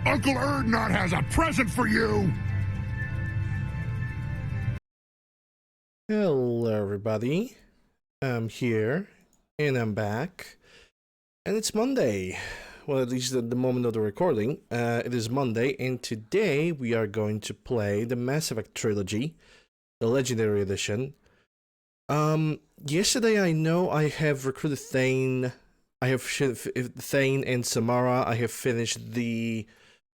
Uncle Erdnot has a present for you! Hello everybody, I'm here, and I'm back, and it's Monday. Well, at least at the moment of the recording, it is Monday, and today we are going to play the Mass Effect Trilogy, the Legendary Edition. Yesterday I know I have recruited Thane, Thane and Samara. I have finished the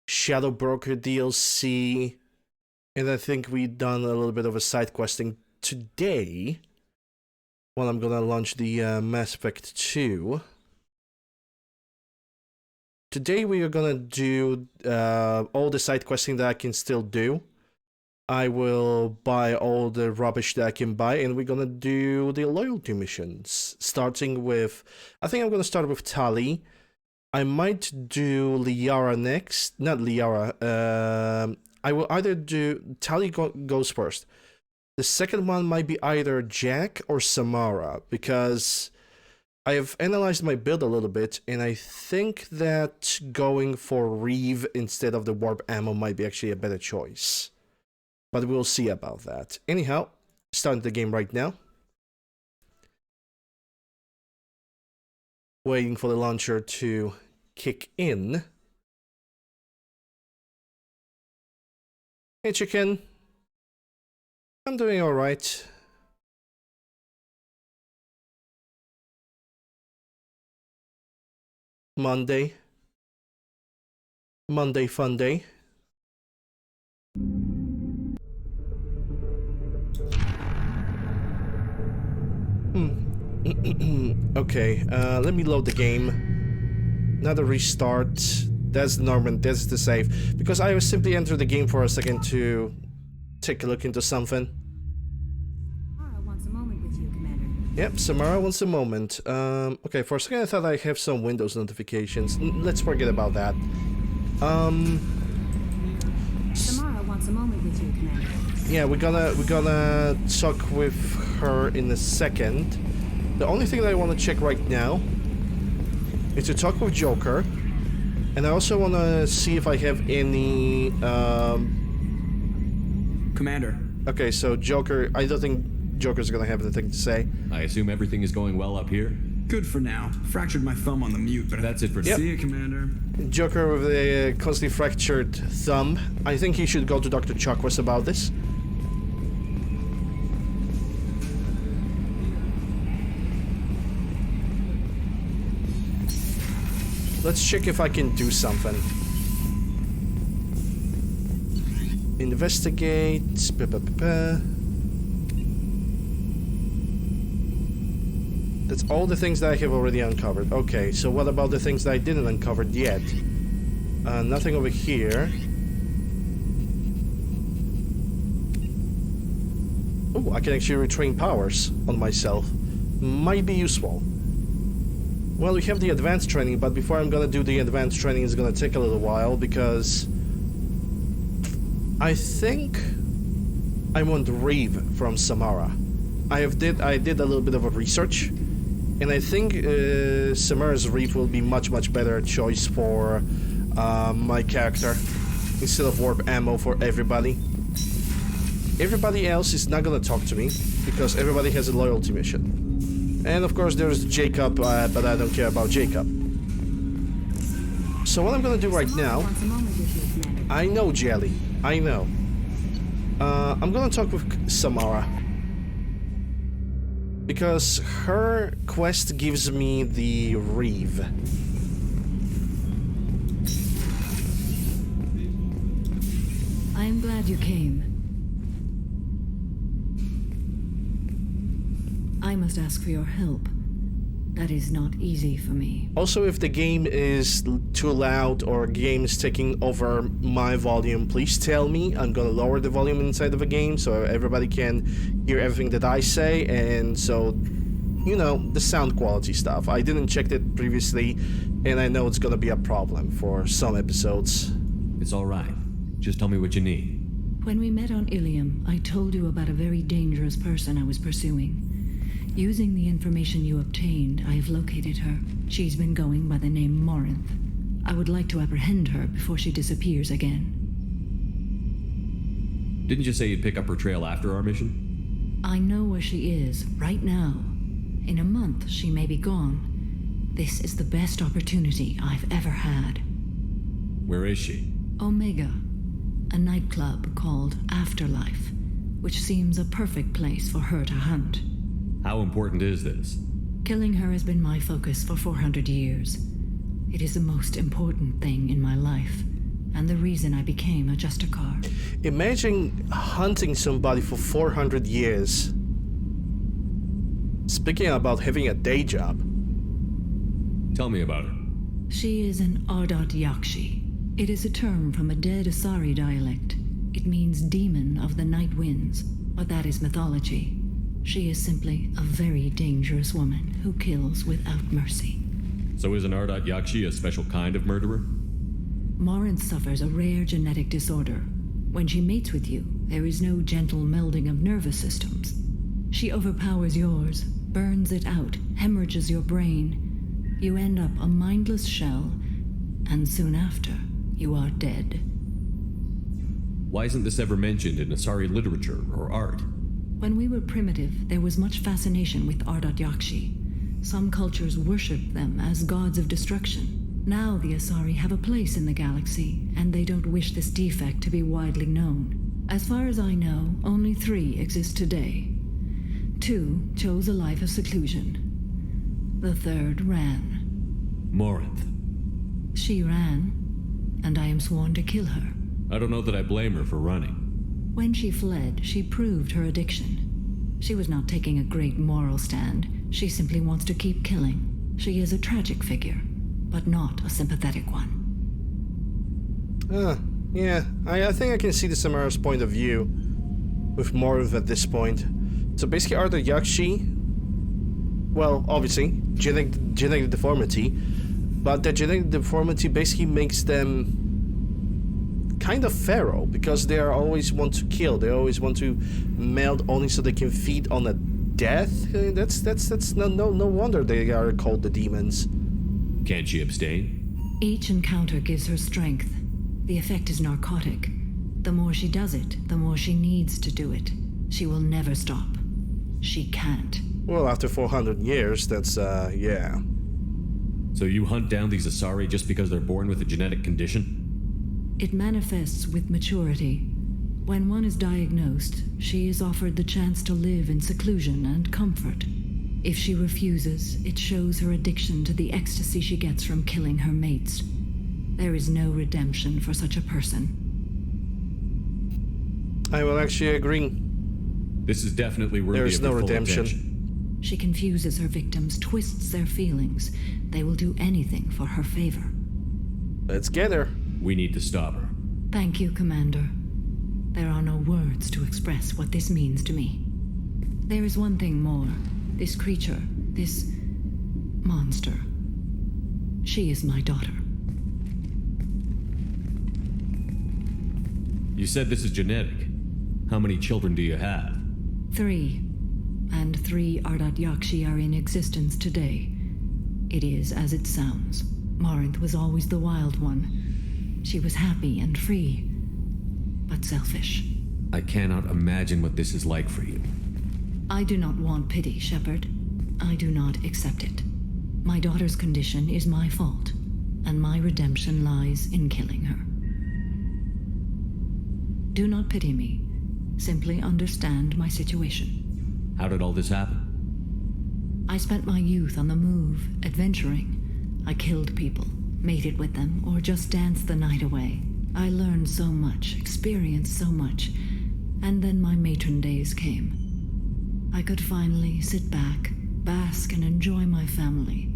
Shadow Broker DLC, and I think we've done a little bit of a side questing today. Well, I'm gonna launch the Mass Effect 2. Today we are gonna do all the side questing that I can still do. I will buy all the rubbish that I can buy, and we're gonna do the loyalty missions. Starting with, I think I'm gonna start with Tali. I might do Liara next. Not Liara. I will either do Tali goes first. The second one might be either Jack or Samara, because I have analyzed my build a little bit, and I think that going for Reeve instead of the warp ammo might be actually a better choice. But we'll see about that. Anyhow, starting the game right now. Waiting for the launcher to kick in. Hey chicken. I'm doing alright. Monday fun day. Okay, let me load the game. Another restart. That's Norman, that's the save. Because I simply entered the game for a second to take a look into something. Samara wants a moment with you, Commander. Yep, Samara wants a moment. Okay, for a second I thought I have some Windows notifications. Let's forget about that. Samara wants a moment with you, Commander. Yeah, we're gonna talk with her in a second. The only thing that I want to check right now is to talk with Joker, and I also want to see if I have any Commander. Okay, so Joker, I don't think Joker's gonna have anything to say. I assume everything is going well up here? Good for now. Fractured my thumb on the mute, but That's it for now. Yep. See you, Commander. Joker with a constantly fractured thumb. I think he should go to Dr. Chakwas about this. Let's check if I can do something. Investigate. That's all the things that I have already uncovered. Okay, so what about the things that I didn't uncover yet? Nothing over here. Oh, I can actually retrain powers on myself. Might be useful. Well, we have the advanced training, but before I'm gonna do the advanced training, it's gonna take a little while, because I think I want Reeve from Samara. I did a little bit of a research, and I think Samara's Reeve will be much better choice for my character instead of warp ammo for everybody. Everybody else is not gonna talk to me because everybody has a loyalty mission. And of course there's Jacob, but I don't care about Jacob. So what I'm gonna do right now, Wants a moment with you, Commander. I know Jelly, I know. I'm gonna talk with Samara, because her quest gives me the Reeve. I'm glad you came. I must ask for your help. That is not easy for me. Also, if the game is too loud or game is taking over my volume, please tell me. I'm gonna lower the volume inside of a game so everybody can hear everything that I say, and so, you know, the sound quality stuff. I didn't check it previously, and I know it's gonna be a problem for some episodes. It's all right. Just tell me what you need. When we met on Ilium, I told you about a very dangerous person I was pursuing. Using the information you obtained, I have located her. She's been going by the name Morinth. I would like to apprehend her before she disappears again. Didn't you say you'd pick up her trail after our mission? I know where she is, right now. In a month, she may be gone. This is the best opportunity I've ever had. Where is she? Omega, a nightclub called Afterlife, which seems a perfect place for her to hunt. How important is this? Killing her has been my focus for 400 years. It is the most important thing in my life, and the reason I became a Justicar. Imagine hunting somebody for 400 years. Speaking about having a day job. Tell me about her. She is an Adept Yakshi. It is a term from a dead Asari dialect. It means demon of the night winds, but that is mythology. She is simply a very dangerous woman who kills without mercy. So is an Ardat Yakshi a special kind of murderer? Morinth suffers a rare genetic disorder. When she mates with you, there is no gentle melding of nervous systems. She overpowers yours, burns it out, hemorrhages your brain. You end up a mindless shell, and soon after, you are dead. Why isn't this ever mentioned in Asari literature or art? When we were primitive, there was much fascination with Ardat Yakshi. Some cultures worshipped them as gods of destruction. Now the Asari have a place in the galaxy, and they don't wish this defect to be widely known. As far as I know, only 3 exist today. 2 chose a life of seclusion. The 3rd ran. Morinth. She ran, and I am sworn to kill her. I don't know that I blame her for running. When she fled, she proved her addiction. She was not taking a great moral stand. She simply wants to keep killing. She is a tragic figure, but not a sympathetic one. Yeah, I think I can see the Samara's point of view with Morinth at this point. So basically Ardat Yakshi, well, obviously, genetic deformity, but the genetic deformity basically makes them kind of feral, because they always want to kill. They always want to meld only so they can feed on a death. That's no wonder they are called the demons. Can't she abstain? Each encounter gives her strength. The effect is narcotic. The more she does it, the more she needs to do it. She will never stop. She can't. Well, after 400 years, that's, yeah. So you hunt down these Asari just because they're born with a genetic condition? It manifests with maturity. When one is diagnosed, she is offered the chance to live in seclusion and comfort. If she refuses, it shows her addiction to the ecstasy she gets from killing her mates. There is no redemption for such a person. I will actually agree. This is definitely worthy There is of no your full redemption. attention. She confuses her victims, twists their feelings. They will do anything for her favor. Let's get her. We need to stop her. Thank you, Commander. There are no words to express what this means to me. There is one thing more. This creature, this monster. She is my daughter. You said this is genetic. How many children do you have? 3. And 3 Ardat Yakshi are in existence today. It is as it sounds. Morinth was always the wild one. She was happy and free, but selfish. I cannot imagine what this is like for you. I do not want pity, Shepard. I do not accept it. My daughter's condition is my fault, and my redemption lies in killing her. Do not pity me. Simply understand my situation. How did all this happen? I spent my youth on the move, adventuring. I killed people, mated with them, or just danced the night away. I learned so much, experienced so much, and then my matron days came. I could finally sit back, bask, and enjoy my family.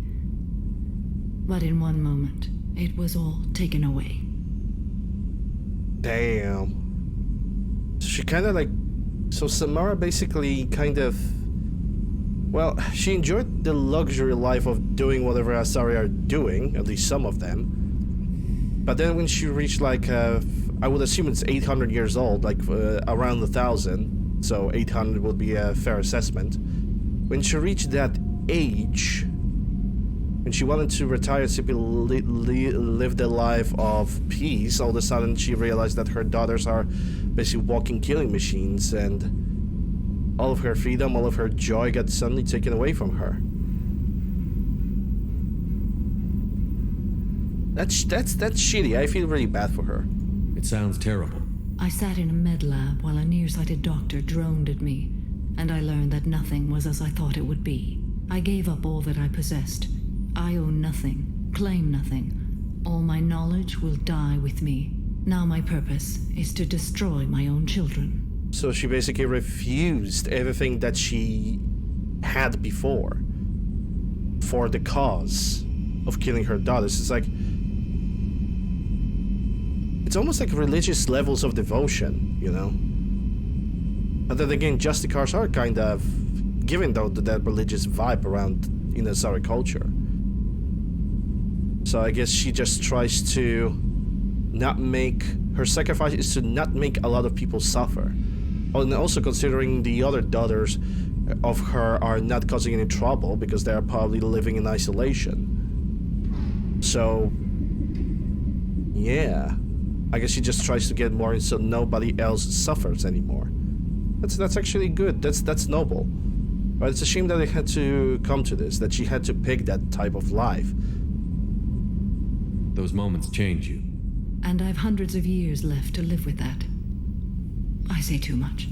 But in one moment, it was all taken away. Damn. She kind of like... So Samara basically kind of... Well, she enjoyed the luxury life of doing whatever Asari are doing, at least some of them. But then when she reached like, I would assume it's 800 years old, like around 1,000, so 800 would be a fair assessment. When she reached that age, When she wanted to retire, simply live the life of peace, all of a sudden she realized that her daughters are basically walking killing machines, and all of her freedom, all of her joy got suddenly taken away from her. That's shitty. I feel really bad for her. It sounds terrible. I sat in a med lab while a nearsighted doctor droned at me, and I learned that nothing was as I thought it would be. I gave up all that I possessed. I own nothing, claim nothing. All my knowledge will die with me. Now my purpose is to destroy my own children. So she basically refused everything that she had before for the cause of killing her daughters. It's almost like religious levels of devotion, you know? But then again, Justicars are kind of giving that religious vibe around in the Asari culture. So I guess she just tries to not make... Her sacrifice is to not make a lot of people suffer. And also considering the other daughters of her are not causing any trouble because they are probably living in isolation. So... yeah. I guess she just tries to get more so nobody else suffers anymore. That's actually good. That's noble. But it's a shame that it had to come to this, that she had to pick that type of life. Those moments change you. And I've hundreds of years left to live with that. I say too much.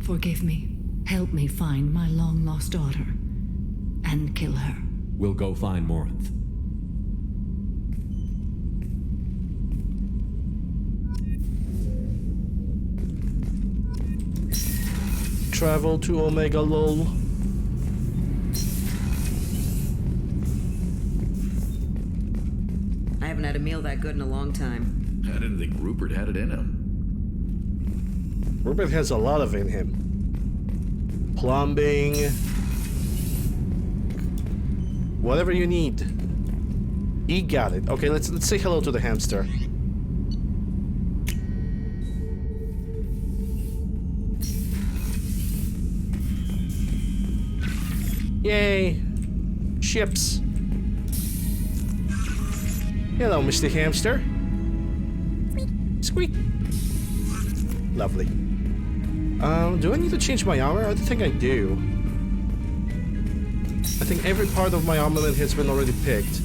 Forgive me. Help me find my long-lost daughter. And kill her. We'll go find Morinth. Travel to Omega lol. I haven't had a meal that good in a long time. I didn't think Rupert had it in him. Rupert has a lot of in him. Plumbing. Whatever you need. He got it. Okay, let's say hello to the hamster. Yay! Ships. Hello, Mr. Hamster. Squeak. Lovely. Do I need to change my armor? I don't think I do. I think every part of my armament has been already picked.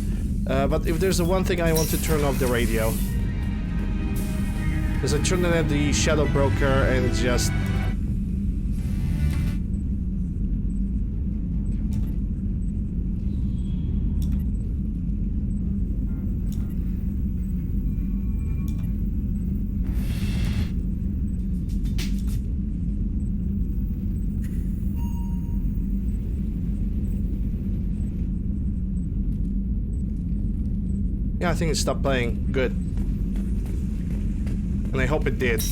But if there's the one thing I want to turn off the radio. Because I turned it at the Shadow Broker and it's just... yeah, I think it stopped playing. Good. And I hope it did.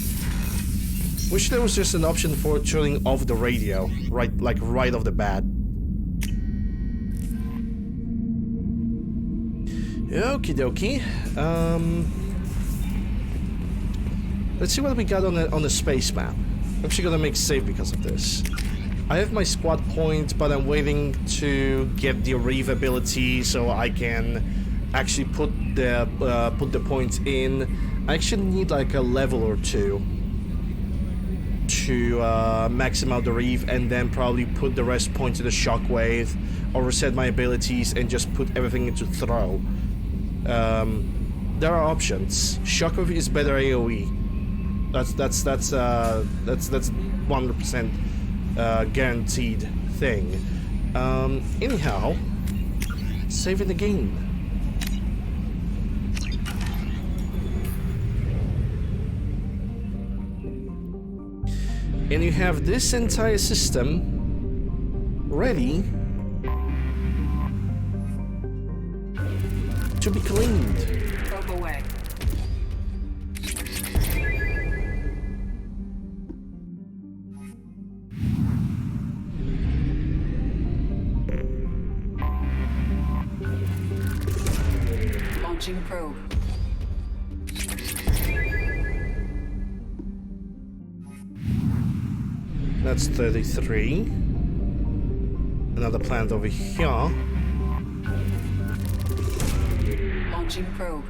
Wish there was just an option for turning off the radio, right off the bat. Okie dokie. Let's see what we got on the space map. I'm actually gonna make save because of this. I have my squad point, but I'm waiting to get the Reeve ability so I can actually put the points in. I actually need like a level or two to max out the Reeve and then probably put the rest points to the Shockwave or reset my abilities and just put everything into throw. There are options. Shockwave is better AoE. That's 100% guaranteed thing. Anyhow, saving the game. And you have this entire system ready to be cleaned. Probe away. Launching probe. That's 33. Another planet over here. Launching probe.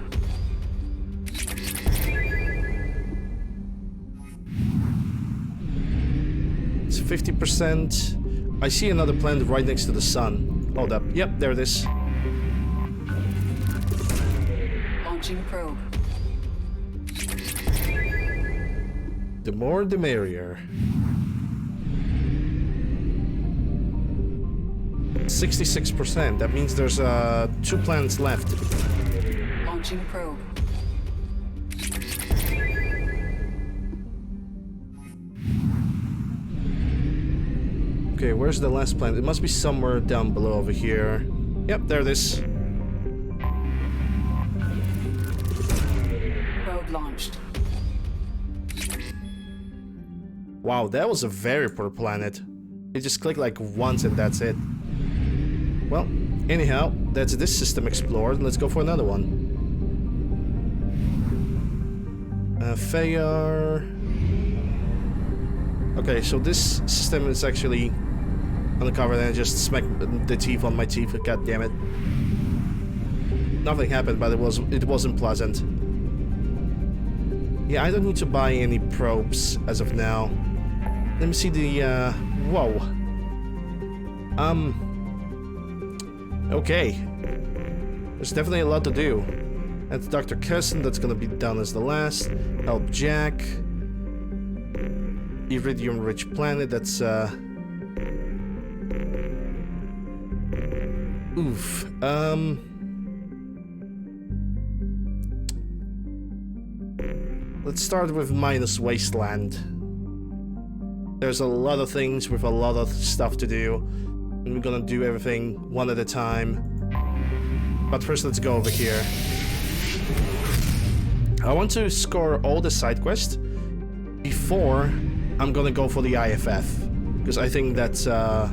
It's 50%. I see another planet right next to the sun. Hold up. Yep, there it is. Launching probe. The more the merrier. 66%. That means there's 2 planets left. Launching probe. Okay, where's the last planet? It must be somewhere down below over here. Yep, there it is. Probe launched. Wow, that was a very poor planet. It just clicked like once and that's it. Well, anyhow, that's this system explored. Let's go for another one. Fayar. Okay, so this system is actually uncovered and I just smacked the teeth on my teeth. God damn it. Nothing happened, but it wasn't pleasant. Yeah, I don't need to buy any probes as of now. Let me see the whoa. Okay. There's definitely a lot to do. That's Dr. Cousin, that's gonna be done as the last. Help Jack. Iridium-rich planet, that's oof. Let's start with minus Wasteland. There's a lot of things with a lot of stuff to do. And we're gonna do everything one at a time. But first, let's go over here. I want to score all the side quests before I'm gonna go for the IFF. Because I think that's a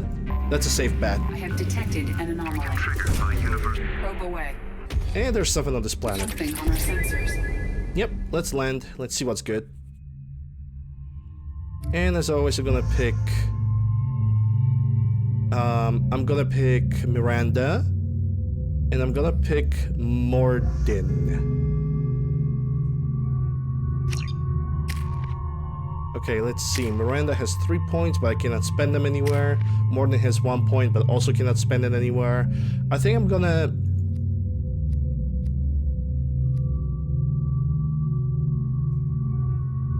safe bet. I have detected an anomaly. Probe away. And there's something on this planet. Something on our sensors. Yep, let's land. Let's see what's good. And as always, I'm gonna pick Miranda. And I'm gonna pick Morden. Okay, let's see. Miranda has 3 points, but I cannot spend them anywhere. Morden has 1 point, but also cannot spend it anywhere. I think I'm gonna...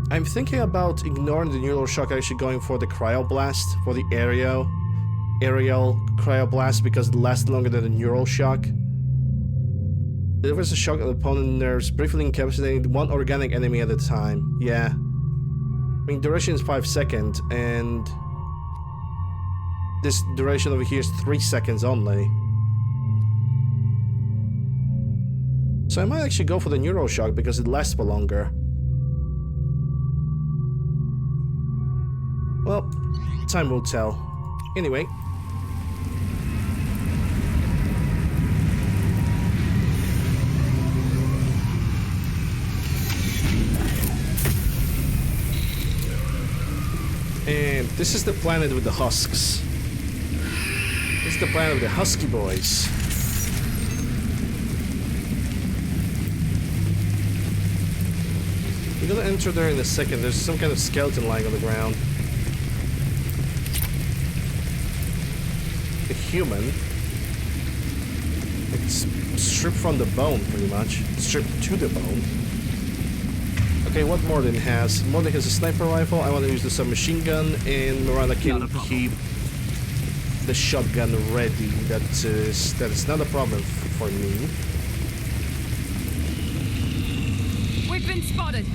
I'm thinking about ignoring the neural shock, actually going for the cryoblast, for the aerial cryoblast, because it lasts longer than the neural shock. Delivers a shock on the opponent nerves, briefly incapacitating one organic enemy at a time. Yeah. I mean, duration is 5 seconds, and this duration over here is 3 seconds only. So I might actually go for the neural shock because it lasts for longer. Well, time will tell. Anyway. And this is the planet with the husks. This is the planet with the husky boys. We're gonna enter there in a second. There's some kind of skeleton lying on the ground. A human. It's stripped from the bone, pretty much. Stripped to the bone. Okay, what Morden has? Morden has a sniper rifle. I want to use the submachine gun, and Miranda can keep the shotgun ready. That is not a problem for me. We've been spotted.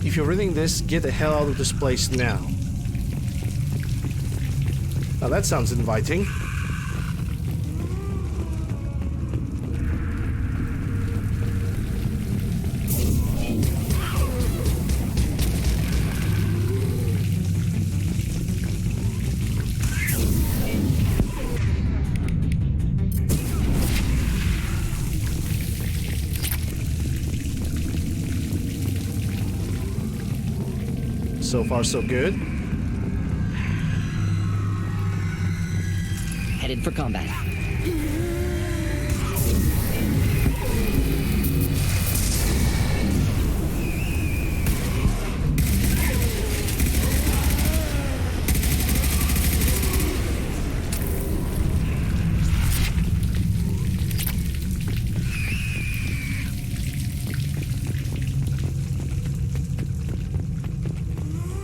If you're reading this, get the hell out of this place now. Now that sounds inviting. So far, so good. Headed for combat.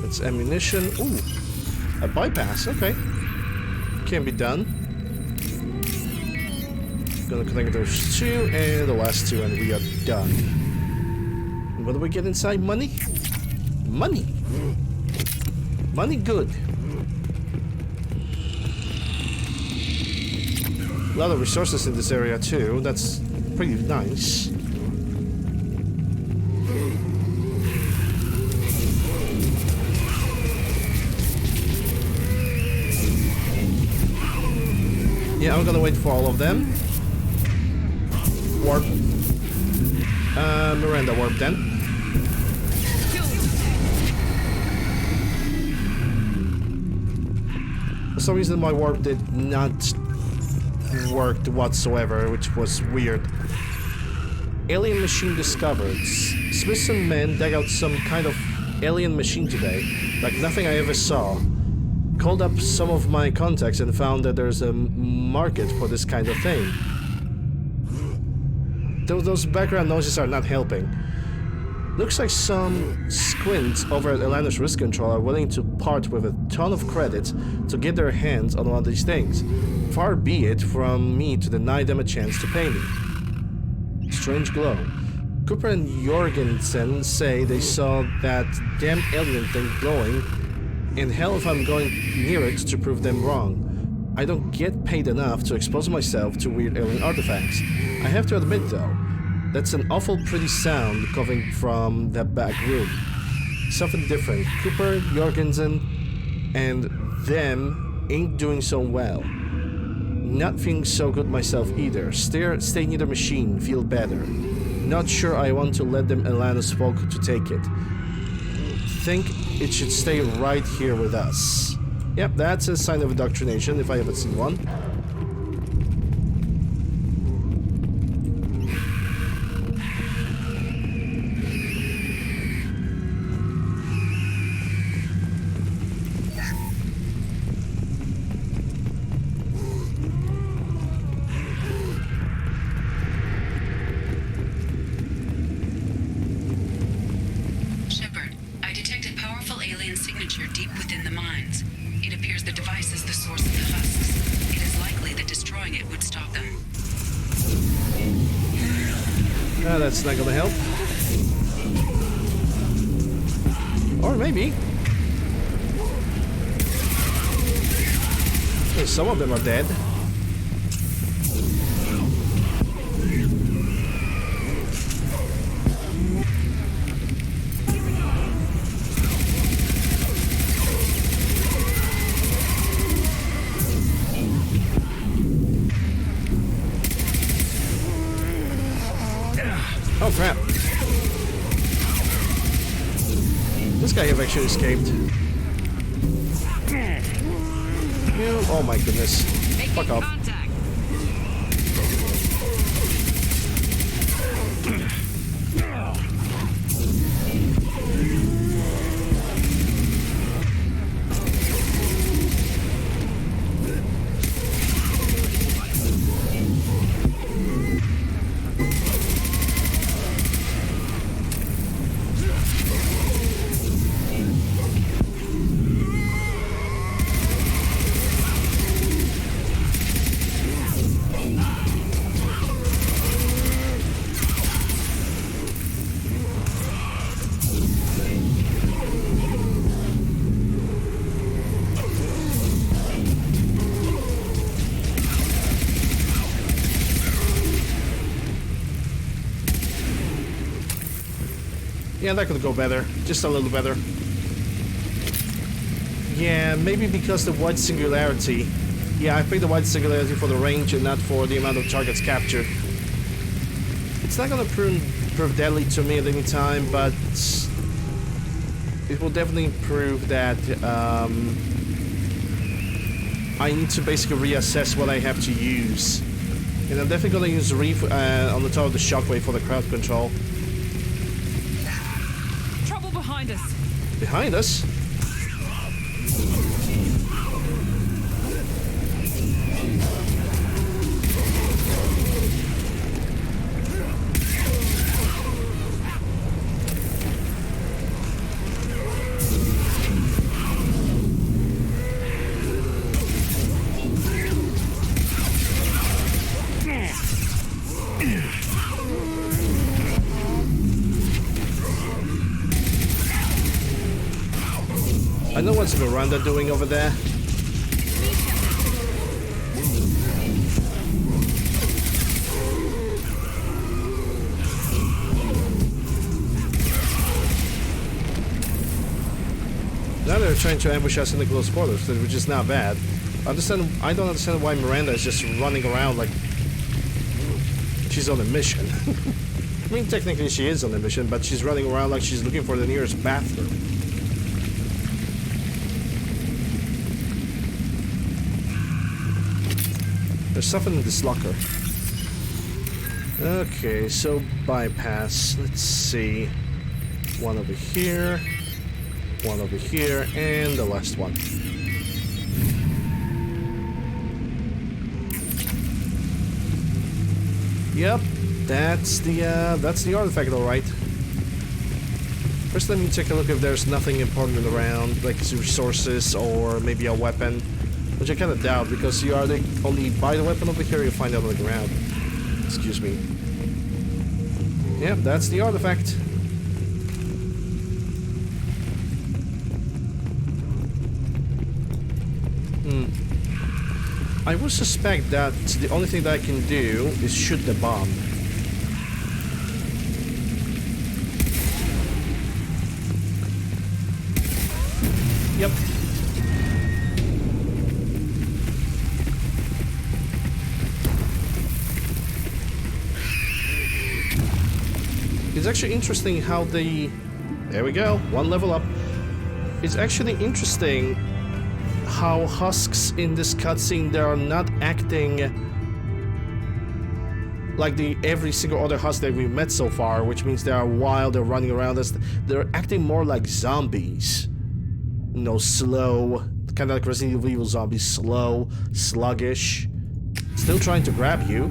It's ammunition. Ooh, a bypass. Okay, can be done. Gonna connect those two and the last two, and we are done. And what do we get inside? Money? Money. Money, good. A lot of resources in this area too. That's pretty nice. Yeah, I'm gonna wait for all of them. Warp. Miranda warp then. For some reason my warp did not work whatsoever, which was weird. Alien machine discovered. Smithson men dug out some kind of alien machine today, like nothing I ever saw. Called up some of my contacts and found that there's a market for this kind of thing. Those background noises are not helping. Looks like some squints over at UncleLander's risk control are willing to part with a ton of credits to get their hands on one of these things. Far be it from me to deny them a chance to pay me. Strange glow. Cooper and Jorgensen say they saw that damn alien thing glowing, and hell if I'm going near it to prove them wrong. I don't get paid enough to expose myself to weird alien artifacts. I have to admit though, that's an awful pretty sound coming from that back room. Something different. Cooper, Jorgensen, and them ain't doing so well. Not feeling so good myself either. Stay near the machine, feel better. Not sure I want to let them Atlanta spoke to take it. Think it should stay right here with us. Yep, that's a sign of indoctrination if I ever seen one. That's not gonna help. Or maybe. Some of them are dead. Oh crap. This guy have actually escaped. Oh my goodness. Fuck off. Yeah, that could go better. Just a little better. Yeah, maybe because the wide singularity. Yeah, I picked the wide singularity for the range and not for the amount of targets captured. It's not gonna prove deadly to me at any time, but it will definitely prove that I need to basically reassess what I have to use. And I'm definitely gonna use Reef on the top of the shockwave for the crowd control. Trouble behind us. Behind us? I know what's Miranda doing over there. Now they're trying to ambush us in the close quarters, which is not bad. I don't understand why Miranda is just running around like she's on a mission. I mean, technically she is on a mission, but she's running around like she's looking for the nearest bathroom. There's something in this locker. Okay, so bypass. Let's see. One over here. One over here, and the last one. Yep, that's the artifact, all right. First, let me take a look if there's nothing important around, like resources or maybe a weapon, which I kind of doubt because you are only buy the weapon over here, you find out on the ground. Excuse me. Yep, that's the artifact. I would suspect that the only thing that I can do is shoot the bomb. Yep. It's actually interesting how they... There we go, one level up. It's actually interesting how husks in this cutscene, they are not acting like every single other husk that we've met so far, which means they are wild, they're running around us. They're acting more like zombies. You know, slow, kind of like Resident Evil zombies, slow, sluggish, still trying to grab you,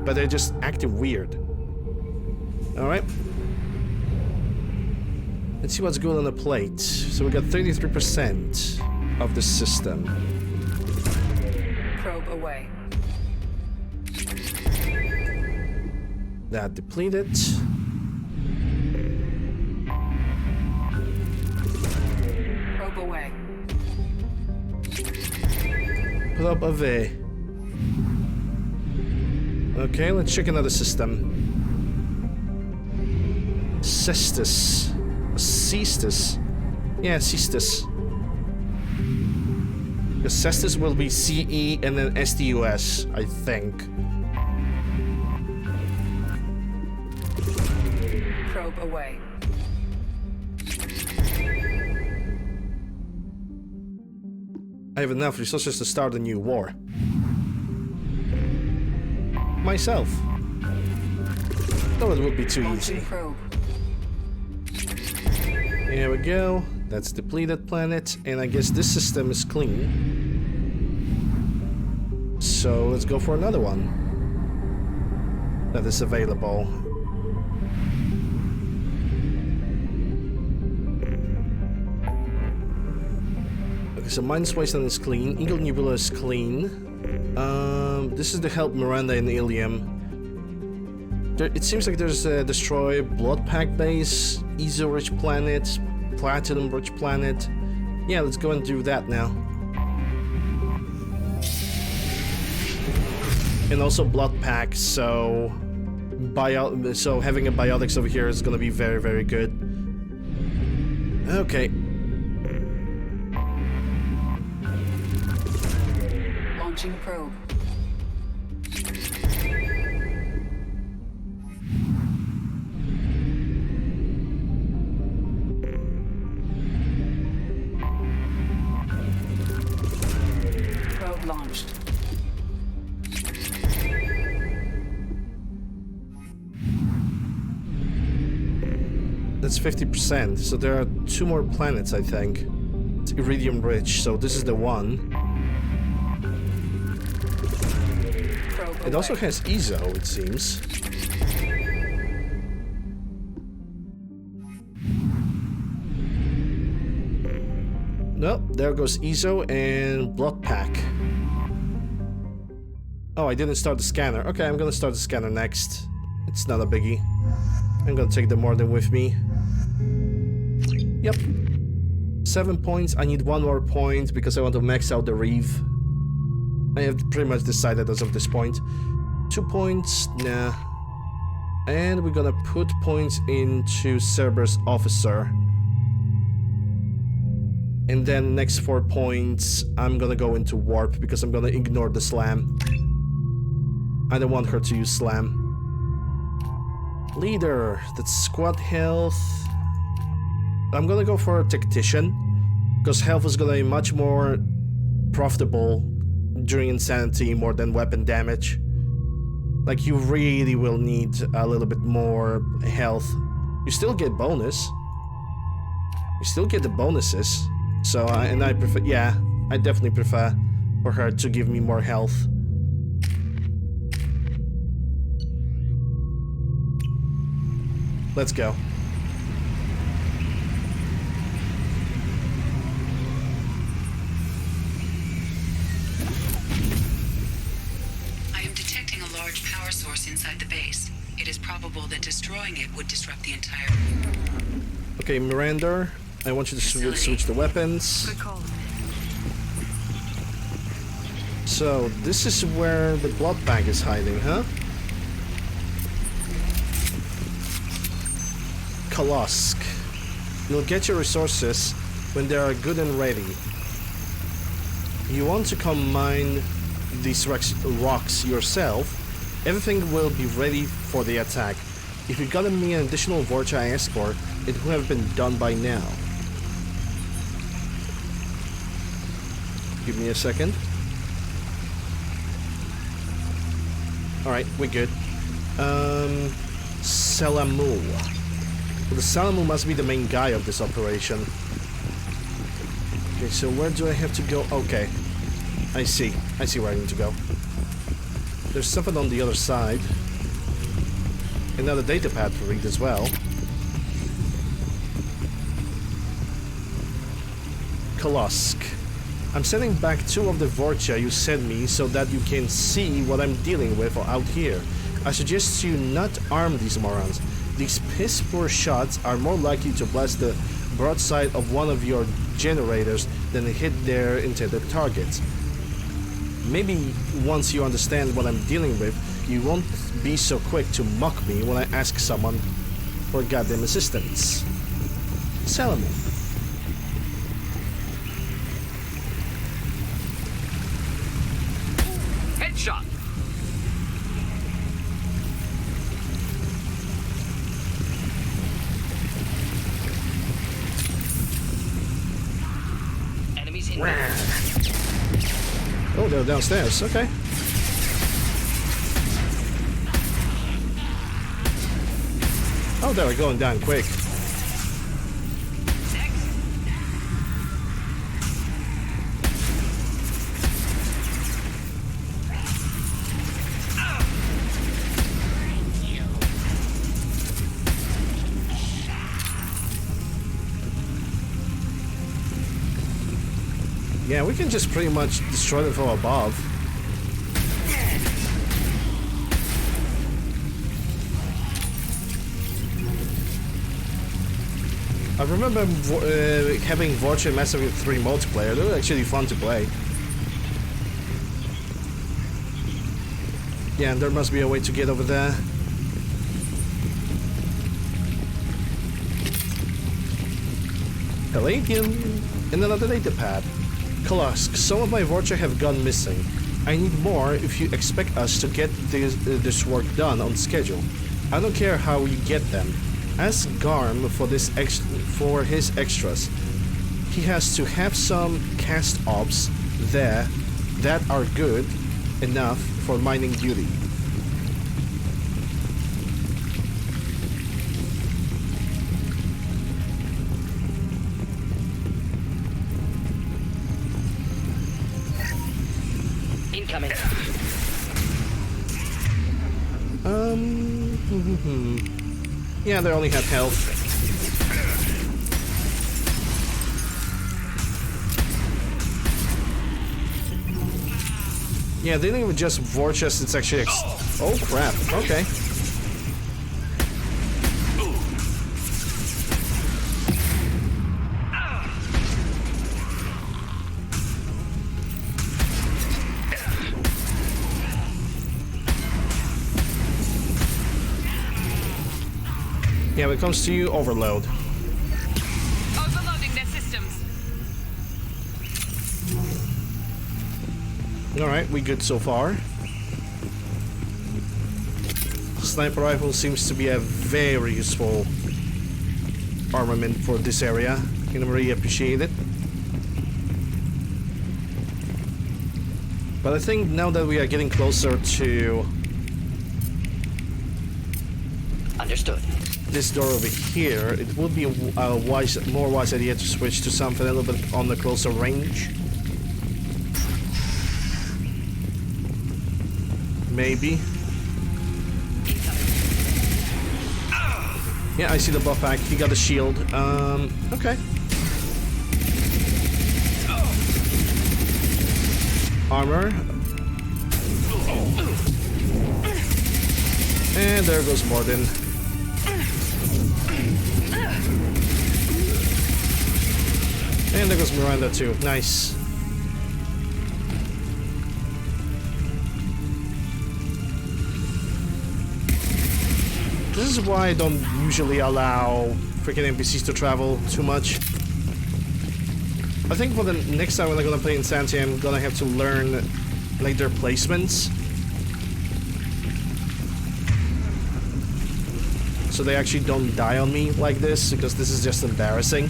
but they're just acting weird. Alright. Let's see what's good on the plate. So we got 33% of the system. Probe away. That depleted. Probe away. Probe away. Okay, let's check another system. Cestus. Cestus. Yeah, Cestus. Because Cestus will be CE and then STUS, I think. Probe away. I have enough resources to start a new war. Myself. Though it would be too easy. Probe. Here we go. That's depleted planet, and I guess this system is clean. So let's go for another one that is available. Okay, so Minus Wasteland is clean. Eagle Nebula is clean. This is to help Miranda and Ilium. It seems like there's a Destroy Blood Pack base, Ezo Rich Planet, Platinum Rich Planet. Yeah, let's go and do that now. And also Blood Pack, so having a biotics over here is gonna be very, very good. Okay. Launching probe. Launched. That's 50%, so there are 2 more planets, I think. It's iridium rich, so this is the one. Probe It also away. has ESO, it seems. Nope, there goes ESO and blood pack. Oh, I didn't start the scanner. Okay, I'm gonna start the scanner next. It's not a biggie. I'm gonna take the Morden with me. Yep. 7 points. I need 1 more point because I want to max out the Reeve. I have pretty much decided as of this point. 2 points, nah. And we're gonna put points into Cerberus Officer. And then next 4 points, I'm gonna go into Warp because I'm gonna ignore the Slam. I don't want her to use Slam. Leader, that's squad health. I'm gonna go for a Tactician, because health is gonna be much more profitable during Insanity more than weapon damage. Like, you really will need a little bit more health. You still get bonus. You still get the bonuses. So, and I prefer, yeah, I definitely prefer for her to give me more health. Let's go. I am detecting a large power source inside the base. It is probable that destroying it would disrupt the entire... Okay, Miranda, I want you to switch the weapons. Good call. So, this is where the blood bag is hiding, huh? Kolosk. You'll get your resources when they are good and ready. You want to come mine these rocks yourself. Everything will be ready for the attack. If you got me an additional Vorcha escort, it would have been done by now. Give me a second. Alright, we're good. Salamu. Well, the Salamu must be the main guy of this operation. Okay, so where do I have to go? Okay. I see where I need to go. There's something on the other side. Another data pad to read as well. Kolosk. I'm sending back 2 of the Vorcha you sent me so that you can see what I'm dealing with out here. I suggest you not arm these morons. These piss-poor shots are more likely to blast the broadside of one of your generators than hit their intended targets. Maybe once you understand what I'm dealing with, you won't be so quick to mock me when I ask someone for goddamn assistance. Salomon. Headshot. Enemies in. Oh, they're downstairs. Okay. Oh, they were going down quick. Yeah, we can just pretty much destroy them from above. I remember having Vorcha Mass Effect 3 multiplayer. They were actually fun to play. Yeah, and there must be a way to get over there. Palladium and another data pad. Kolosk, some of my Vorcha have gone missing. I need more if you expect us to get this work done on schedule. I don't care how you get them. Ask Garm for his extras. He has to have some cast ops there that are good enough for mining duty. Incoming. Yeah, they only have health. Yeah, they didn't even just vortex us, it's actually oh crap, okay. Yeah, when it comes to you, overload. Overloading their systems. Alright, we good so far. Sniper rifle seems to be a very useful armament for this area. Can really appreciate it. But I think now that we are getting closer to Understood. this door over here, it would be a more wise idea to switch to something a little bit on the closer range. Maybe. Yeah, I see the buff pack. He got a shield. Okay. Armor. And there goes Morden. And there goes Miranda too. Nice. This is why I don't usually allow freaking NPCs to travel too much. I think for the next time when I'm gonna play Insanity, I'm gonna have to learn like their placements, so they actually don't die on me like this, because this is just embarrassing.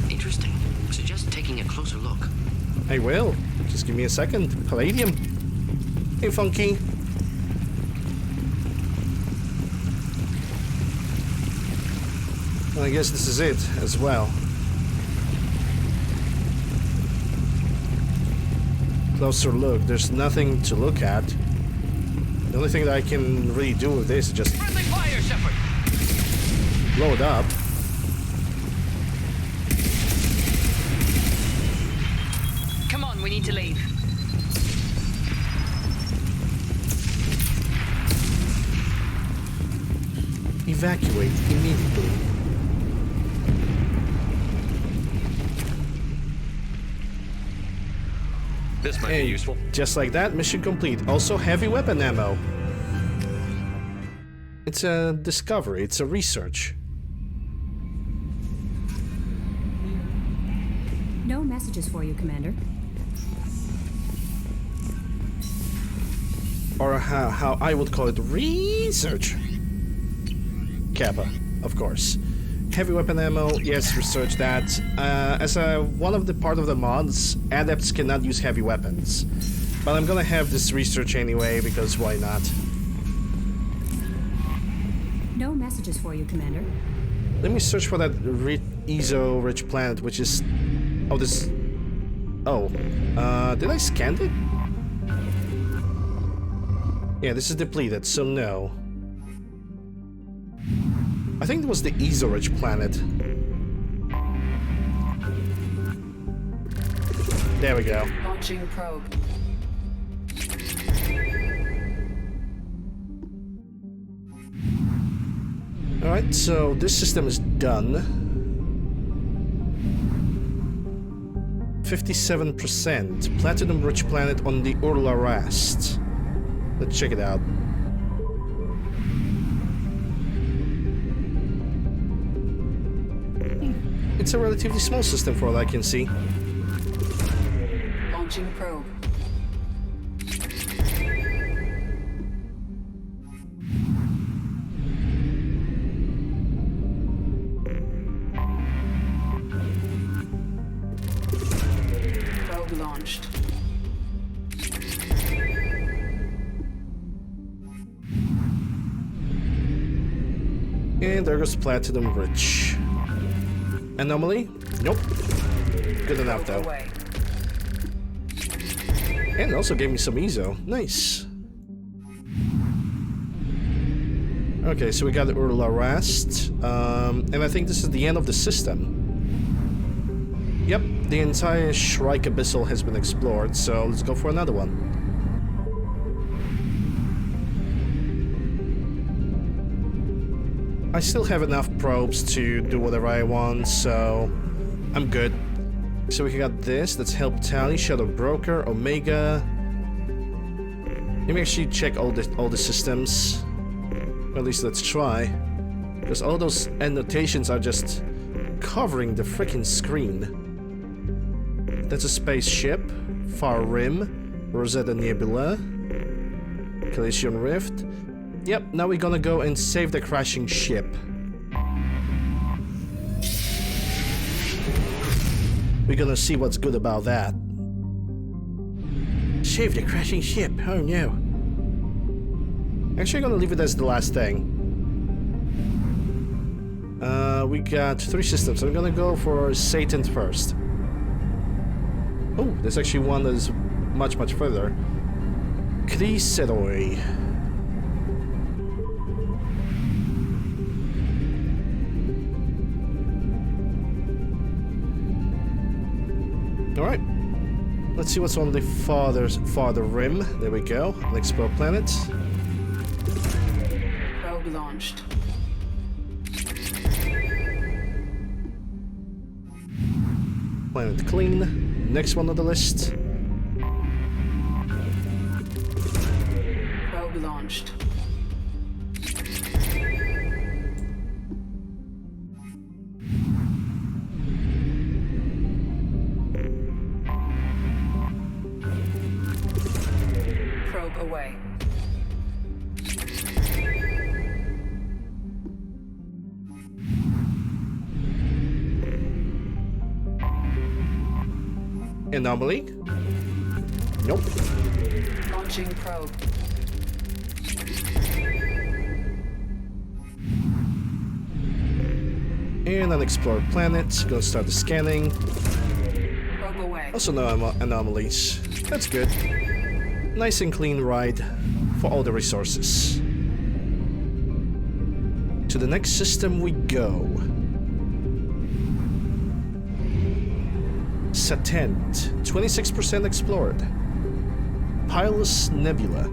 Interesting. Suggest taking a closer look. I will. Just give me a second. Palladium. Hey, Funky. Well, I guess this is it as well. Closer look. There's nothing to look at. The only thing that I can really do with this is just Friendly fire, Shepard. load up. Come on, we need to leave. Evacuate immediately. This might be useful. Just like that, mission complete. Also, heavy weapon ammo. It's a discovery, it's a research. No messages for you, Commander. Or how I would call it, research. Kappa, of course. Heavy weapon ammo, yes, research that. As one of the part of the mods, adepts cannot use heavy weapons. But I'm gonna have this research anyway, because why not? No messages for you, Commander. Let me search for that ESO-rich planet, which is... Oh, this... Oh. Did I scan it? Yeah, this is depleted, so no. I think it was the ESO-rich planet. There we go. Launching probe. Alright, so this system is done. 57%. Platinum-rich planet on the Urla Rast. Let's check it out. It's a relatively small system for all I can see. Launching probe. Probe launched. And there goes Platinum Rich. Anomaly? Nope. Good enough though. Away. And also gave me some EZO. Nice. Okay, so we got Urla Rast. And I think this is the end of the system. Yep, the entire Shrike Abyssal has been explored, so let's go for another one. I still have enough probes to do whatever I want, so I'm good. So we got this, that's Help Tally, Shadow Broker, Omega. Let me actually check all the systems. Or at least let's try. Because all those annotations are just covering the freaking screen. That's a spaceship, Far Rim, Rosetta Nebula, Calician Rift. Yep, now we're gonna go and save the crashing ship. We're gonna see what's good about that. Save the crashing ship, oh no. Actually, I'm gonna leave it as the last thing. We got 3 systems. I'm gonna go for Satan first. Oh, there's actually one that is much further. Kriseroi. Alright. Let's see what's on the farther rim. There we go. An explore planet. Probe launched. Planet clean. Next one on the list. Probe launched. Probe away. Anomaly? Nope. Launching probe. And unexplored planet. Gonna start the scanning. Probe away. Also no anomalies. That's good. Nice and clean ride for all the resources. To the next system we go. Satent, 26% explored. Pilus Nebula.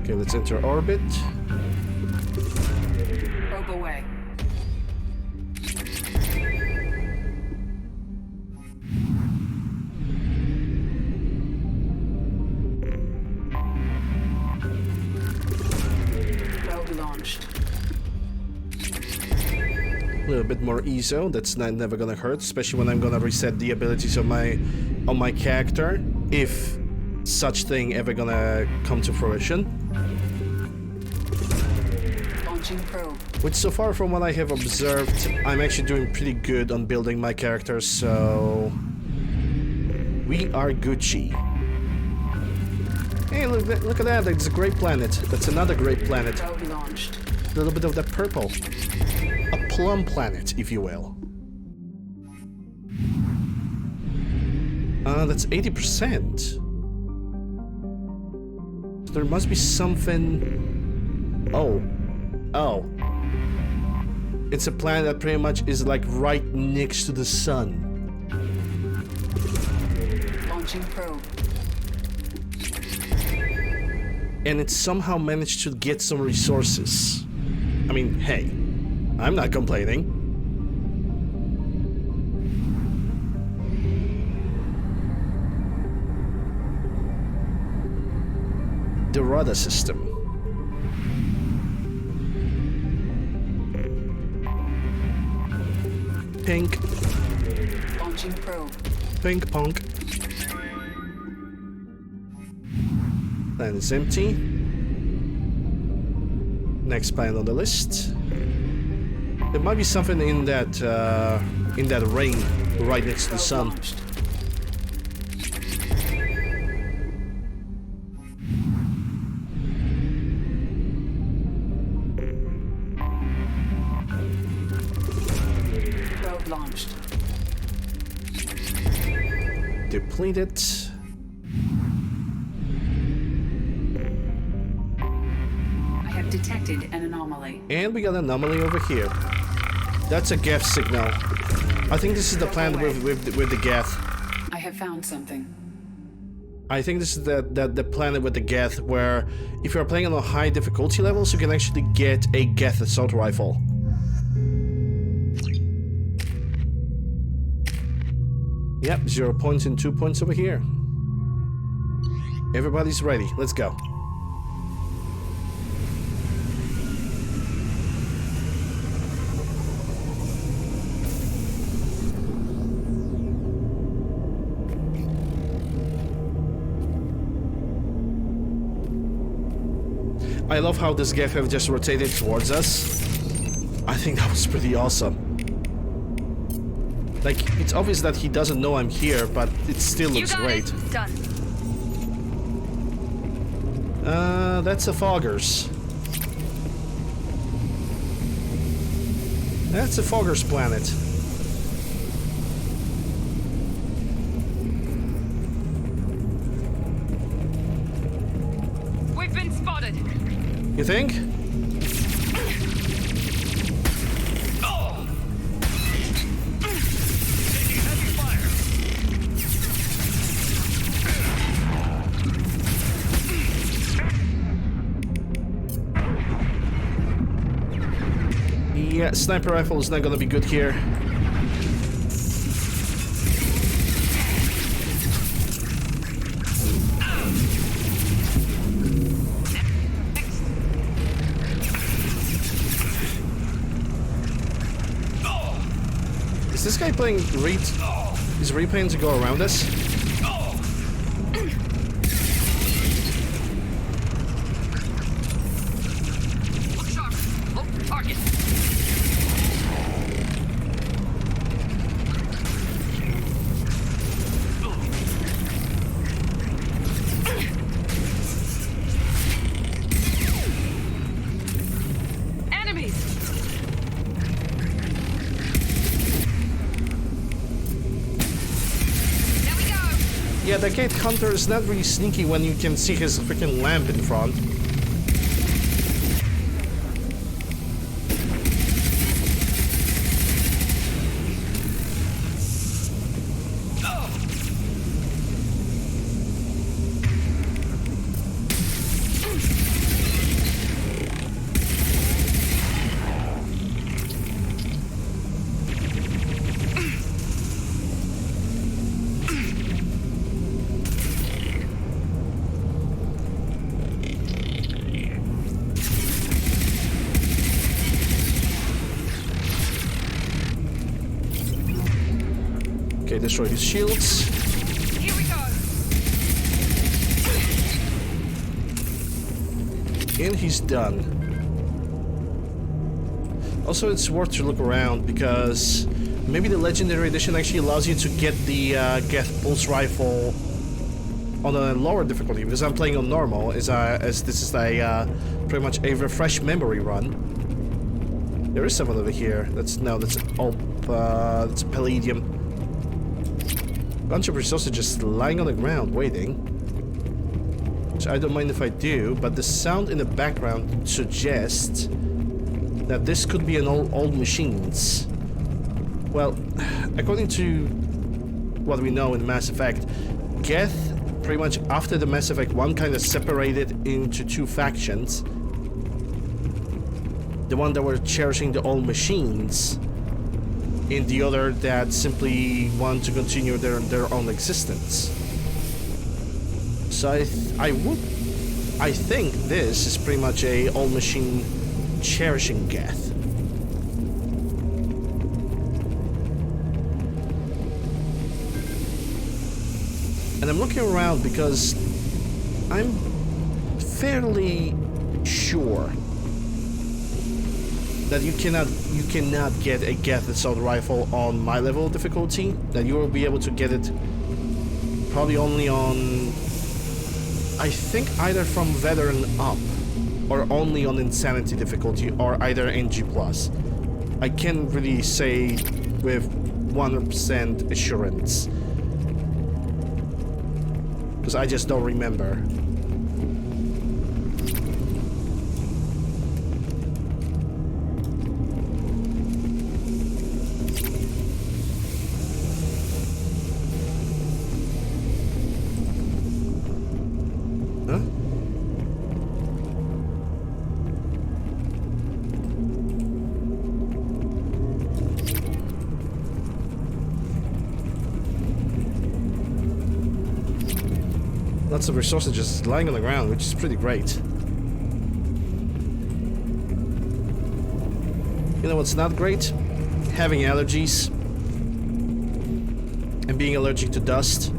Okay, let's enter orbit. Probe away. Probe launched. A little bit more EZO, that's never gonna hurt, especially when I'm gonna reset the abilities of my character, if such thing ever gonna come to fruition. Launching probe. Which so far from what I have observed, I'm actually doing pretty good on building my character, so we are Gucci. Hey, look at that, that's a great planet. That's another great planet. Probe launched. A little bit of that purple. A plum planet, if you will. That's 80%. There must be something... Oh. It's a planet that pretty much is like right next to the sun. Launching probe. And it somehow managed to get some resources. I mean, hey, I'm not complaining. The Rada system. Pink. Launching probe. Pink punk. Planet is empty. Next planet on the list. There might be something in that ring right next to the sun. Probe launched. Depleted. I have detected an anomaly. And we got an anomaly over here. That's a Geth signal. I think this is the planet with the Geth. I have found something. I think this is the planet with the Geth, where if you're playing on a high difficulty levels, you can actually get a Geth assault rifle. Yep, 0 points and 2 points over here. Everybody's ready. Let's go. I love how this Geth have just rotated towards us. I think that was pretty awesome. Like, it's obvious that he doesn't know I'm here, but it still looks great. Done. That's a Foggers. That's a Foggers planet. We've been spotted. You think? Yeah, sniper rifle is not gonna be good here. Is this guy playing Reed? Is Reed planning to go around us? Yeah, the Gate Hunter is not really sneaky when you can see his freaking lamp in front. Okay, destroy his shields. Here we go. And he's done. Also, it's worth to look around because maybe the Legendary Edition actually allows you to get the Geth Pulse Rifle on a lower difficulty, because I'm playing on normal, as this is a pretty much a refresh memory run. There is someone over here. That's a Palladium. Bunch of resources just lying on the ground waiting, which I don't mind if I do, but the sound in the background suggests that this could be an old machines. Well, according to what we know in Mass Effect, Geth pretty much after the Mass Effect 1 kind of separated into two factions. The one that were cherishing the old machines, and the other that simply want to continue their own existence. So I think this is pretty much a old machine cherishing Geth. And I'm looking around because I'm fairly sure that you cannot get a Geth assault rifle on my level of difficulty. That you will be able to get it probably only on, I think, either from veteran up or only on insanity difficulty or either NG+. I can't really say with 100% assurance because I just don't remember. Huh? Lots of resources just lying on the ground, which is pretty great. You know what's not great? Having allergies and being allergic to dust,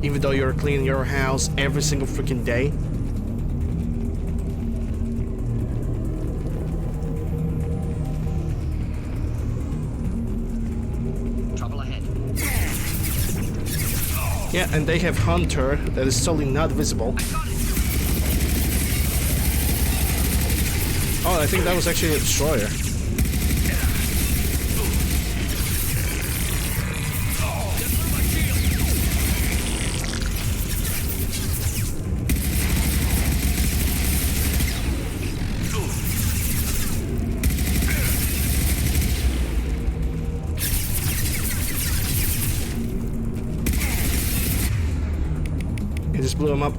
even though you're cleaning your house every single freaking day. Trouble ahead. Yeah, and they have Hunter that is totally not visible. Oh, I think that was actually a destroyer. I just blew him up.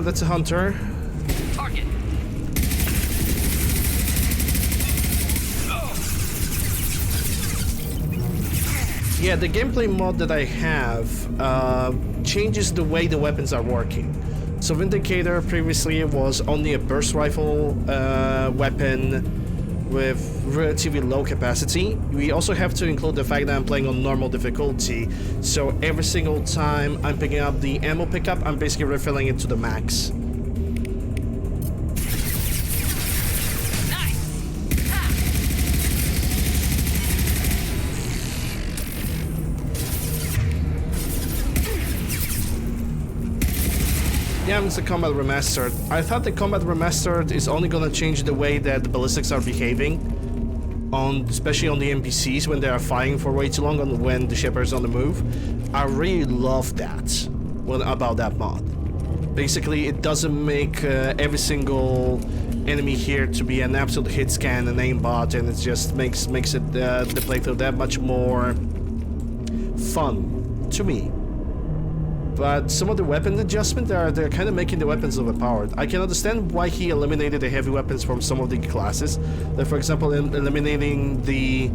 That's a Hunter. Target. Yeah, the gameplay mod that I have changes the way the weapons are working. So Vindicator previously was only a burst rifle weapon with relatively low capacity. We also have to include the fact that I'm playing on normal difficulty, so every single time I'm picking up the ammo pickup, I'm basically refilling it to the max. Yeah, it's a Combat Remastered. I thought the Combat Remastered is only gonna change the way that the ballistics are behaving, especially on the NPCs when they are fighting for way too long and when the Shepherd's on the move. I really love that about that mod. Basically, it doesn't make every single enemy here to be an absolute hit scan and aimbot, and it just makes it the playthrough that much more fun to me. But some of the weapon adjustment, they're kind of making the weapons overpowered. I can understand why he eliminated the heavy weapons from some of the classes. Like, for example, eliminating the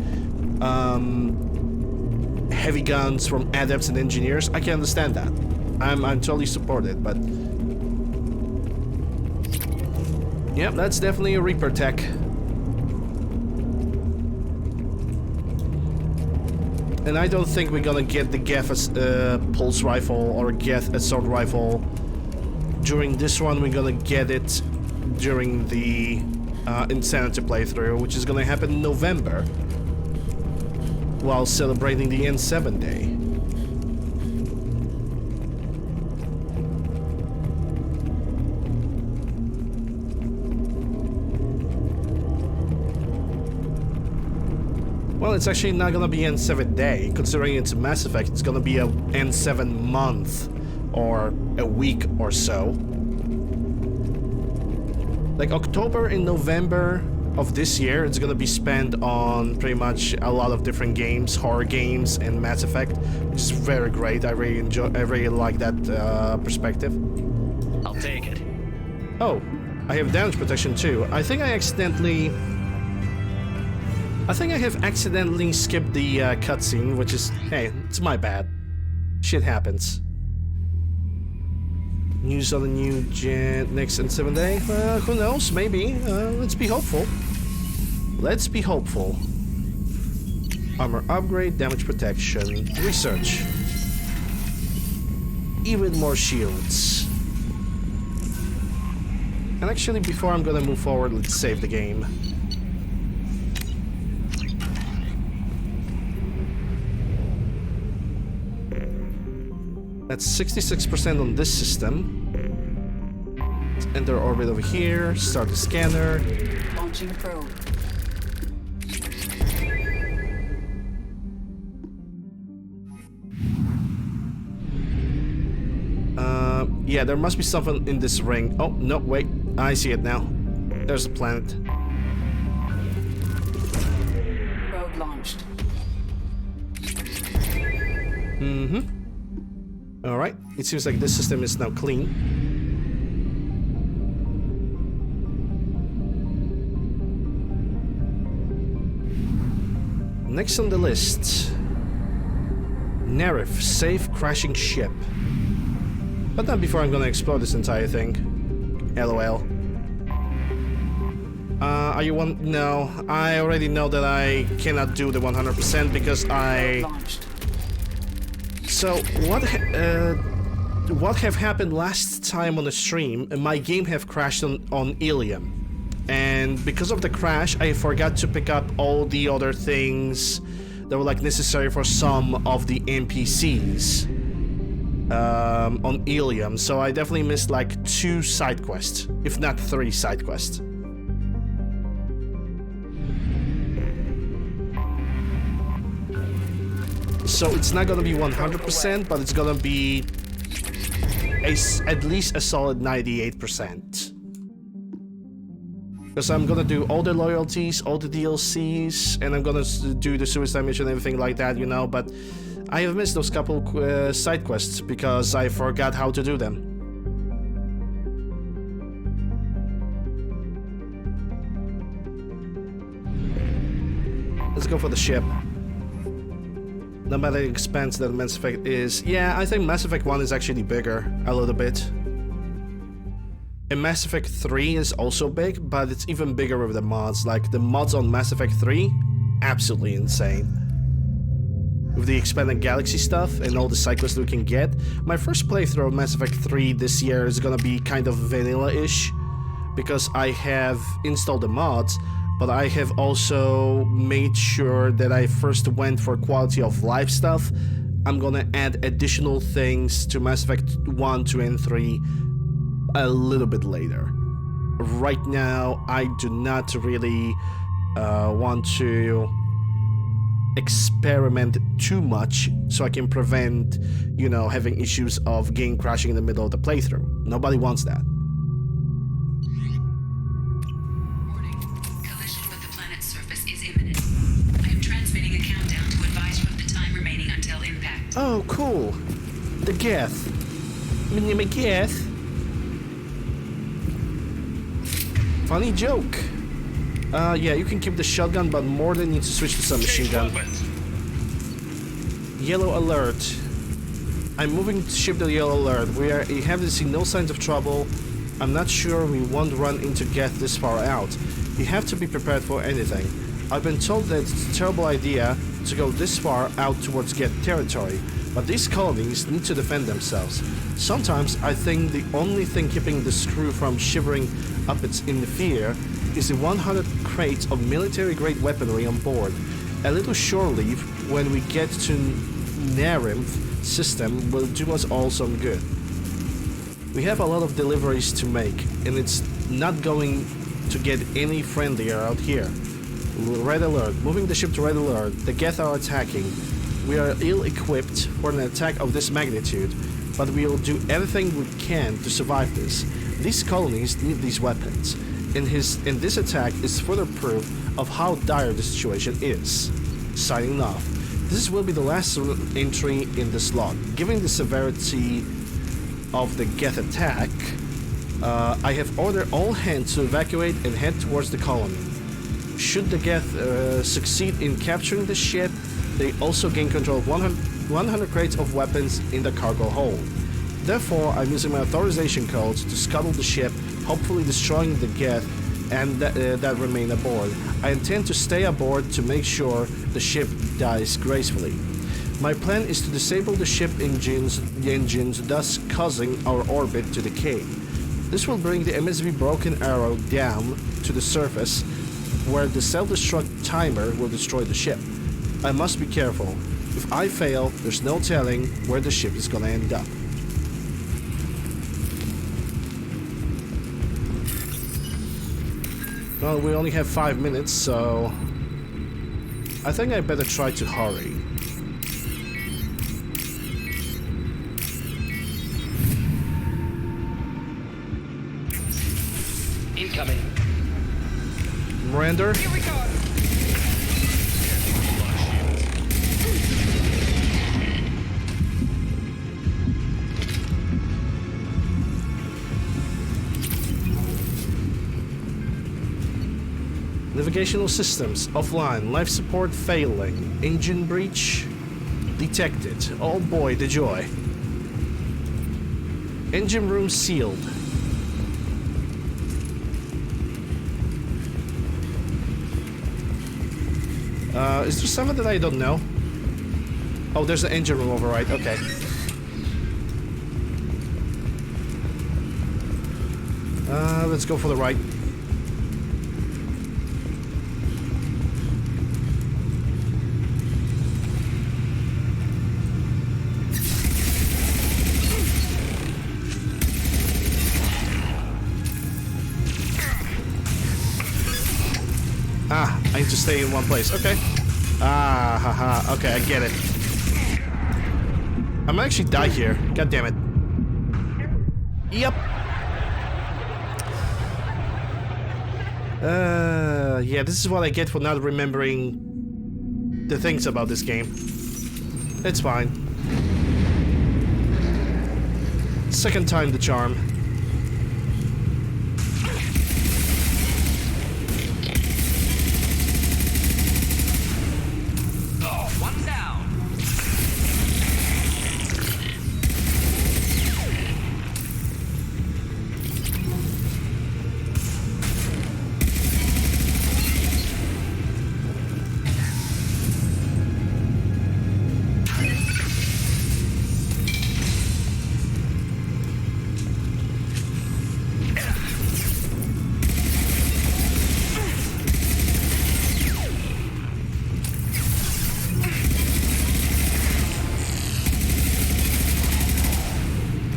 heavy guns from Adepts and Engineers. I can understand that. I'm totally supported, but... yeah, that's definitely a Reaper tech. And I don't think we're gonna get the Geth pulse rifle or Geth assault rifle during this one. We're gonna get it during the Insanity playthrough, which is gonna happen in November, while celebrating the N7 day. Well, it's actually not gonna be N7 day, considering it's a Mass Effect. It's gonna be a N7 month, or a week or so. Like October and November of this year, it's gonna be spent on pretty much a lot of different games, horror games, and Mass Effect, which is very great. I really like that perspective. I'll take it. Oh, I have damage protection too. I think I have accidentally skipped the cutscene, which is, hey, it's my bad. Shit happens. News on the new next N7 day? Who knows? Maybe. Let's be hopeful. Let's be hopeful. Armor upgrade, damage protection, research. Even more shields. And actually, before I'm gonna move forward, let's save the game. That's 66% on this system. Let's enter orbit over here, start the scanner. Launching probe. Yeah, there must be something in this ring. Oh, no, wait. I see it now. There's a planet. Probe launched. Mm-hmm. Alright, it seems like this system is now clean. Next on the list, Narif, safe crashing ship. But not before I'm gonna explore this entire thing. LOL. Are you one? No, I already know that I cannot do the 100% because I. So what have happened last time on the stream? My game have crashed on Ilium, and because of the crash, I forgot to pick up all the other things that were like necessary for some of the NPCs on Ilium. So I definitely missed like 2 side quests, if not 3 side quests. So it's not gonna be 100%, but it's gonna be at least a solid 98%. Because I'm gonna do all the loyalties, all the DLCs, and I'm gonna do the suicide mission and everything like that, you know, but I have missed those couple side quests because I forgot how to do them. Let's go for the ship. No matter the expense that Mass Effect is. Yeah, I think Mass Effect 1 is actually bigger, a little bit. And Mass Effect 3 is also big, but it's even bigger with the mods. Like, the mods on Mass Effect 3, absolutely insane. With the expanded galaxy stuff and all the cyclists we can get. My first playthrough of Mass Effect 3 this year is gonna be kind of vanilla-ish, because I have installed the mods, but I have also made sure that I first went for quality of life stuff. I'm gonna add additional things to Mass Effect 1, 2, and 3 a little bit later. Right now, I do not really want to experiment too much so I can prevent, you know, having issues of game crashing in the middle of the playthrough. Nobody wants that. Warning. Collision with the planet's surface is imminent. I am transmitting a countdown to advise you of the time remaining until impact. Oh, cool. The Geth. Mini Geth. Funny joke. Yeah, you can keep the shotgun, but more than need to switch to some machine gun. Yellow alert. I'm moving to ship to yellow alert. We have to see no signs of trouble. I'm not sure we won't run into Geth this far out. You have to be prepared for anything. I've been told that it's a terrible idea to go this far out towards Geth territory, but these colonies need to defend themselves. Sometimes I think the only thing keeping this crew from shivering up in the fear is the 100 crates of military-grade weaponry on board. A little shore leave when we get to Narim's system will do us all some good. We have a lot of deliveries to make, and it's not going to get any friendlier out here. Red alert. Moving the ship to red alert. The Geth are attacking. We are ill-equipped for an attack of this magnitude, but we will do everything we can to survive this. These colonies need these weapons, and this attack is further proof of how dire the situation is. Signing off. This will be the last entry in this log. Given the severity of the Geth attack, I have ordered all hands to evacuate and head towards the colony. Should the Geth succeed in capturing the ship, they also gain control of 100 crates of weapons in the cargo hold. Therefore, I'm using my authorization codes to scuttle the ship, hopefully destroying the Geth and that remain aboard. I intend to stay aboard to make sure the ship dies gracefully. My plan is to disable the ship engines, thus causing our orbit to decay. This will bring the MSV Broken Arrow down to the surface, where the self-destruct timer will destroy the ship. I must be careful. If I fail, there's no telling where the ship is gonna end up. Well, we only have 5 minutes, so I think I better try to hurry. Incoming. Miranda? Here we go. Navigational systems offline. Life support failing. Engine breach detected. Oh boy, the joy. Engine room sealed. Is there something that I don't know? Oh, there's an engine room override. Okay. Let's go for the right. Ah, I need to stay in one place. Okay. Ah, haha. Okay, I get it. I might actually die here. God damn it. Yep. Yeah, this is what I get for not remembering the things about this game. It's fine. Second time the charm.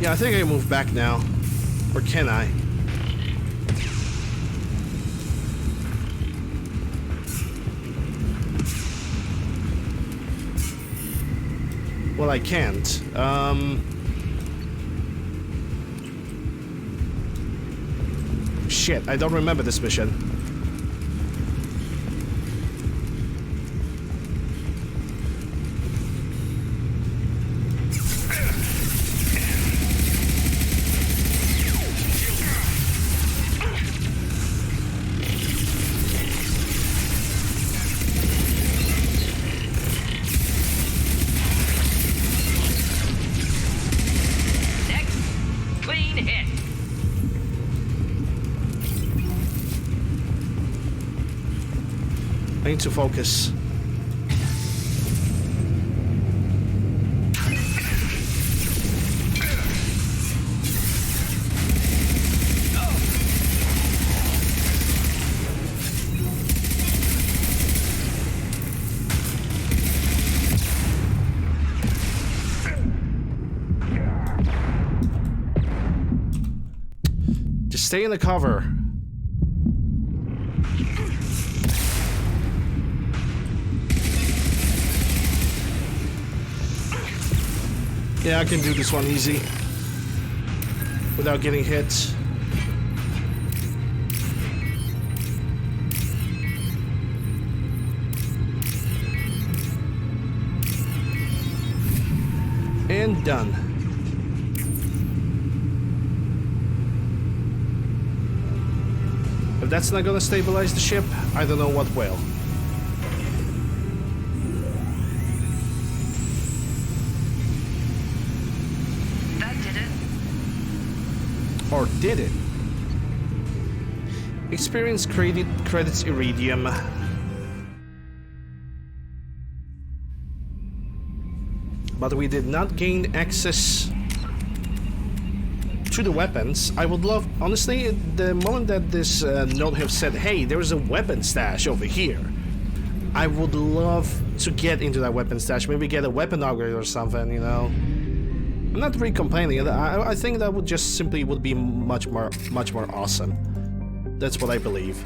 Yeah, I think I can move back now. Or can I? Well, I can't. Shit, I don't remember this mission. I need to focus. Just stay in the cover. Yeah, I can do this one easy without getting hit. And done. If that's not gonna stabilize the ship, I don't know what will. Or did it? Experience credits Iridium. But we did not gain access to to the weapons, I would love, honestly, the moment that this node have said, hey, there's a weapon stash over here, I would love to get into that weapon stash, maybe get a weapon upgrade or something, you know. I'm not really complaining. I think that would just simply would be much more awesome. That's what I believe.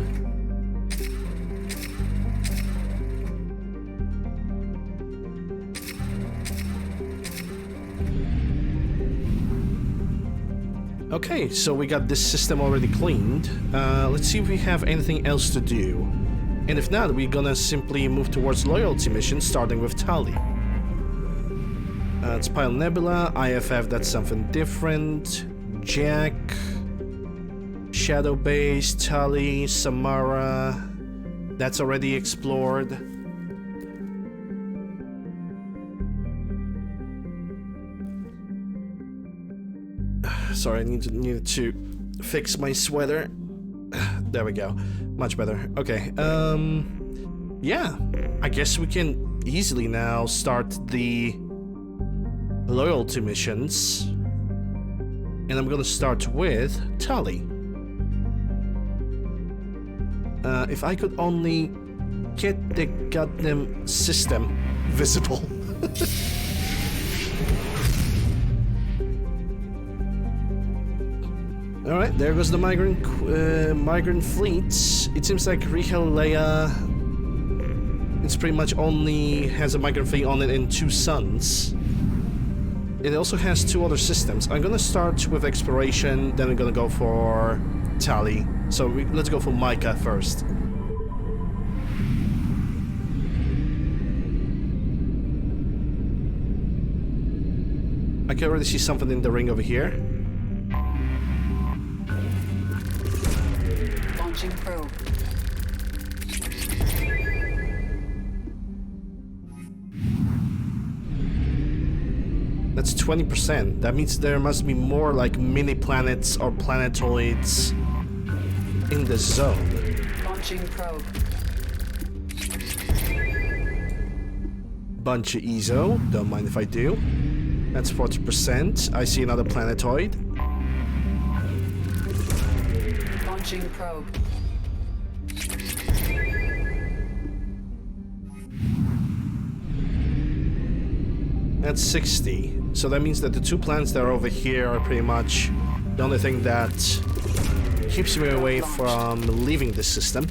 Okay, so we got this system already cleaned. Let's see if we have anything else to do. And if not, we're gonna simply move towards loyalty missions, starting with Tali. It's Pile Nebula, IFF, that's something different. Jack, Shadow Base, Tali, Samara, that's already explored. Sorry, I needed to fix my sweater. There we go. Much better. Okay, yeah. I guess we can easily now start the loyalty missions. And I'm gonna start with Tali. If I could only get the goddamn system visible. Alright, there goes the migrant fleets. It seems like Rihelea, it's pretty much only has a migrant fleet on it in 2 suns. It also has 2 other systems. I'm gonna start with exploration, then I'm gonna go for Tali. So let's go for Micah first. I can already see something in the ring over here. Launching probe. That's 20%. That means there must be more like mini planets or planetoids in the zone. Launching probe. Bunch of EZO. Don't mind if I do. That's 40%. I see another planetoid. Launching probe. That's 60. So that means that the 2 planets that are over here are pretty much the only thing that keeps me away from leaving this system.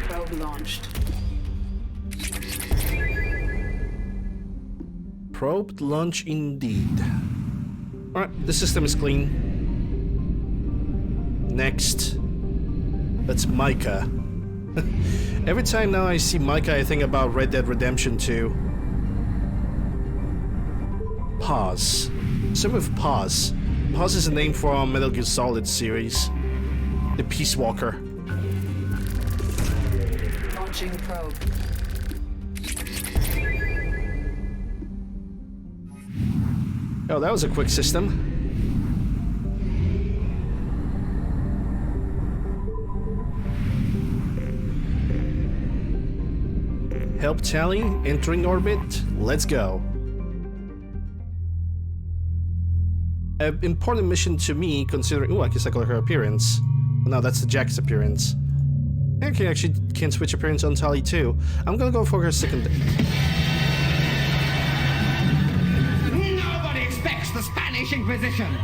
Probe launched. Probed launch indeed. Alright, the system is clean. Next, that's Micah. Every time now I see Micah, I think about Red Dead Redemption 2. Pause. Same with Pause. Pause is a name for Metal Gear Solid series. The Peace Walker. Launching probe. Oh, that was a quick system. Help Tali, entering orbit. Let's go. An important mission to me, considering... Ooh, I can cycle her appearance. No, that's the Jack's appearance. I can switch appearance on Tali too. I'm gonna go for her second... Nobody expects the Spanish Inquisition!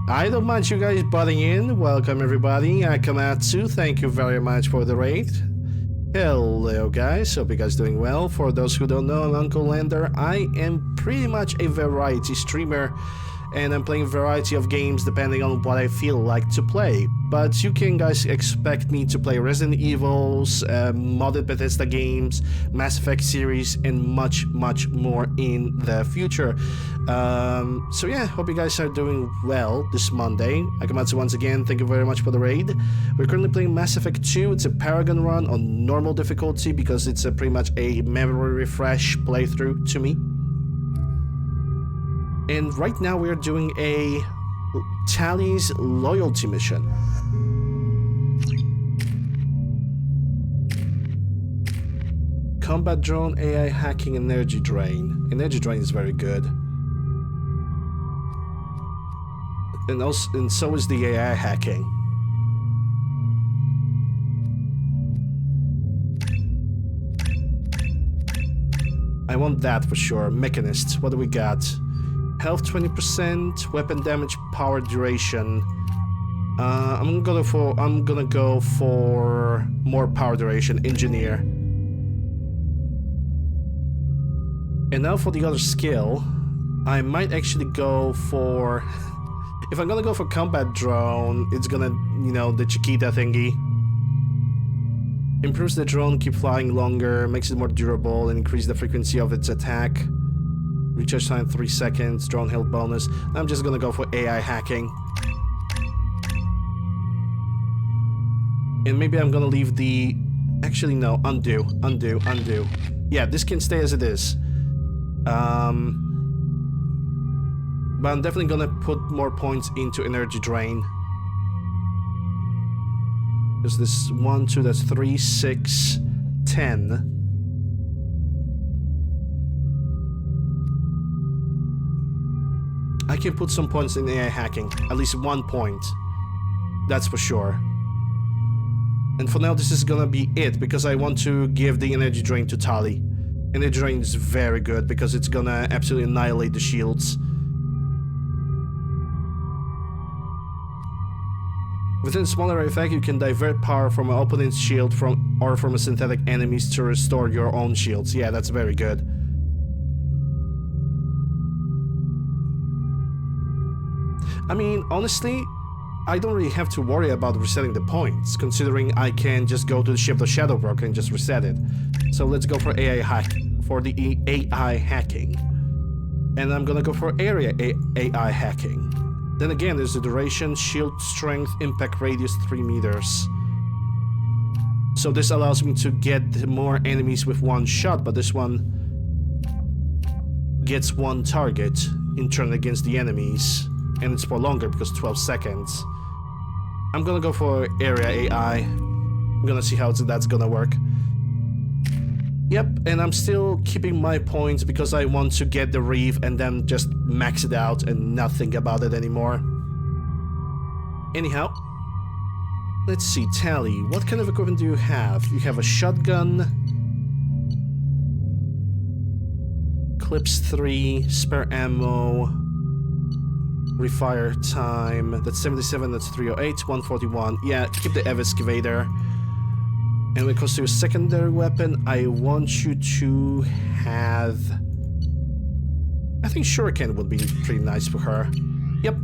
I don't mind you guys butting in. Welcome everybody. Akamatsu, thank you very much for the raid. Hello guys, hope you guys doing well. For those who don't know, I'm UncleLander. I am pretty much a variety streamer, and I'm playing a variety of games depending on what I feel like to play. But you can guys expect me to play Resident Evils, modded Bethesda games, Mass Effect series, and much more in the future. So yeah, hope you guys are doing well this Monday. Akamatsu once again, thank you very much for the raid. We're currently playing Mass Effect 2. It's a Paragon run on normal difficulty because it's pretty much a memory refresh playthrough to me. And right now we're doing a Tali's loyalty mission. Combat drone, AI hacking, energy drain. Energy drain is very good. And so is the AI hacking. I want that for sure. Mechanist, what do we got? Health 20%, weapon damage, power duration. I'm gonna go for more power duration. Engineer. And now for the other skill, I might actually go for. If I'm gonna go for combat drone, it's gonna, you know, the Chiquita thingy. Improves the drone, keep flying longer, makes it more durable, and increase the frequency of its attack. Recharge time 3 seconds, drone health bonus. I'm just gonna go for AI hacking. And maybe I'm gonna leave the... Actually, no, undo. Yeah, this can stay as it is. But I'm definitely gonna put more points into energy drain. Because this 1, 2, that's 3, 6, 10. I can put some points in AI hacking. At least 1 point. That's for sure. And for now, this is gonna be it, because I want to give the energy drain to Tali. Energy drain is very good, because it's gonna absolutely annihilate the shields. Within a smaller effect, you can divert power from an opponent's shield or from a synthetic enemies to restore your own shields. Yeah, that's very good. I mean, honestly, I don't really have to worry about resetting the points, considering I can just go to the ship of Shadowbroker and just reset it. So let's go for AI hack, for the AI hacking. And I'm gonna go for area AI hacking. Then again, there's the duration, shield strength, impact radius 3 meters. So this allows me to get more enemies with 1 shot, but this one gets 1 target in turn against the enemies. And it's for longer because 12 seconds. I'm gonna go for area AI. I'm gonna see how that's gonna work. Yep, and I'm still keeping my points because I want to get the Reef and then just max it out and not think about it anymore. Anyhow, let's see, Tally, what kind of equipment do you have? You have a shotgun, clips 3, spare ammo, refire time, that's 77, that's 308, 141. Yeah, keep the excavator. And when it comes to a secondary weapon, I want you to have... I think Shuriken would be pretty nice for her. Yep.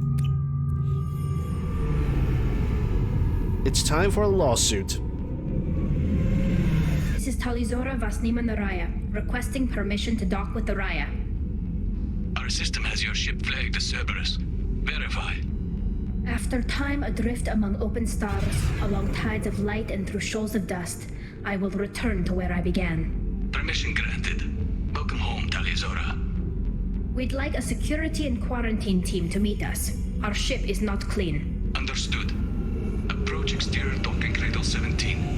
It's time for a lawsuit. This is Talizora Vasnima Naraya, requesting permission to dock with the Raya. Our system has your ship flagged as Cerberus. Verify. After time adrift among open stars, along tides of light and through shoals of dust, I will return to where I began. Permission granted. Welcome home, Talizora. We'd like a security and quarantine team to meet us. Our ship is not clean. Understood. Approach exterior docking cradle 17.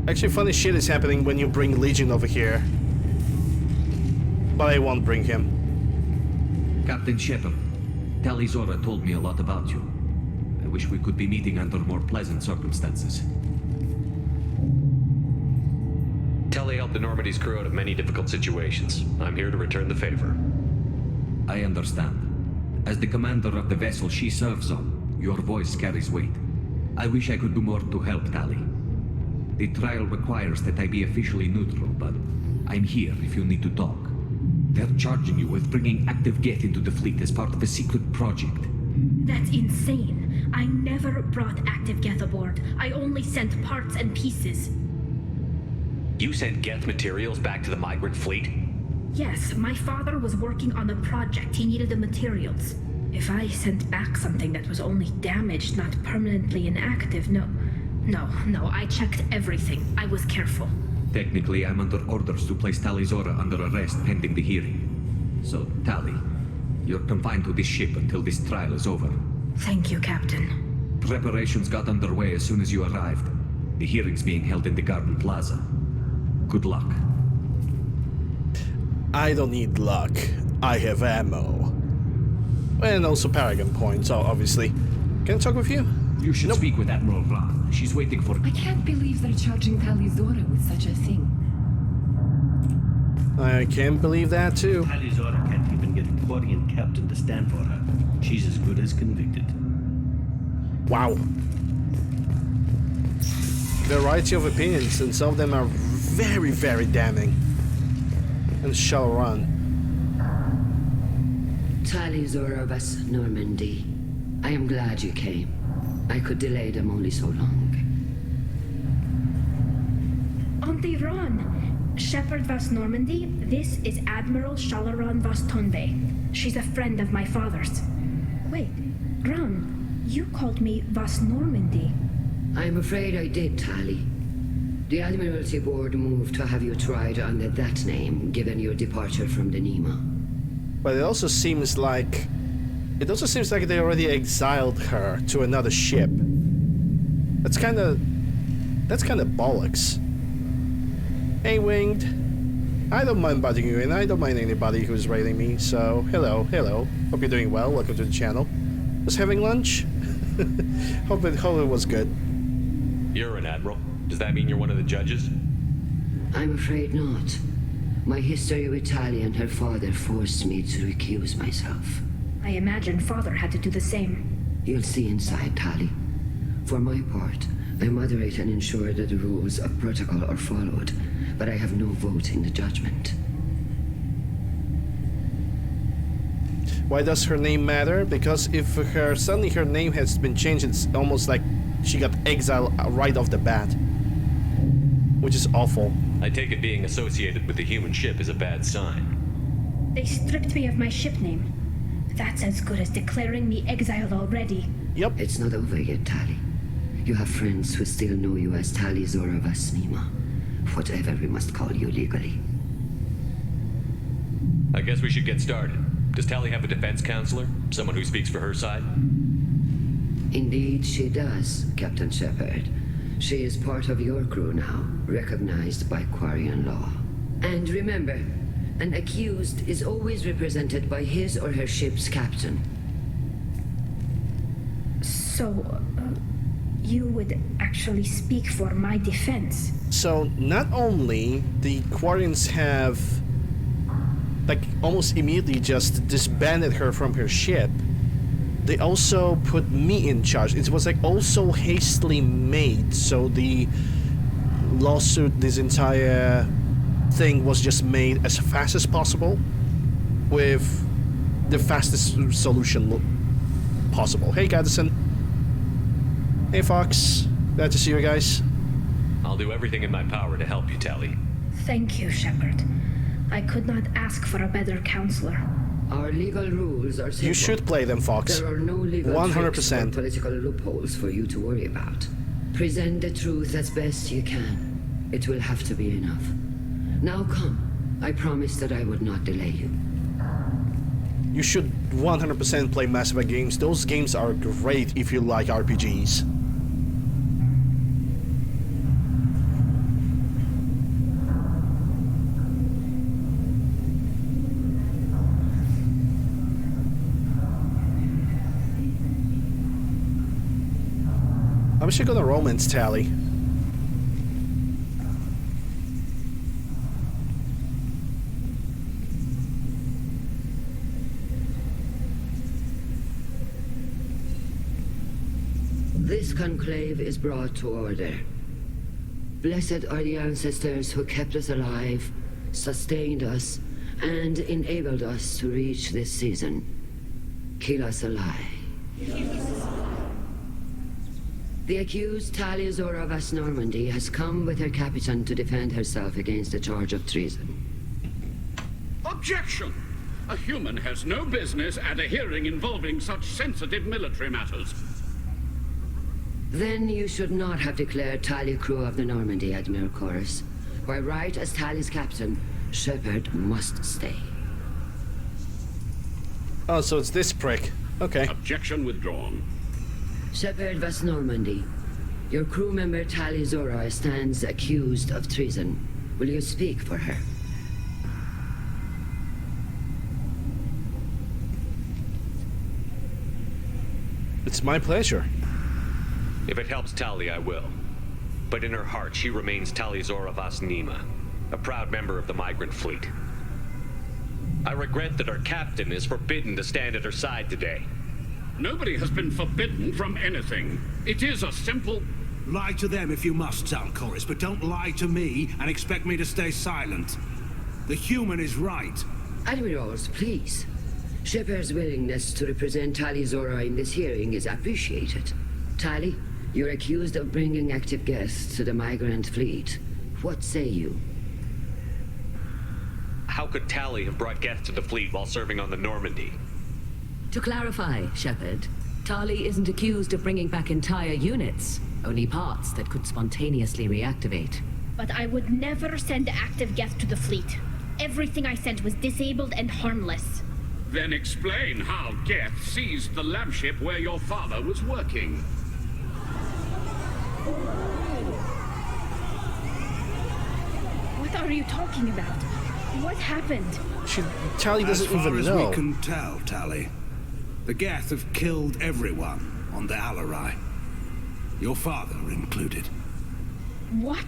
Actually, funny shit is happening when you bring Legion over here. But I won't bring him. Captain Shepard, Talizora told me a lot about you. I wish we could be meeting under more pleasant circumstances. Telly helped the Normandy's crew out of many difficult situations. I'm here to return the favor. I understand. As the commander of the vessel she serves on, your voice carries weight. I wish I could do more to help Tali. The trial requires that I be officially neutral, but I'm here if you need to talk. They're charging you with bringing active Geth into the fleet as part of a secret project. That's insane. I never brought active Geth aboard. I only sent parts and pieces. You sent Geth materials back to the migrant fleet? Yes, my father was working on a project. He needed the materials. If I sent back something that was only damaged, not permanently inactive, No, I checked everything. I was careful. Technically, I'm under orders to place Tali Zora under arrest pending the hearing. So, Tali, you're confined to this ship until this trial is over. Thank you, Captain. Preparations got underway as soon as you arrived. The hearing's being held in the Garden Plaza. Good luck. I don't need luck. I have ammo. And also Paragon points, obviously. Can I talk with you? You should speak with Admiral Ran. She's waiting for... I can't believe they're charging Tali Zora with such a thing. I can't believe that too. Tali Zora can't even get a Quarian captain to stand for her. She's as good as convicted. Wow. Variety of opinions, and some of them are very, very damning. And shall run. Tali Zora vas Normandy. I am glad you came. I could delay them only so long. Auntie Ron, Shepherd vas Normandy, this is Admiral Shalaran vas Tonbe. She's a friend of my father's. Wait, Ron, you called me vas Normandy. I'm afraid I did, Tali. The Admiralty Board moved to have you tried under that name, given your departure from the Nima. But it also seems like they already exiled her to another ship. That's kind of bollocks. Hey, Winged. I don't mind bothering you, and I don't mind anybody who's raiding me. So, hello. Hope you're doing well. Welcome to the channel. Was having lunch? hope it was good. You're an admiral. Does that mean you're one of the judges? I'm afraid not. My history with Tali and her father forced me to recuse myself. I imagine father had to do the same. You'll see inside, Tali. For my part, I moderate and ensure that the rules of protocol are followed, but I have no vote in the judgment. Why does her name matter? Because if suddenly her name has been changed, it's almost like she got exiled right off the bat. Which is awful. I take it being associated with the human ship is a bad sign. They stripped me of my ship name. That's as good as declaring me exiled already. Yep. It's not over yet, Tali. You have friends who still know you as Tali Zora vas Nima. Whatever we must call you legally. I guess we should get started. Does Tali have a defense counselor? Someone who speaks for her side? Indeed, she does, Captain Shepard. She is part of your crew now, recognized by Quarian law. And remember, an accused is always represented by his or her ship's captain. So, you would actually speak for my defense? So, not only the Quarians have, like, almost immediately just disbanded her from her ship, they also put me in charge. It was like also hastily made, so the lawsuit, this entire thing was just made as fast as possible with the fastest solution possible. Hey, Gaddison. Hey, Fox. Glad to see you guys. I'll do everything in my power to help you, Tali. Thank you, Shepard. I could not ask for a better counselor. Our legal rules are simple. You should play them, Fox. There are no legal 100%. or political loopholes for you to worry about. Present the truth as best you can. It will have to be enough. Now come. I promised that I would not delay you. You should 100% play Mass Effect games. Those games are great if you like RPGs. I'm actually gonna romance Tali. This conclave is brought to order. Blessed are the ancestors who kept us alive, sustained us, and enabled us to reach this season. Keep us alive. The accused Tali Zora vas Normandy has come with her captain to defend herself against the charge of treason. Objection! A human has no business at a hearing involving such sensitive military matters. Then you should not have declared Tali crew of the Normandy, Admiral Chorus. By right as Tali's captain, Shepard must stay. Oh, so it's this prick. Okay. Objection withdrawn. Shepard Vas Normandy, your crew member Tali Zora stands accused of treason. Will you speak for her? It's my pleasure. If it helps Tali, I will. But in her heart, she remains Tali Zora Vas Nima, a proud member of the migrant fleet. I regret that our captain is forbidden to stand at her side today. Nobody has been forbidden from anything. It is a simple... Lie to them if you must, Zalcoris, but don't lie to me and expect me to stay silent. The human is right. Admirals, please. Shepard's willingness to represent Tali Zora in this hearing is appreciated. Tali, you're accused of bringing active guests to the migrant fleet. What say you? How could Tali have brought guests to the fleet while serving on the Normandy? To clarify, Shepard, Tali isn't accused of bringing back entire units, only parts that could spontaneously reactivate. But I would never send active guests to the fleet. Everything I sent was disabled and harmless. Then explain how Geth seized the lab ship where your father was working. What are you talking about? What happened? Tali doesn't even know. As far as we can tell, Tali, the Geth have killed everyone on the Alarai. Your father included. What?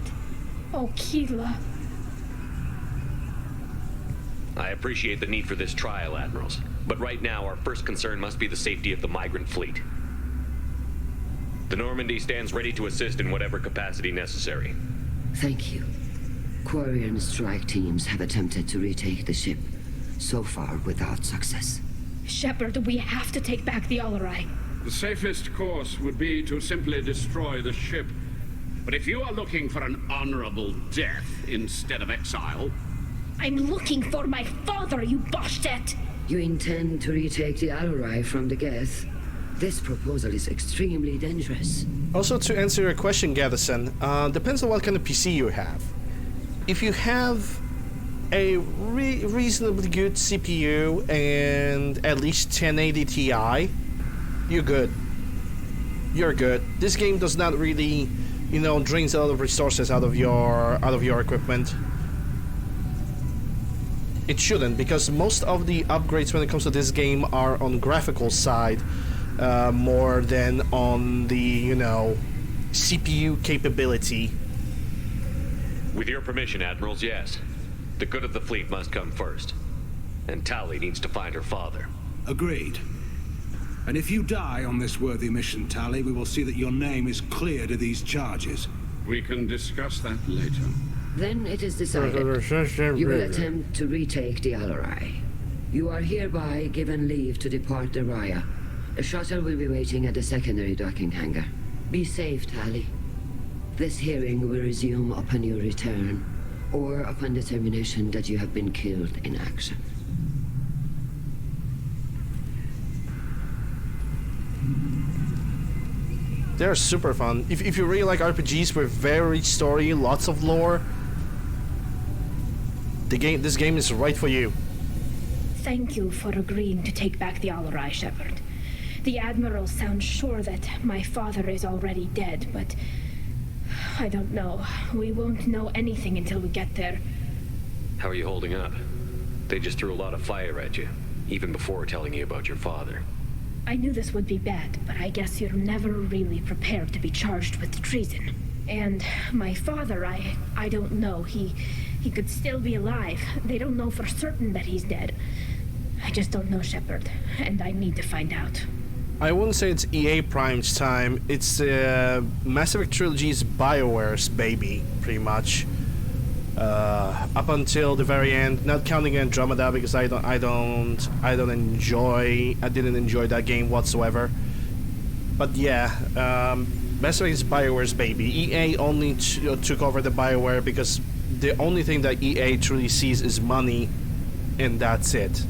Oh, Keela. I appreciate the need for this trial, Admirals. But right now, our first concern must be the safety of the migrant fleet. The Normandy stands ready to assist in whatever capacity necessary. Thank you. Quarian strike teams have attempted to retake the ship, so far without success. Shepard, we have to take back the Alarai. The safest course would be to simply destroy the ship. But if you are looking for an honorable death instead of exile... I'm looking for my father, you bastet! You intend to retake the Alarai from the Geth? This proposal is extremely dangerous. Also, to answer your question, Gatherson, depends on what kind of PC you have. If you have a reasonably good CPU and at least 1080 Ti, you're good. You're good. This game does not really, you know, drains a lot of resources out of your equipment. It shouldn't, because most of the upgrades when it comes to this game are on graphical side more than on the, you know, CPU capability. With your permission, Admirals, yes. The good of the fleet must come first. And Tali needs to find her father. Agreed. And if you die on this worthy mission, Tali, we will see that your name is cleared of these charges. We can discuss that later. Then it is decided. You will attempt to retake the Alarai. You are hereby given leave to depart the Raya. A shuttle will be waiting at the secondary docking hangar. Be safe, Tali. This hearing will resume upon your return, or upon determination that you have been killed in action. They're super fun. If you really like RPGs with very rich story, lots of lore, this game is right for you. Thank you for agreeing to take back the Alarai, Shepard. The Admiral sounds sure that my father is already dead, but I don't know. We won't know anything until we get there. How are you holding up? They just threw a lot of fire at you, even before telling you about your father. I knew this would be bad, but I guess you're never really prepared to be charged with treason. And my father, I don't know. He could still be alive. They don't know for certain that he's dead. I just don't know, Shepard, and I need to find out. I wouldn't say it's EA Prime's time. It's Mass Effect Trilogy's BioWare's baby, pretty much. Up until the very end, not counting Andromeda because I didn't enjoy that game whatsoever. But yeah, Mass Effect is BioWare's baby. EA only took over the BioWare because the only thing that EA truly sees is money, and that's it.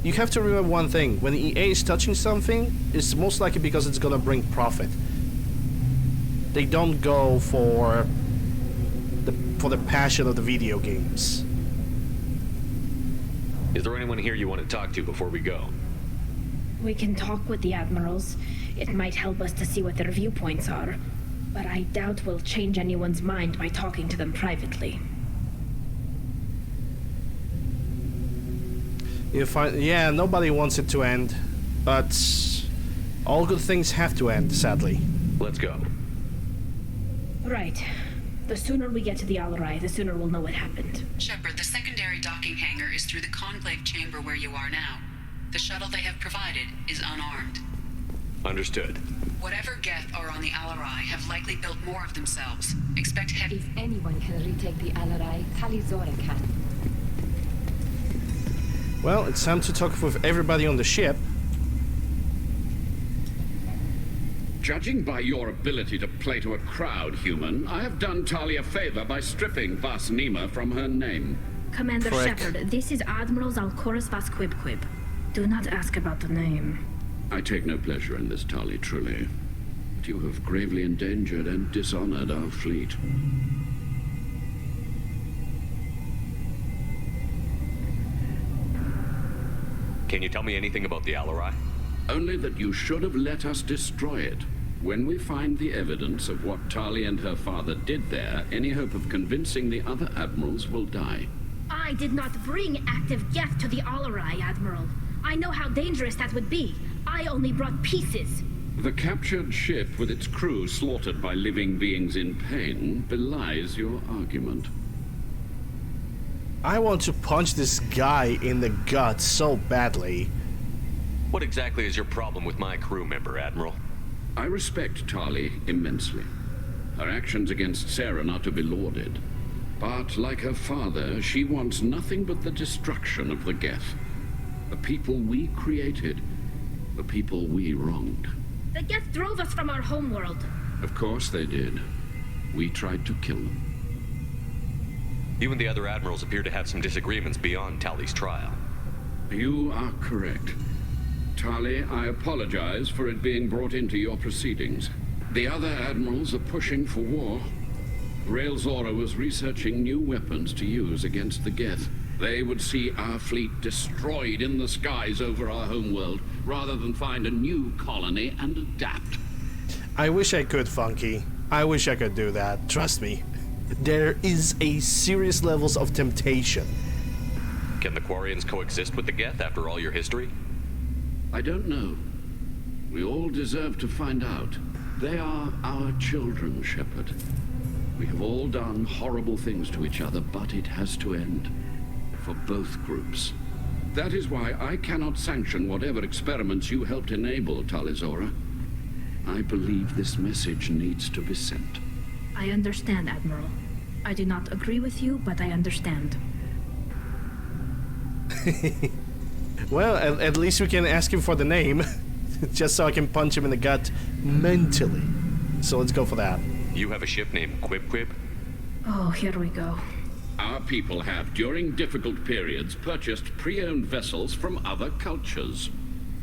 You have to remember one thing: when EA is touching something, it's most likely because it's gonna bring profit. They don't go for for the passion of the video games. Is there anyone here you want to talk to before we go? We can talk with the admirals. It might help us to see what their viewpoints are. But I doubt we'll change anyone's mind by talking to them privately. Yeah, nobody wants it to end. But all good things have to end, sadly. Let's go. Right. The sooner we get to the Alarai, the sooner we'll know what happened. Shepard, the secondary docking hangar is through the conclave chamber where you are now. The shuttle they have provided is unarmed. Understood. Whatever Geth are on the Alarai have likely built more of themselves. Expect heavy... If anyone can retake the Alarai, Tali Zora can. Well, it's time to talk with everybody on the ship. Judging by your ability to play to a crowd, human, I have done Tali a favor by stripping Vas Nima from her name. Commander Frick. Shepard, this is Admiral Zalkoris Vas Quib. Do not ask about the name. I take no pleasure in this, Tali, truly. But you have gravely endangered and dishonored our fleet. Can you tell me anything about the Alarai? Only that you should have let us destroy it. When we find the evidence of what Tali and her father did there, any hope of convincing the other admirals will die. I did not bring active Geth to the Alarai, Admiral. I know how dangerous that would be. I only brought pieces. The captured ship with its crew slaughtered by living beings in pain belies your argument. I want to punch this guy in the gut so badly. What exactly is your problem with my crew member, Admiral? I respect Tali immensely. Her actions against Saren are to be lauded. But like her father, she wants nothing but the destruction of the Geth. The people we created, the people we wronged. The Geth drove us from our homeworld. Of course they did. We tried to kill them. You and the other admirals appear to have some disagreements beyond Tali's trial. You are correct. Tali, I apologize for it being brought into your proceedings. The other admirals are pushing for war. Rael Zora was researching new weapons to use against the Geth. They would see our fleet destroyed in the skies over our homeworld, rather than find a new colony and adapt. I wish I could, Funky. I wish I could do that. Trust me. There is a serious levels of temptation. Can the Quarians coexist with the Geth after all your history? I don't know. We all deserve to find out. They are our children, Shepard. We have all done horrible things to each other, but it has to end. For both groups. That is why I cannot sanction whatever experiments you helped enable, Tali Zora. I believe this message needs to be sent. I understand, Admiral. I do not agree with you, but I understand. Well, at least we can ask him for the name. Just so I can punch him in the gut mentally. So let's go for that. You have a ship named Quib? Oh, here we go. Our people have, during difficult periods, purchased pre-owned vessels from other cultures.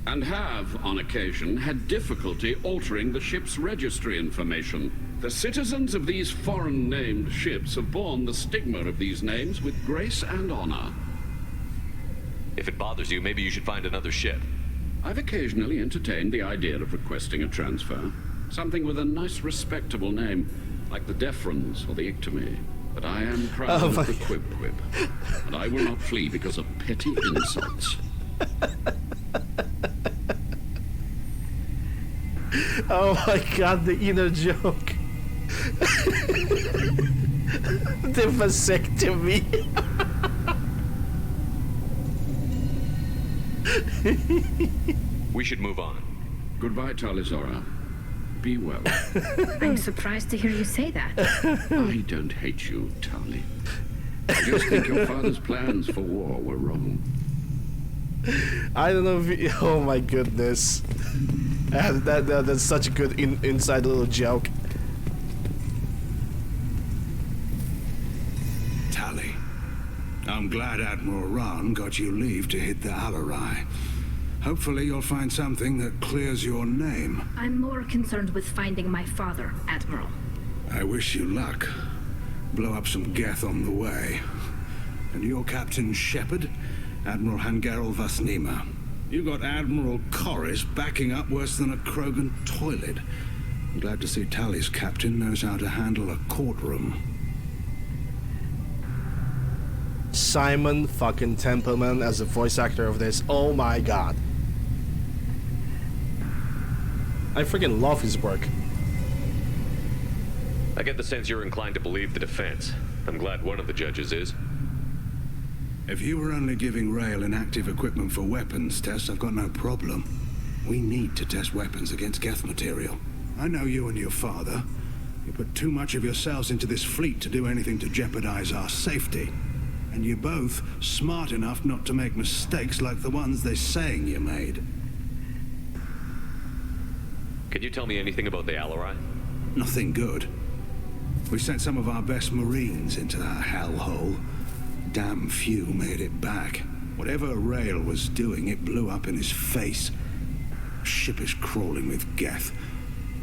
And have, on occasion, had difficulty altering the ship's registry information. The citizens of these foreign-named ships have borne the stigma of these names with grace and honor. If it bothers you, maybe you should find another ship. I've occasionally entertained the idea of requesting a transfer. Something with a nice, respectable name, like the Defrons or the Ictomy. But I am proud of the Quib, and I will not flee because of petty insults. Oh my god, the inner joke. The vasectomy. We should move on. Goodbye, Tali Zora. Be well. I'm surprised to hear you say that. I don't hate you, Tali. I just think your father's plans for war were wrong. I don't know if you, oh my goodness. That's such a good inside little joke. Tali, I'm glad Admiral Ron got you leave to hit the Alarai. Hopefully you'll find something that clears your name. I'm more concerned with finding my father, Admiral. I wish you luck. Blow up some Geth on the way. And your Captain Shepard, Admiral Hangarel Vasnima. You got Admiral Corris backing up worse than a Krogan toilet. I'm glad to see Tali's captain knows how to handle a courtroom. Simon fucking Templeman as the voice actor of this. Oh my god. I freaking love his work. I get the sense you're inclined to believe the defense. I'm glad one of the judges is. If you were only giving Rail inactive equipment for weapons tests, I've got no problem. We need to test weapons against Geth material. I know you and your father. You put too much of yourselves into this fleet to do anything to jeopardize our safety. And you're both smart enough not to make mistakes like the ones they're saying you made. Can you tell me anything about the Alarai? Nothing good. We sent some of our best Marines into that hellhole. Damn few made it back. Whatever Rail was doing, it blew up in his face. Ship is crawling with Geth.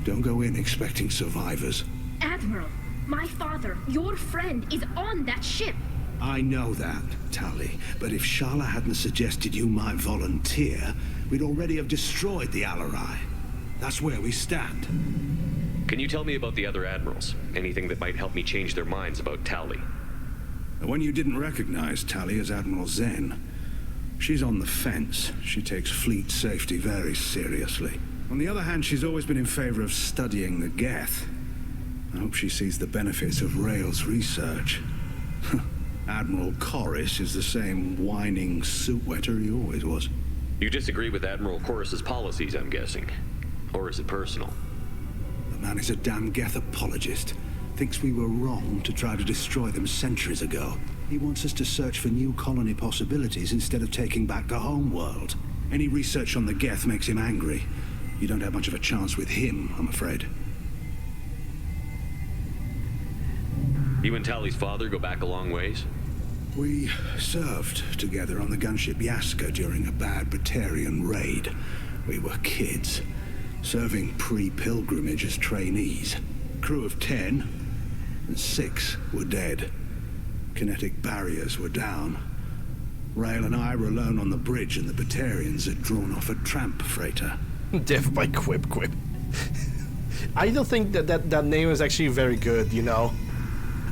Don't go in expecting survivors. Admiral, my father, your friend, is on that ship. I know that, Tali, but if Shala hadn't suggested you might volunteer, we'd already have destroyed the Alarai. That's where we stand. Can you tell me about the other admirals? Anything that might help me change their minds about Tali? The one you didn't recognize, Tali, is Admiral Zen. She's on the fence. She takes fleet safety very seriously. On the other hand, she's always been in favor of studying the Geth. I hope she sees the benefits of Rail's research. Admiral Corris is the same whining suit-wetter he always was. You disagree with Admiral Corris's policies, I'm guessing. Or is it personal? The man is a damn Geth apologist. Thinks we were wrong to try to destroy them centuries ago. He wants us to search for new colony possibilities instead of taking back the home world. Any research on the Geth makes him angry. You don't have much of a chance with him, I'm afraid. You and Tali's father go back a long ways? We served together on the gunship Yaska during a bad Batarian raid. We were kids, serving pre-pilgrimage as trainees. Crew of 10, and 6 were dead. Kinetic barriers were down. Rail and I were alone on the bridge, and the Batarians had drawn off a tramp freighter. Death by Quip. I don't think that name is actually very good, you know.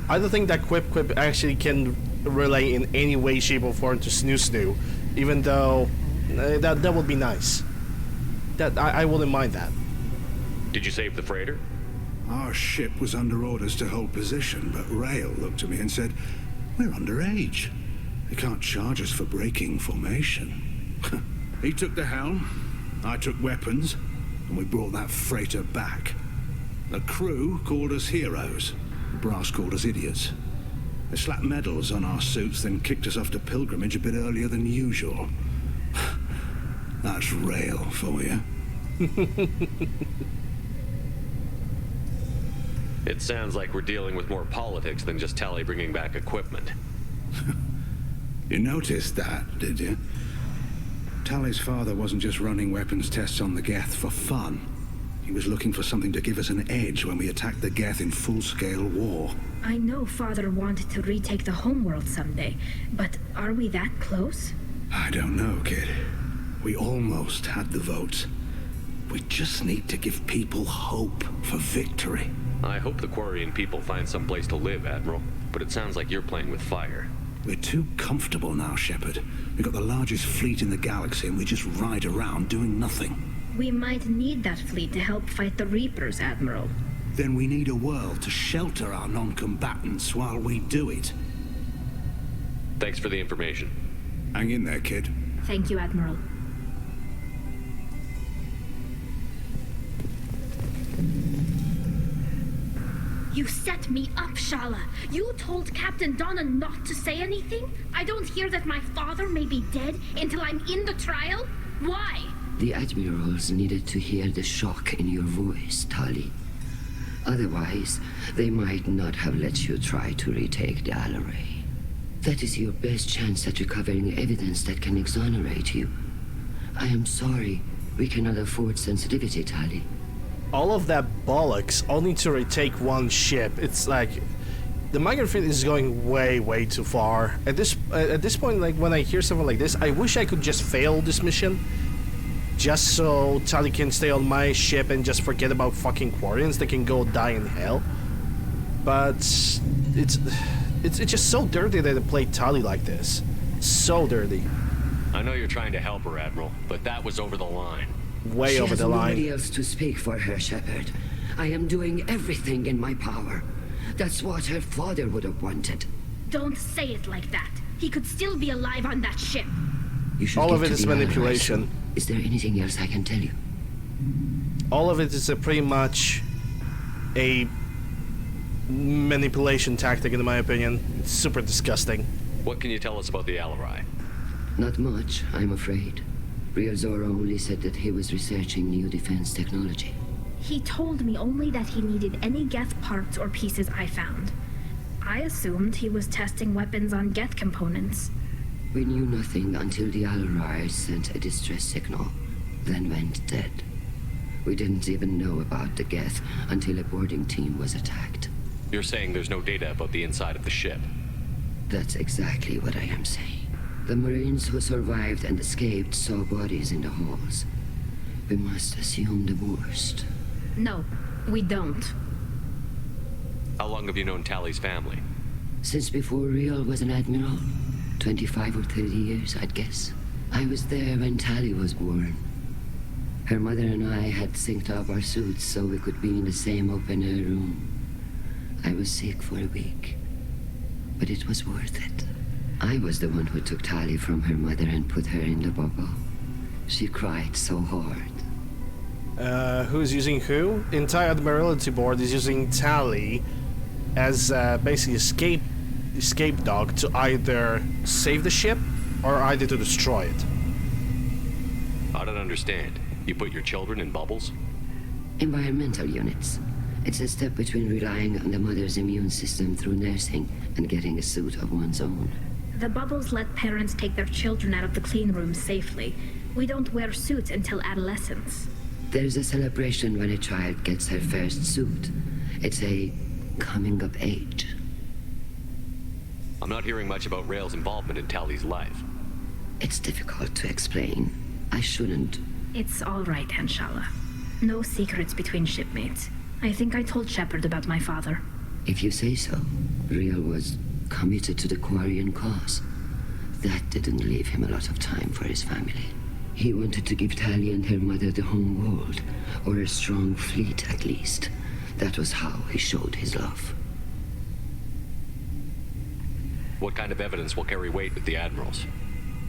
I don't think that Quip actually can relate in any way, shape, or form to Snoo, even though that would be nice. That I wouldn't mind that. Did you save the freighter? Our ship was under orders to hold position, but Rail looked at me and said, "We're underage. They can't charge us for breaking formation." He took the helm, I took weapons, and we brought that freighter back. The crew called us heroes. The brass called us idiots. They slapped medals on our suits, then kicked us off to pilgrimage a bit earlier than usual. That's Rail for you. It sounds like we're dealing with more politics than just Tali bringing back equipment. You noticed that, did you? Tali's father wasn't just running weapons tests on the Geth for fun. He was looking for something to give us an edge when we attacked the Geth in full-scale war. I know Father wanted to retake the homeworld someday, but are we that close? I don't know, kid. We almost had the votes. We just need to give people hope for victory. I hope the Quarian people find some place to live, Admiral, but it sounds like you're playing with fire. We're too comfortable now, Shepard. We've got the largest fleet in the galaxy and we just ride around doing nothing. We might need that fleet to help fight the Reapers, Admiral. Then we need a world to shelter our non-combatants while we do it. Thanks for the information. Hang in there, kid. Thank you, Admiral. You set me up, Shala. You told Captain Donna not to say anything? I don't hear that my father may be dead until I'm in the trial? Why? The admirals needed to hear the shock in your voice, Tali. Otherwise, they might not have let you try to retake the Alarai. That is your best chance at recovering evidence that can exonerate you. I am sorry. We cannot afford sensitivity, Tali. All of that bollocks only to retake one ship. It's like, The migrant fleet is going way too far. At this point, like when I hear something like this, I wish I could just fail this mission, just so Tali can stay on my ship and just forget about fucking Quarians. They can go die in hell. But it's just so dirty that they play Tali like this. So dirty. I know you're trying to help her, Admiral, but that was over the line. Way over the line. She has nobody else to speak for her, Shepard. I am doing everything in my power. That's what her father would have wanted. Don't say it like that. He could still be alive on that ship. You should all get of it to is the manipulation. Allies. Is there anything else I can tell you? All of it is pretty much a manipulation tactic, in my opinion. It's super disgusting. What can you tell us about the Alarai? Not much, I'm afraid. Real Zora only said that he was researching new defense technology. He told me only that he needed any Geth parts or pieces I found. I assumed he was testing weapons on Geth components. We knew nothing until the Alarai sent a distress signal, then went dead. We didn't even know about the Geth until a boarding team was attacked. You're saying there's no data about the inside of the ship? That's exactly what I am saying. The Marines who survived and escaped saw bodies in the halls. We must assume the worst. No, we don't. How long have you known Tali's family? Since before Real was an admiral. 25 or 30 years, I'd guess. I was there when Tali was born. Her mother and I had synced up our suits so we could be in the same open-air room. I was sick for a week, but it was worth it. I was the one who took Tali from her mother and put her in the bubble. She cried so hard. Who's using who? The entire Admiralty board is using Tali as basically escape dog to either save the ship or either to destroy it. I don't understand. You put your children in bubbles? Environmental units. It's a step between relying on the mother's immune system through nursing and getting a suit of one's own. The bubbles let parents take their children out of the clean rooms safely. We don't wear suits until adolescence. There's a celebration when a child gets her first suit. It's a coming of age. I'm not hearing much about Rail's involvement in Tali's life. It's difficult to explain. I shouldn't. It's all right, Henshala. No secrets between shipmates. I think I told Shepard about my father. If you say so. Real was committed to the Quarian cause. That didn't leave him a lot of time for his family. He wanted to give Tali and her mother the home world, or a strong fleet at least. That was how he showed his love. What kind of evidence will carry weight with the admirals?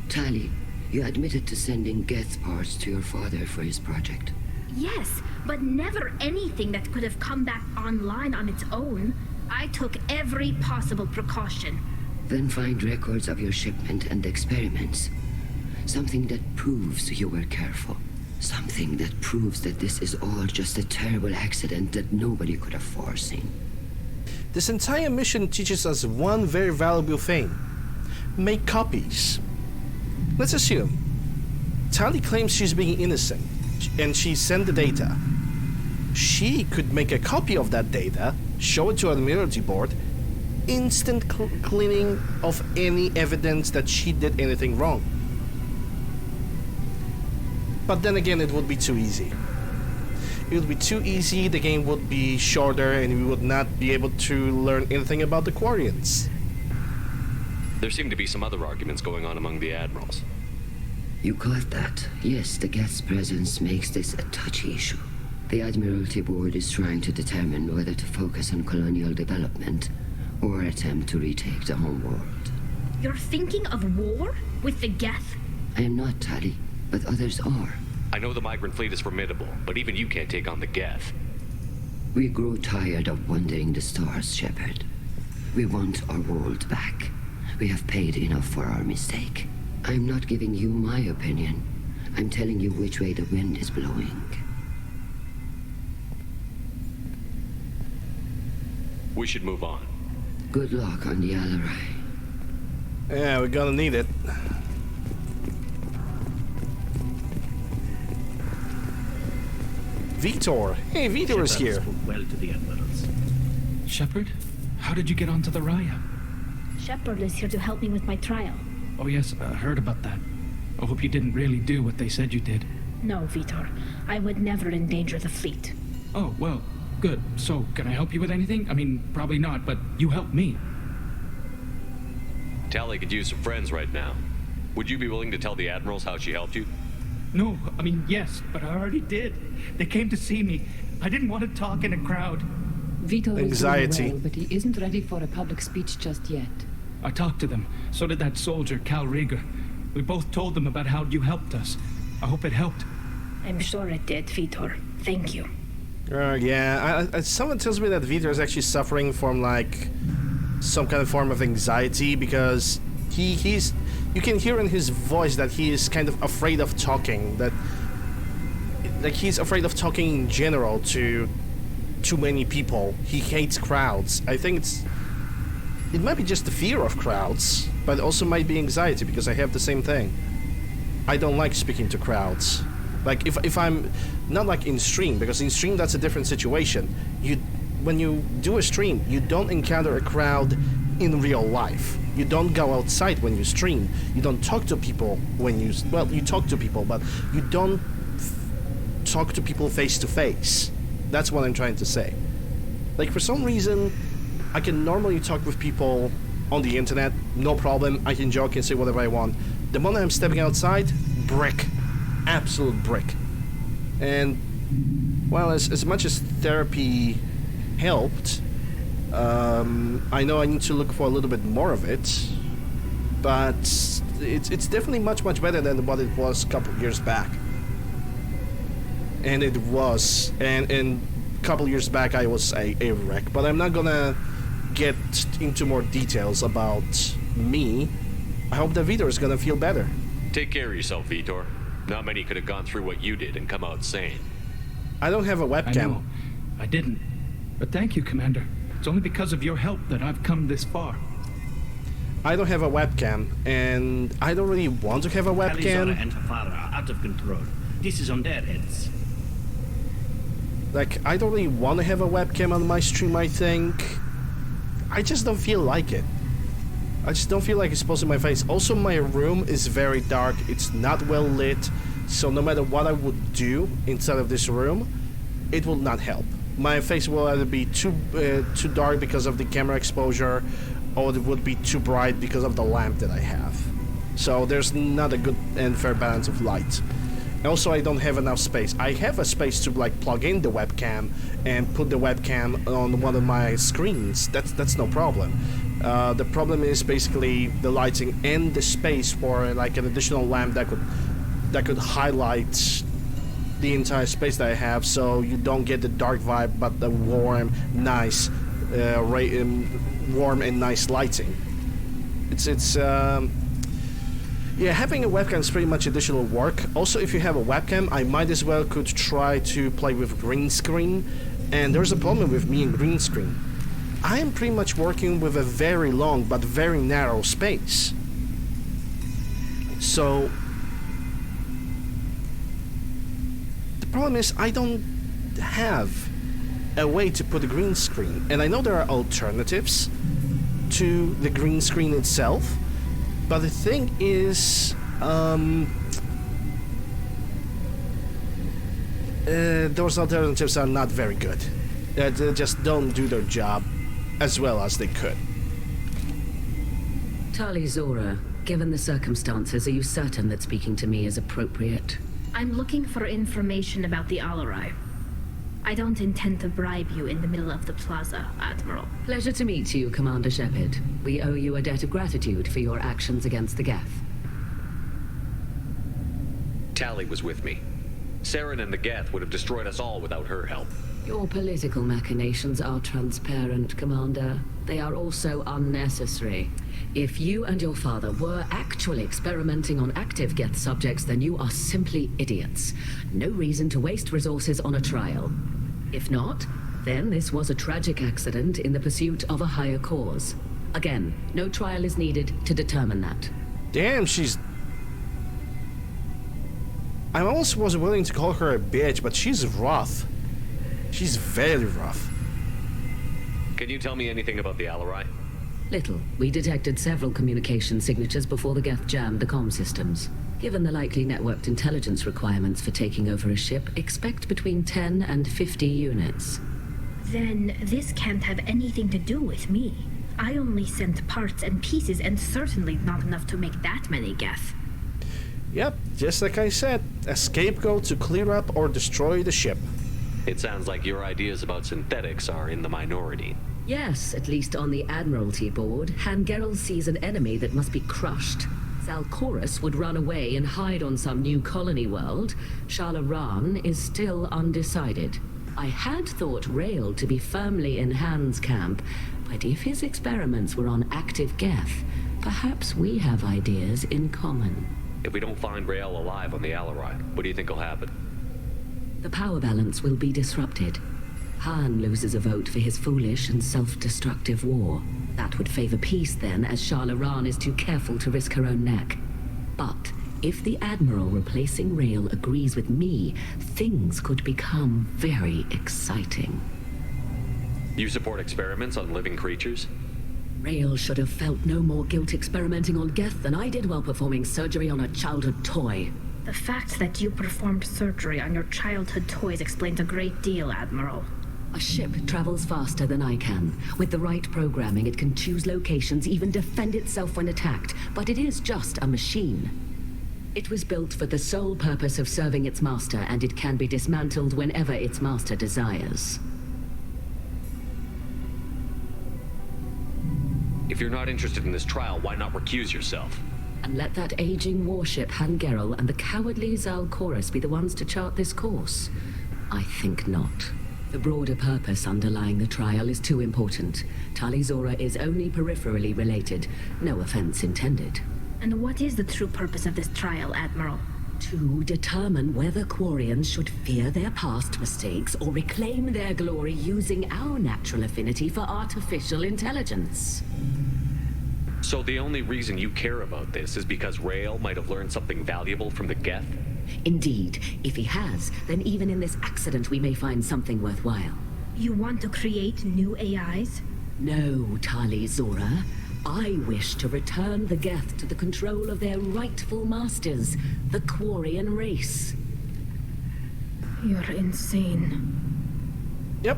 Tali, you admitted to sending Geth parts to your father for his project. Yes, but never anything that could have come back online on its own. I took every possible precaution. Then find records of your shipment and experiments. Something that proves you were careful. Something that proves that this is all just a terrible accident that nobody could have foreseen. This entire mission teaches us one very valuable thing. Make copies. Let's assume Tali claims she's being innocent and she sent the data. She could make a copy of that data, show it to Admiralty board, instant cleaning of any evidence that she did anything wrong. But then again, it would be too easy. It would be too easy, the game would be shorter, and we would not be able to learn anything about the Quarians. There seem to be some other arguments going on among the admirals. You caught that. Yes, the Geth's presence makes this a touchy issue. The Admiralty Board is trying to determine whether to focus on colonial development or attempt to retake the home world. You're thinking of war with the Geth? I am not, Tali, but others are. I know the migrant fleet is formidable, but even you can't take on the Geth. We grow tired of wandering the stars, Shepard. We want our world back. We have paid enough for our mistake. I'm not giving you my opinion. I'm telling you which way the wind is blowing. We should move on. Good luck on the Alarai. Yeah, we're gonna need it. Vitor! Hey, Vitor is here. Spoke well to the admirals. Shepard, How did you get onto the Raya? Shepard is here to help me with my trial. Oh yes, I heard about that. I hope you didn't really do what they said you did. No, Vitor. I would never endanger the fleet. Oh, well, good. So, can I help you with anything? I mean, probably not, but you helped me. Tali could use some friends right now. Would you be willing to tell the admirals how she helped you? No, I mean, yes, but I already did. They came to see me. I didn't want to talk in a crowd. Vitor Anxiety. is doing well, but he isn't ready for a public speech just yet. I talked to them. So did that soldier, Cal Rieger. We both told them about how you helped us. I hope it helped. I'm sure it did, Vitor. Thank you. Yeah, someone tells me that Vitor is actually suffering from, like, some kind of form of anxiety because he's... You can hear in his voice that he is kind of afraid of talking, that... Like, he's afraid of talking in general to too many people. He hates crowds. I think it might be just the fear of crowds, but it also might be anxiety because I have the same thing. I don't like speaking to crowds. Like, if I'm not like in stream, because in stream that's a different situation. When you do a stream, you don't encounter a crowd in real life. You don't go outside when you stream. You don't talk to people when you... Well, you talk to people, but you don't talk to people face to face. That's what I'm trying to say. Like, for some reason, I can normally talk with people on the internet, no problem. I can joke and say whatever I want. The moment I'm stepping outside, brick. Absolute brick. And, well, as much as therapy helped, I know I need to look for a little bit more of it, but it's definitely much better than what it was a couple of years back. And it was, and a couple of years back I was a wreck, but I'm not gonna get into more details about me. I hope that Vitor is gonna feel better. Take care of yourself, Vitor. Not many could have gone through what you did and come out sane. I don't have a webcam. I know. I didn't. But thank you, Commander. It's only because of your help that I've come this far. I don't have a webcam, and I don't really want to have a webcam. Alizora and her father are out of control. This is on their heads. Like, I don't really want to have a webcam on my stream, I think. I just don't feel like it. I just don't feel like exposing my face. Also, my room is very dark. It's not well lit. So no matter what I would do inside of this room, it will not help. My face will either be too dark because of the camera exposure, or it would be too bright because of the lamp that I have. So there's not a good and fair balance of light. Also, I don't have enough space. I have a space to like plug in the webcam and put the webcam on one of my screens. That's no problem. The problem is basically the lighting and the space for like an additional lamp that could highlight the entire space that I have, so you don't get the dark vibe, but the warm, nice, warm and nice lighting. Yeah, having a webcam is pretty much additional work. Also, if you have a webcam, I might as well could try to play with green screen. And there's a problem with me and green screen. I am pretty much working with a very long but very narrow space. So the problem is I don't have a way to put a green screen. And I know there are alternatives to the green screen itself. But the thing is, those alternatives are not very good. They just don't do their job as well as they could. Tali Zora, given the circumstances, are you certain that speaking to me is appropriate? I'm looking for information about the Alarai. I don't intend to bribe you in the middle of the plaza, Admiral. Pleasure to meet you, Commander Shepard. We owe you a debt of gratitude for your actions against the Geth. Tali was with me. Saren and the Geth would have destroyed us all without her help. Your political machinations are transparent, Commander. They are also unnecessary. If you and your father were actually experimenting on active Geth subjects, then you are simply idiots. No reason to waste resources on a trial. If not, then this was a tragic accident in the pursuit of a higher cause. Again, no trial is needed to determine that. Damn, she's... I almost was willing to call her a bitch, but she's rough. She's very rough. Can you tell me anything about the Alarai? Little. We detected several communication signatures before the Geth jammed the comm systems. Given the likely networked intelligence requirements for taking over a ship, expect between 10 and 50 units. Then this can't have anything to do with me. I only sent parts and pieces, and certainly not enough to make that many Geth. Yep, just like I said, a scapegoat to clear up or destroy the ship. It sounds like your ideas about synthetics are in the minority. Yes, at least on the Admiralty board, Hangerel sees an enemy that must be crushed. Zalcorus would run away and hide on some new colony world. Shalaran is still undecided. I had thought Rael to be firmly in Han's camp, but if his experiments were on active Geth, perhaps we have ideas in common. If we don't find Rael alive on the Alarai, what do you think will happen? The power balance will be disrupted. Han loses a vote for his foolish and self-destructive war. That would favor peace then, as Shalaran is too careful to risk her own neck. But if the Admiral replacing Rael agrees with me, things could become very exciting. You support experiments on living creatures? Rael should have felt no more guilt experimenting on Geth than I did while performing surgery on a childhood toy. The fact that you performed surgery on your childhood toys explains a great deal, Admiral. A ship travels faster than I can. With the right programming, it can choose locations, even defend itself when attacked. But it is just a machine. It was built for the sole purpose of serving its master, and it can be dismantled whenever its master desires. If you're not interested in this trial, why not recuse yourself? And let that aging warship Hangerel and the cowardly Zalcorus be the ones to chart this course? I think not. The broader purpose underlying the trial is too important. Talizora is only peripherally related. No offense intended. And what is the true purpose of this trial, Admiral? To determine whether Quarians should fear their past mistakes or reclaim their glory using our natural affinity for artificial intelligence. So the only reason you care about this is because Rael might have learned something valuable from the Geth? Indeed. If he has, then even in this accident we may find something worthwhile. You want to create new AIs? No, Talizora. I wish to return the Geth to the control of their rightful masters, the Quarian race. You're insane. Yep,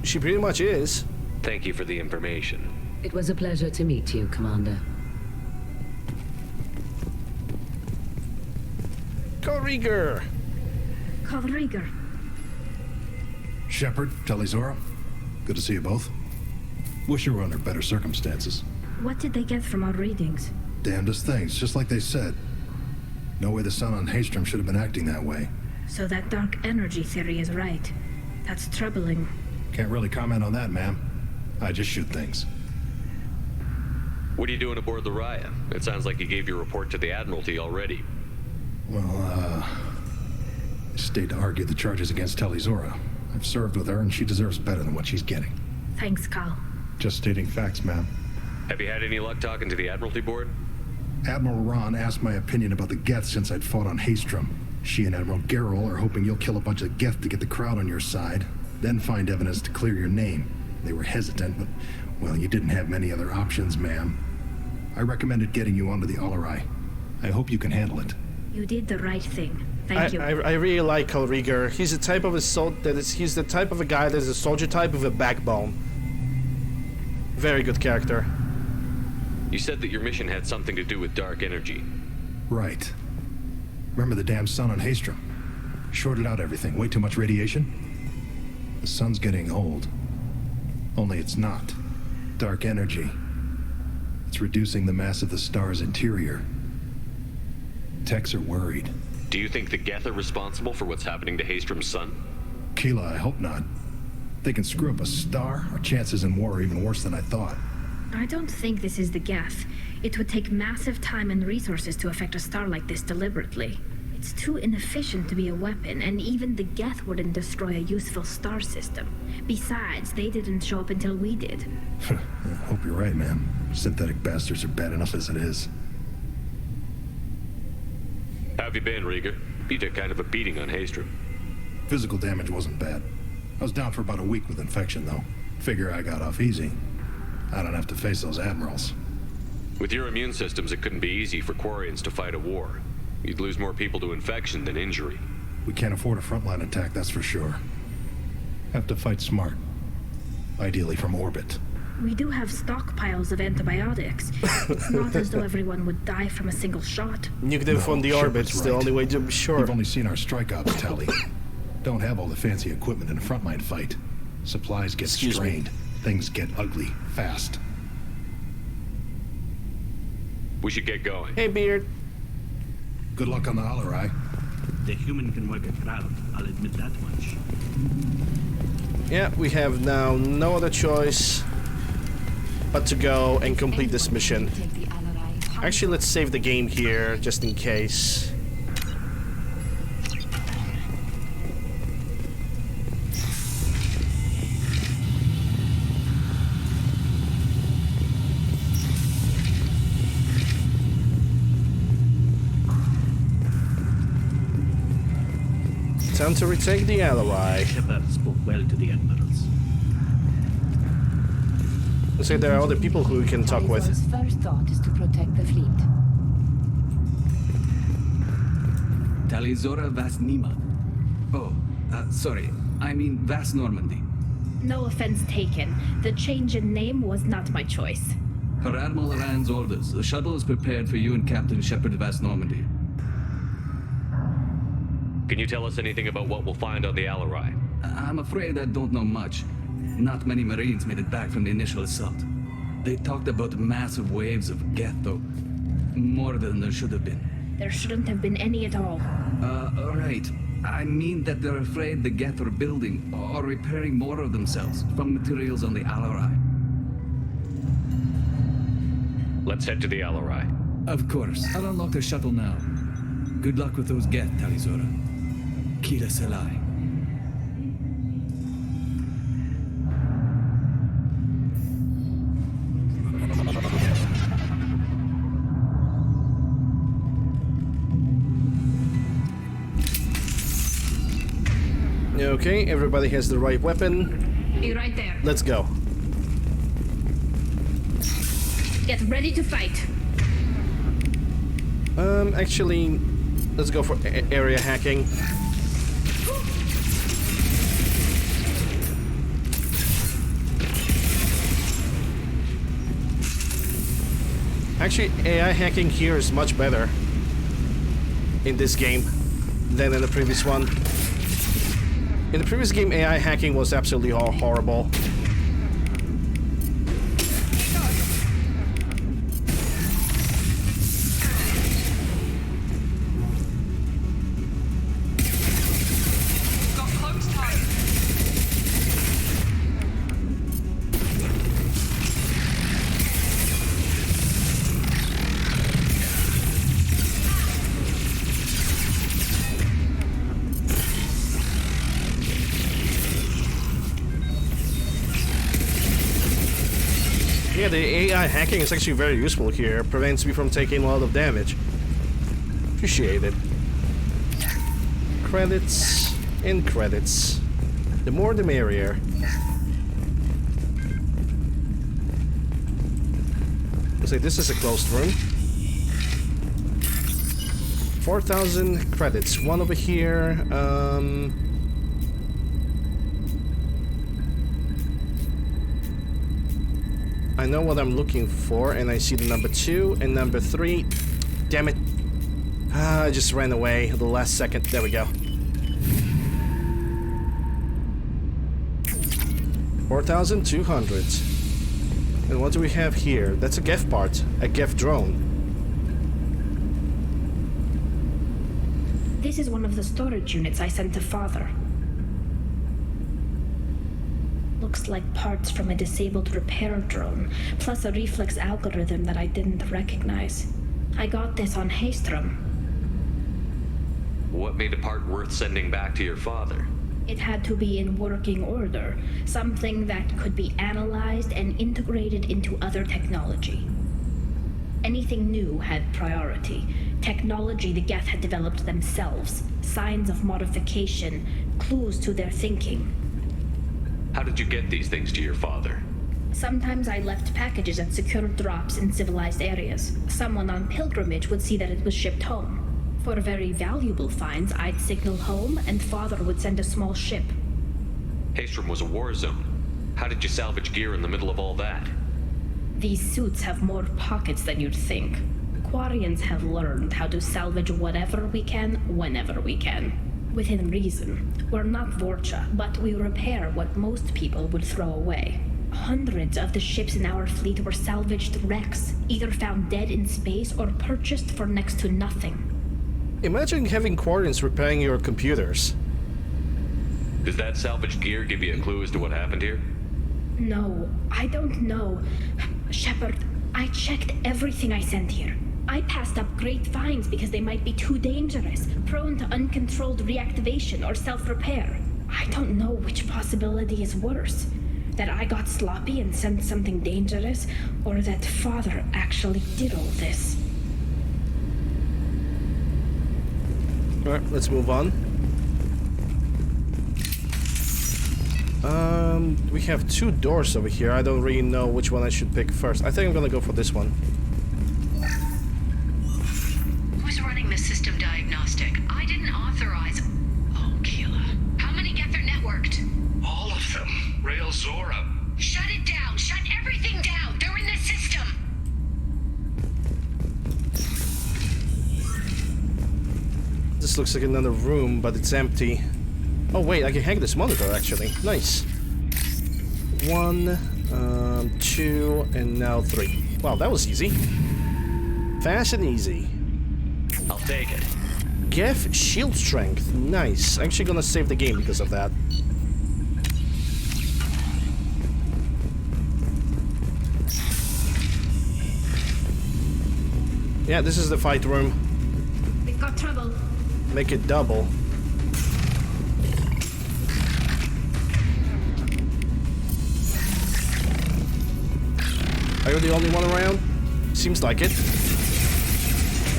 she pretty much is. Thank you for the information. It was a pleasure to meet you, Commander. Kalrieger! Kalrieger. Shepard, Talizora, good to see you both. Wish you were under better circumstances. What did they get from our readings? Damnedest things, just like they said. No way the sun on Haystrom should have been acting that way. So that dark energy theory is right. That's troubling. Can't really comment on that, ma'am. I just shoot things. What are you doing aboard the Raya? It sounds like you gave your report to the Admiralty already. Well, I stayed to argue the charges against Talizora. I've served with her, and she deserves better than what she's getting. Thanks, Cal. Just stating facts, ma'am. Have you had any luck talking to the Admiralty board? Admiral Ron asked my opinion about the Geth since I'd fought on Haystrom. She and Admiral Gerrel are hoping you'll kill a bunch of Geth to get the crowd on your side, then find evidence to clear your name. They were hesitant, but, well, you didn't have many other options, ma'am. I recommended getting you onto the Alarai. I hope you can handle it. You did the right thing. Thank you. I really like Kalrieger. He's the type of he's the type of a guy that's a soldier type with a backbone. Very good character. You said that your mission had something to do with dark energy. Right. Remember the damn sun on Haystrom? Shorted out everything. Way too much radiation? The sun's getting old. Only it's not. Dark energy. It's reducing the mass of the star's interior. Techs are worried. Do you think the Geth are responsible for what's happening to Haystrom's sun? Keela, I hope not. If they can screw up a star, our chances in war are even worse than I thought. I don't think this is the Geth. It would take massive time and resources to affect a star like this deliberately. It's too inefficient to be a weapon, and even the Geth wouldn't destroy a useful star system. Besides, they didn't show up until we did. I hope you're right, man. Synthetic bastards are bad enough as it is. How have you been, Rieger? You took kind of a beating on Haystrom. Physical damage wasn't bad. I was down for about a week with infection, though. Figure I got off easy. I don't have to face those admirals. With your immune systems, it couldn't be easy for Quarians to fight a war. You'd lose more people to infection than injury. We can't afford a frontline attack, that's for sure. Have to fight smart. Ideally from orbit. We do have stockpiles of antibiotics. It's not as though everyone would die from a single shot. Nuke them from the orbit, it's the only way to be sure. You've only seen our strike ops, Tally. Don't have all the fancy equipment in a frontline fight. Supplies get strained. Things get ugly, fast. We should get going. Hey, Beard. Good luck on the Alarai. The human can work a crowd, I'll admit that much. Yeah, we have now no other choice but to go and complete this mission. Actually, let's save the game here, just in case. Time to retake the Alarai. Shepard spoke well to the admirals. Let's say there are other people who we can talk with. His first thought is to protect the fleet. Talizora Vas Nima. Oh, sorry. I mean Vas Normandy. No offense taken. The change in name was not my choice. Per Admiral Rand's orders, the shuttle is prepared for you and Captain Shepard Vas Normandy. Can you tell us anything about what we'll find on the Alarai? I'm afraid I don't know much. Not many Marines made it back from the initial assault. They talked about massive waves of Geth, though. More than there should have been. There shouldn't have been any at all. Right. I mean that they're afraid the Geth are building or repairing more of themselves from materials on the Alarai. Let's head to the Alarai. Of course. I'll unlock the shuttle now. Good luck with those Geth, Talizora. Kira Selai. Okay, everybody has the right weapon. Be right there. Let's go. Get ready to fight. Actually, let's go for area hacking. Actually, AI hacking here is much better in this game than in the previous one. In the previous game, AI hacking was absolutely horrible. Yeah, the AI hacking is actually very useful here. Prevents me from taking a lot of damage. Appreciate it. Credits and credits. The more the merrier. Let's say this is a closed room. 4,000 credits. One over here. I know what I'm looking for, and I see the number 2 and number 3. Damn it. I just ran away at the last second. There we go. 4,200. And what do we have here? That's a Geth part. A Geth drone. This is one of the storage units I sent to Father. Looks like parts from a disabled repair drone, plus a reflex algorithm that I didn't recognize. I got this on Haystrom. What made a part worth sending back to your father? It had to be in working order, something that could be analyzed and integrated into other technology. Anything new had priority. Technology the Geth had developed themselves, signs of modification, clues to their thinking. How did you get these things to your father? Sometimes I left packages at secured drops in civilized areas. Someone on pilgrimage would see that it was shipped home. For very valuable finds, I'd signal home, and Father would send a small ship. Haestrom was a war zone. How did you salvage gear in the middle of all that? These suits have more pockets than you'd think. Quarians have learned how to salvage whatever we can, whenever we can. Within reason. We're not Vorcha, but we repair what most people would throw away. Hundreds of the ships in our fleet were salvaged wrecks, either found dead in space or purchased for next to nothing. Imagine having Quarians repairing your computers. Does that salvaged gear give you a clue as to what happened here? No, I don't know. Shepard, I checked everything I sent here. I passed up great finds because they might be too dangerous, prone to uncontrolled reactivation or self-repair. I don't know which possibility is worse. That I got sloppy and sent something dangerous, or that Father actually did all this. Alright, let's move on. We have two doors over here. I don't really know which one I should pick first. I think I'm gonna go for this one. Who's running the system diagnostic? I didn't authorize... Oh, Keela. How many get their networked? All of them. Rail Zora. Shut it down! Shut everything down! They're in the system! This looks like another room, but it's empty. Oh wait, I can hack this monitor actually. Nice. 1, 2, and now 3. Wow, that was easy. Fast and easy. I'll take it. Geth shield strength. Nice. I'm actually gonna save the game because of that. Yeah, this is the fight room. We've got trouble. Make it double. Are you the only one around? Seems like it.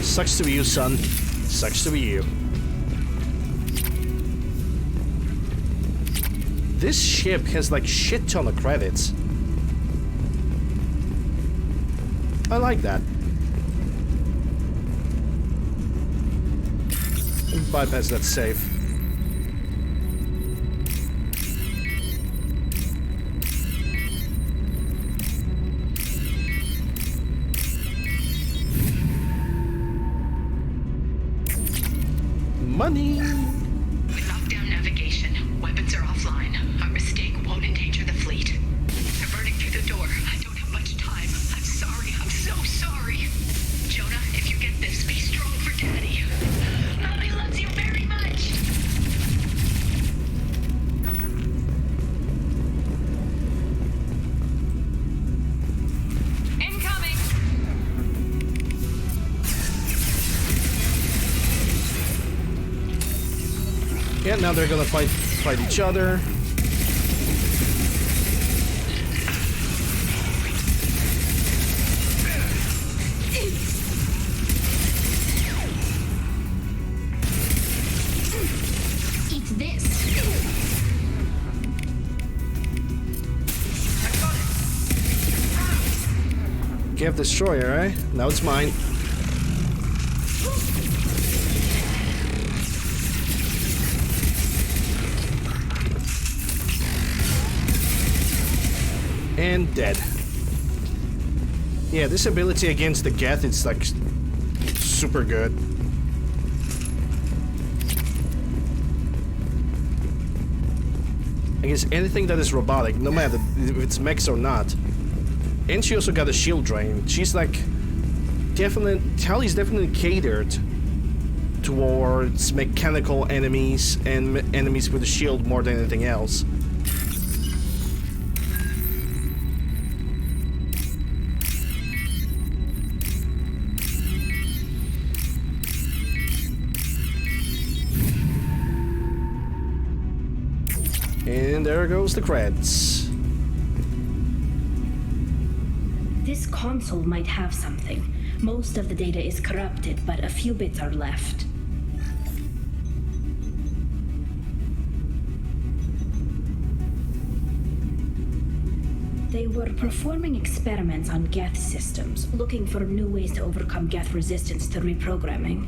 Sucks to be you, son. Sucks to be you. This ship has like shit ton of credits. I like that. Bypass that save. Money! We locked down navigation. Weapons are offline. Our mistake won't endanger the fleet. They're burning through the door. I don't have much time. I'm sorry. I'm so sorry. Jonah, if you get this, be strong for Daddy. Mommy loves you very much. Incoming! Yeah, now they're gonna fight each other. Eat this. Geth Destroyer, eh? Now it's mine. And dead. Yeah, this ability against the Geth is like super good. Against anything that is robotic, no matter if it's mechs or not. And she also got a shield drain. She's like Tali's definitely catered towards mechanical enemies and enemies with a shield more than anything else. And there goes the creds. This console might have something. Most of the data is corrupted, but a few bits are left. They were performing experiments on Geth systems, looking for new ways to overcome Geth resistance to reprogramming.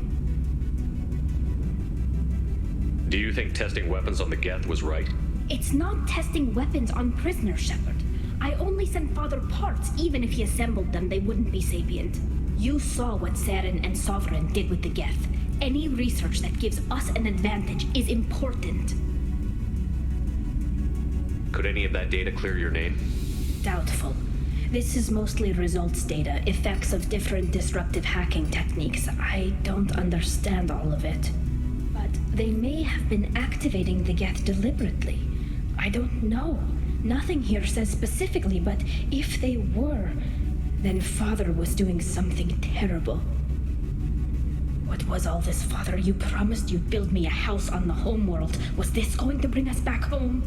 Do you think testing weapons on the Geth was right? It's not testing weapons on prisoners, Shepard. I only sent Father parts. Even if he assembled them, they wouldn't be sapient. You saw what Saren and Sovereign did with the Geth. Any research that gives us an advantage is important. Could any of that data clear your name? Doubtful. This is mostly results data, effects of different disruptive hacking techniques. I don't understand all of it. But they may have been activating the Geth deliberately. I don't know. Nothing here says specifically, but if they were, then Father was doing something terrible. What was all this, Father? You promised you'd build me a house on the homeworld. Was this going to bring us back home?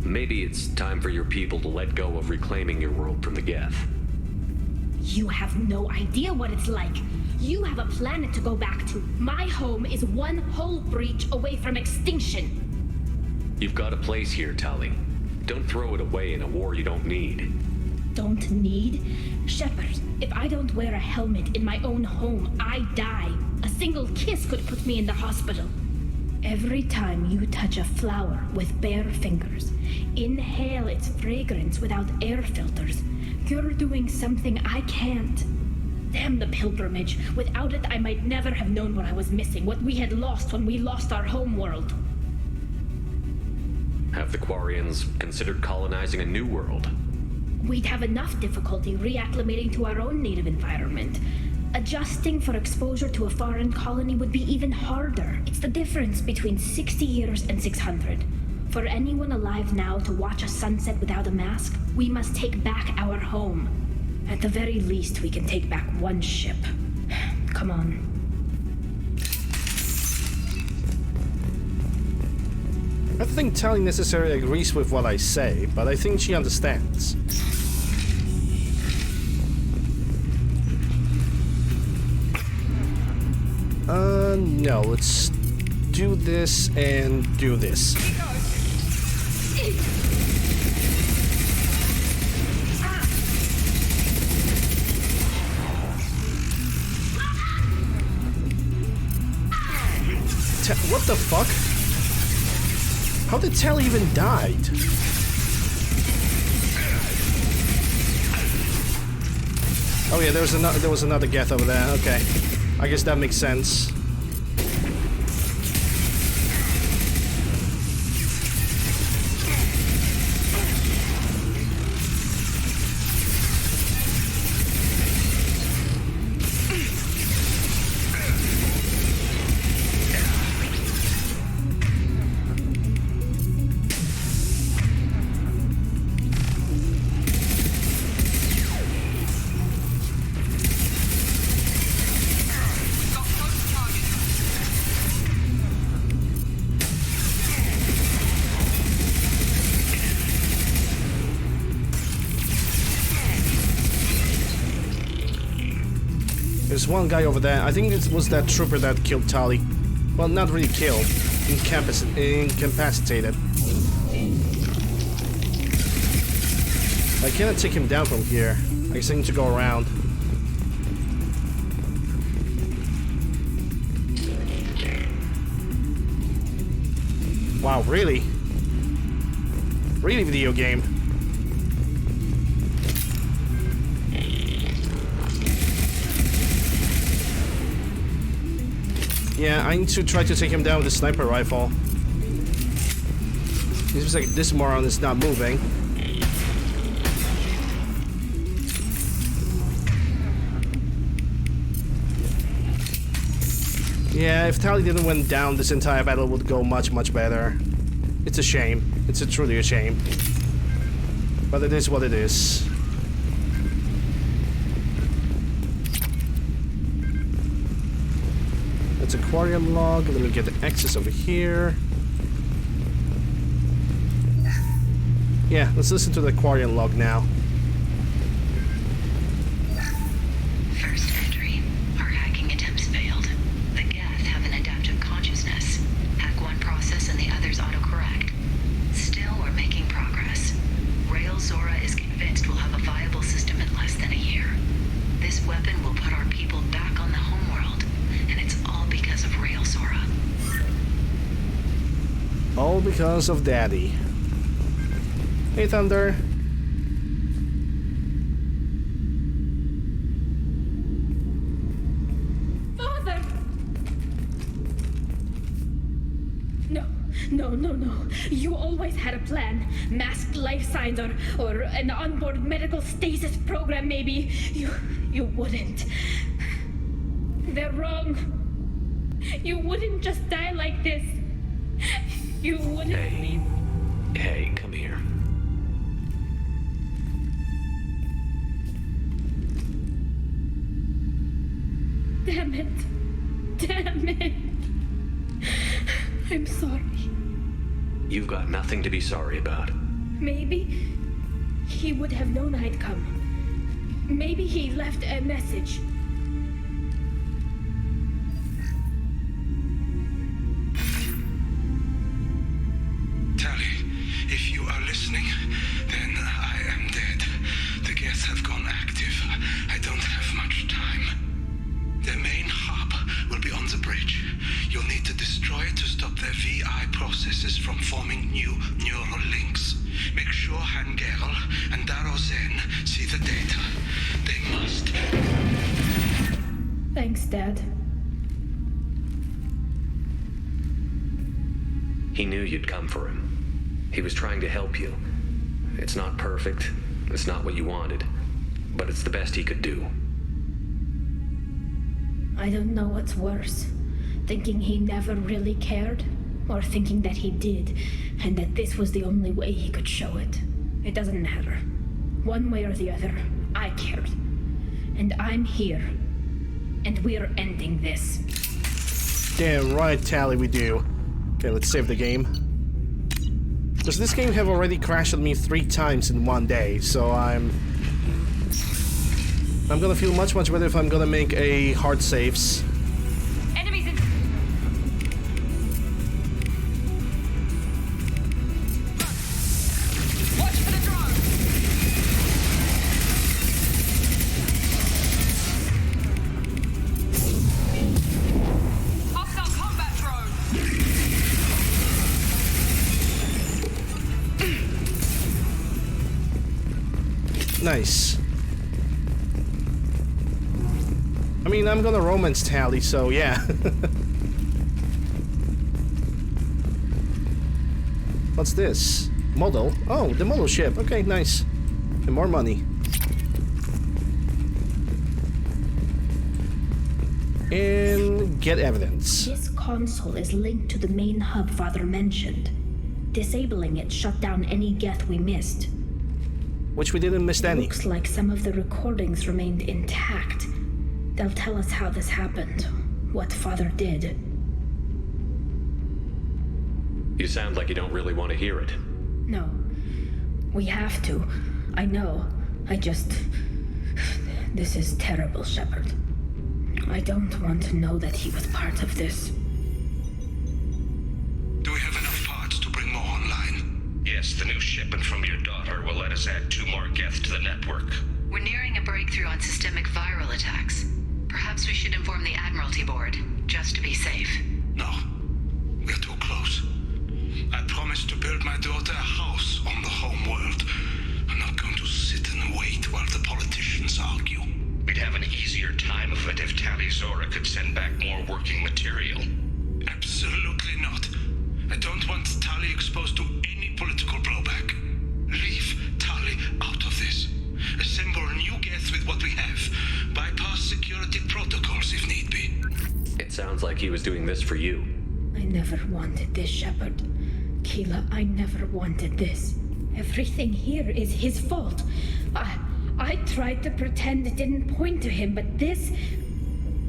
Maybe it's time for your people to let go of reclaiming your world from the Geth. You have no idea what it's like. You have a planet to go back to. My home is one hull breach away from extinction. You've got a place here, Tali. Don't throw it away in a war you don't need. Don't need? Shepard, if I don't wear a helmet in my own home, I die. A single kiss could put me in the hospital. Every time you touch a flower with bare fingers, inhale its fragrance without air filters, you're doing something I can't. Damn the pilgrimage. Without it, I might never have known what I was missing, what we had lost when we lost our homeworld. Have the Quarians considered colonizing a new world? We'd have enough difficulty reacclimating to our own native environment. Adjusting for exposure to a foreign colony would be even harder. It's the difference between 60 years and 600. For anyone alive now to watch a sunset without a mask, we must take back our home. At the very least, we can take back one ship. Come on. I don't think Tali necessarily agrees with what I say, but I think she understands. No, let's do this and do this. What the fuck? How did Tali even died? Oh yeah, there was another Geth over there. Okay, I guess that makes sense. There's one guy over there. I think it was that trooper that killed Tali. Well, not really killed. Incapacitated. I cannot take him down from here. I guess I need to go around. Wow, really? Really, video game? Yeah, I need to try to take him down with a sniper rifle. It seems like this moron is not moving. Yeah, if Tali didn't went down, this entire battle would go much, much better. It's a shame. It's truly a shame. But it is what it is. That's aquarium log. Let me get the access over here. Yeah, let's listen to the aquarium log now. First entry. Our hacking attempts failed. The Geth have an adaptive consciousness. Hack one process and the others autocorrect. Still, we're making progress. people back on the homeworld, and it's all because of Rail Zora. All because of Daddy. Hey, Thunder. Father! No. You always had a plan. Masked life signs or an onboard medical stasis program, maybe. You wouldn't. They're wrong. You wouldn't just die like this. You wouldn't. Hey, come here. Damn it. I'm sorry. You've got nothing to be sorry about. Maybe he would have known I'd come. Maybe he left a message. Tali, if you are listening, then I am dead. The gets have gone active. I don't have much time. The main hub will be on the bridge. You'll need to destroy it to stop their VI processes from forming new neural links. Make sure Hangerl and Darozen see the data. They must. Thanks, Dad. He knew you'd come for him. He was trying to help you. It's not perfect. It's not what you wanted. But it's the best he could do. I don't know what's worse. Thinking he never really cared, or thinking that he did, and that this was the only way he could show it. It doesn't matter. One way or the other, I cared. And I'm here. And we're ending this. Damn right, Tali, we do. Okay, let's save the game. Because this game have already crashed on me 3 times in one day, so I'm gonna feel much better if I'm gonna make a hard saves. Enemies in. Watch for the drone. Hostile combat drone. Nice. I mean, I'm gonna romance Tali, so yeah. What's this? Model? Oh, the model ship. Okay, nice. And more money. And get evidence. This console is linked to the main hub Father mentioned. Disabling it shut down any Geth we missed. Which we didn't miss any. Looks like some of the recordings remained intact. They'll tell us how this happened, what Father did. You sound like you don't really want to hear it. No. We have to. I know. This is terrible, Shepard. I don't want to know that he was part of this. Do we have enough parts to bring more online? Yes, the new shipment from your daughter will let us add 2 more Geth to the network. We're nearing a breakthrough on systemic viral attacks. Perhaps we should inform the Admiralty Board, just to be safe. No. We're too close. I promised to build my daughter a house on the home world. I'm not going to sit and wait while the politicians argue. We'd have an easier time of it if Tali Zora could send back more working material. Absolutely not. I don't want Tali exposed to any political blowback. Leave Tali out of this. Assemble a new Geth with what we have. Bypass security protocols if need be. It sounds like he was doing this for you. I never wanted this, Shepard. Keela, I never wanted this. Everything here is his fault. I tried to pretend it didn't point to him, but this...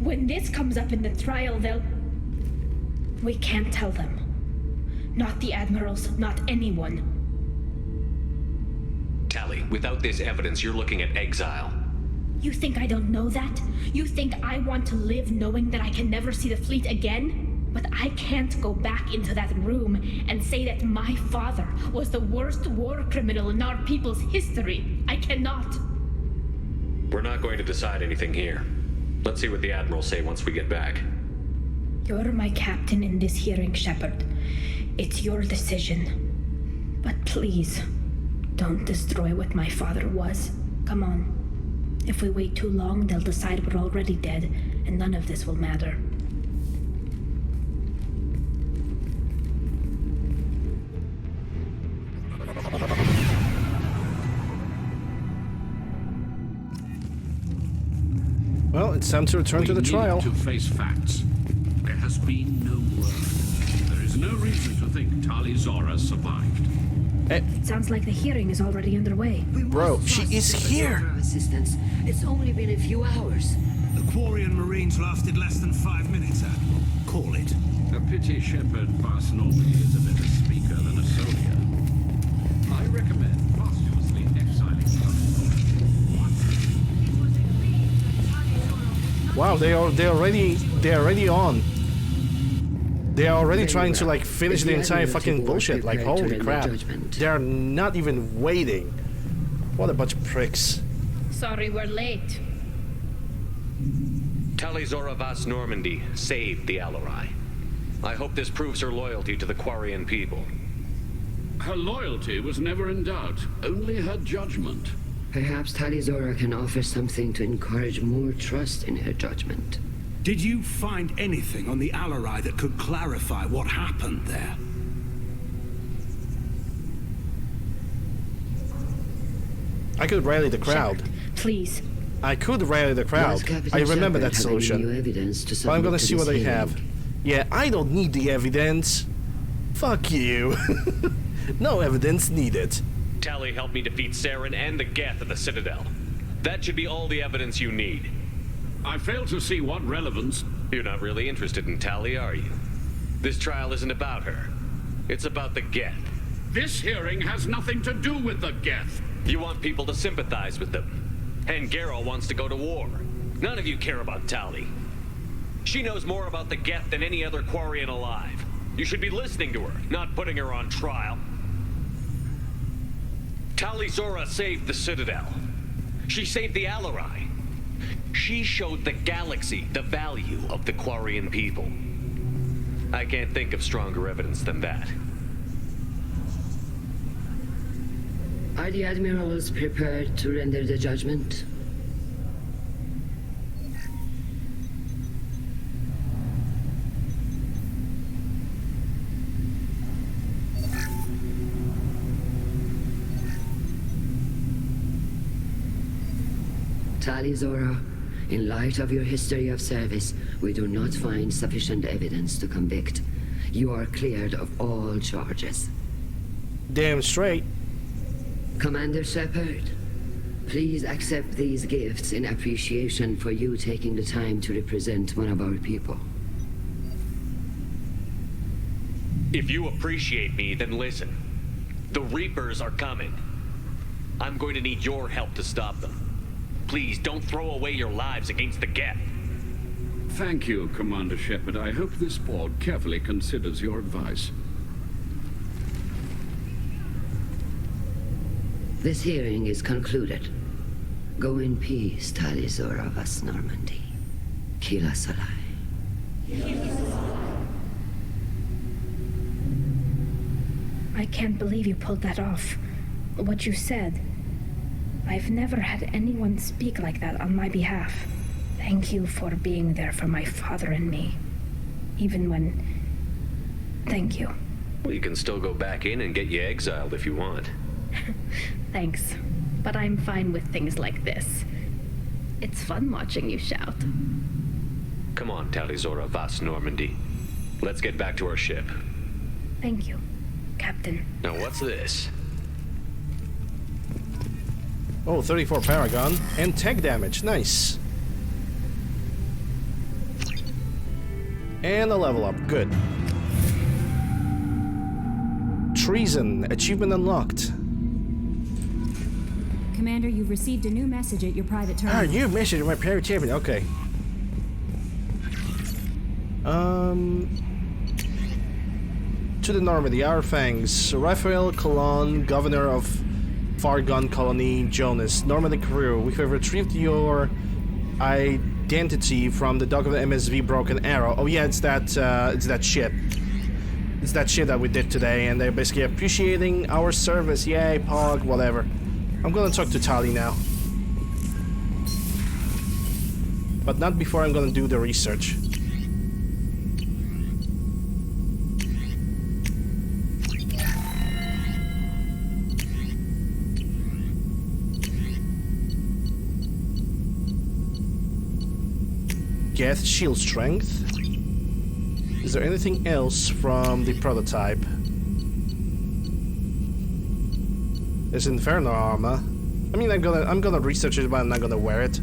When this comes up in the trial, they'll... We can't tell them. Not the Admirals, not anyone. Tali, without this evidence, you're looking at exile. You think I don't know that? You think I want to live knowing that I can never see the fleet again? But I can't go back into that room and say that my father was the worst war criminal in our people's history. I cannot. We're not going to decide anything here. Let's see what the Admirals say once we get back. You're my captain in this hearing, Shepard. It's your decision. But please, don't destroy what my father was. Come on. If we wait too long, they'll decide we're already dead, and none of this will matter. Well, it's time to return to the trial. We need to face facts. There has been no word. There is no reason to think Tali Zora survived. It sounds like the hearing is already underway. Bro, she is here. Assistance. It's only been a few hours. The Quarian Marines lasted less than 5 minutes, Admiral. Call it. A pity Shepard Vas Normandy is a better speaker than a soldier. I recommend posthumously exiling Wow, they're already on. They are already trying to like finish the entire fucking bullshit. Like holy crap, they're not even waiting. What a bunch of pricks. Sorry we're late. Tali Zora Vas Normandy saved the Alarai. I hope this proves her loyalty to the Quarian people. Her loyalty was never in doubt, only her judgment. Perhaps Tali Zora can offer something to encourage more trust in her judgment. Did you find anything on the Alarai that could clarify what happened there? I could rally the crowd. Shepard, please. I could rally the crowd. I remember that solution. But I'm gonna see what they have. Yeah, I don't need the evidence. Fuck you. No evidence needed. Tali helped me defeat Saren and the Geth at the Citadel. That should be all the evidence you need. I fail to see what relevance. You're not really interested in Tali, are you? This trial isn't about her. It's about the Geth. This hearing has nothing to do with the Geth. You want people to sympathize with them. And Geralt wants to go to war. None of you care about Tali. She knows more about the Geth than any other Quarian alive. You should be listening to her, not putting her on trial. Tali Zora saved the Citadel. She saved the Alarai. She showed the galaxy the value of the Quarian people. I can't think of stronger evidence than that. Are the admirals prepared to render the judgment? Tali Zora, in light of your history of service, we do not find sufficient evidence to convict. You are cleared of all charges. Damn straight. Commander Shepard, please accept these gifts in appreciation for you taking the time to represent one of our people. If you appreciate me, then listen. The Reapers are coming. I'm going to need your help to stop them. Please, don't throw away your lives against the Geth. Thank you, Commander Shepard. I hope this board carefully considers your advice. This hearing is concluded. Go in peace, Tali Zora Vas Normandy. Kila Salai. I can't believe you pulled that off. What you said. I've never had anyone speak like that on my behalf. Thank you for being there for my father and me. Even when... Thank you. Well, you can still go back in and get you exiled if you want. Thanks. But I'm fine with things like this. It's fun watching you shout. Come on, Tali Zora Vas Normandy. Let's get back to our ship. Thank you, Captain. Now what's this? Oh, 34 Paragon and tech damage. Nice. And a level up. Good. Treason. Achievement unlocked. Commander, you've received a new message at your private terminal. Ah, new message at my private terminal. Okay. To the Normandy, our thanks. Raphael Colon, Governor of Paragon Colony, Jonas, Normandy crew. We have retrieved your identity from the dock of the MSV Broken Arrow. Oh yeah, it's that ship. It's that shit that we did today, and they're basically appreciating our service. Yay, Pog, whatever. I'm gonna talk to Tali now. But not before I'm gonna do the research. Get shield strength. Is there anything else from the prototype? There's Inferno armor. I mean, I'm gonna research it, but I'm not gonna wear it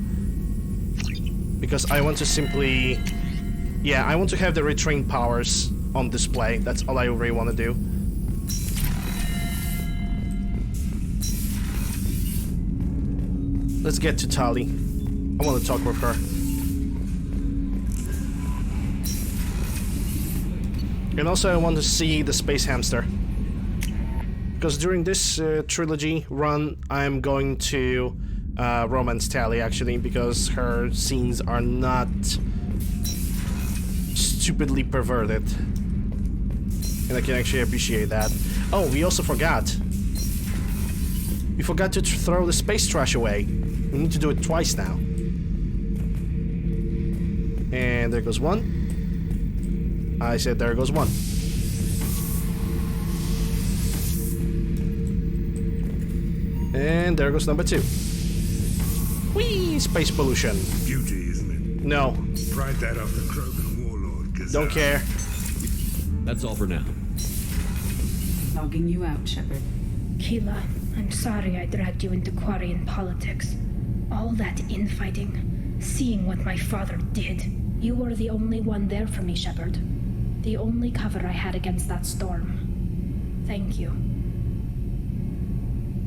because I want to simply, yeah, I want to have the retrained powers on display. That's all I really want to do. Let's get to Tali. I want to talk with her. And also I want to see the space hamster. Because during this trilogy run, I'm going to romance Tali, actually, because her scenes are not stupidly perverted. And I can actually appreciate that. Oh, we also forgot. We forgot to throw the space trash away. We need to do it twice now. And there goes one. I said there goes one. And there goes number 2. Whee! Space pollution. Beauty, isn't it? No. Pried that off the Krogan warlord. Don't care. That's all for now. Logging you out, Shepard. Keela, I'm sorry I dragged you into Quarian politics. All that infighting, seeing what my father did. You were the only one there for me, Shepard. The only cover I had against that storm. Thank you.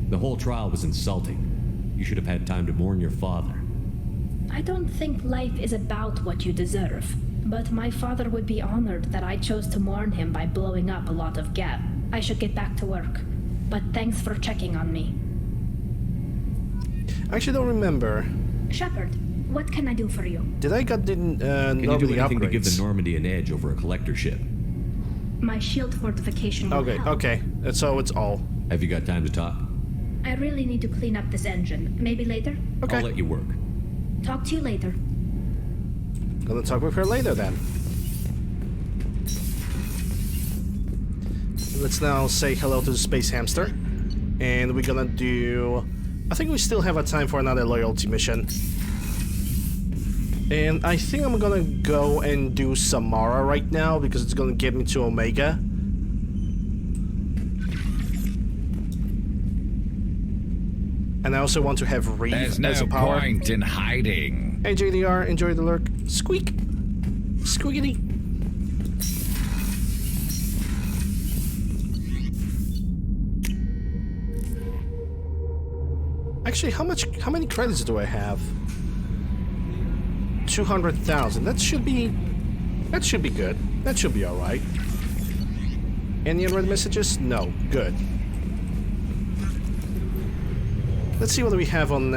The whole trial was insulting. You should have had time to mourn your father. I don't think life is about what you deserve, but my father would be honored that I chose to mourn him by blowing up a lot of gas. I should get back to work, but thanks for checking on me. I actually don't remember. Shepard, what can I do for you? Did I get the Can you do anything to give the Normandy an edge over a collector ship? My shield fortification will help. Okay. So it's all. Have you got time to talk? I really need to clean up this engine. Maybe later? Okay. I'll let you work. Talk to you later. Gonna talk with her later then. Let's now say hello to the space hamster. And we're gonna do... I think we still have a time for another loyalty mission. And I think I'm gonna go and do Samara right now because it's gonna get me to Omega. And I also want to have Reeve as a power. There's no point in hiding. Hey JDR, enjoy the lurk. Squeak! Squeakity! Actually, how many credits do I have? 200,000. That should be good. That should be alright. Any unread messages? No. Good. Let's see what we have on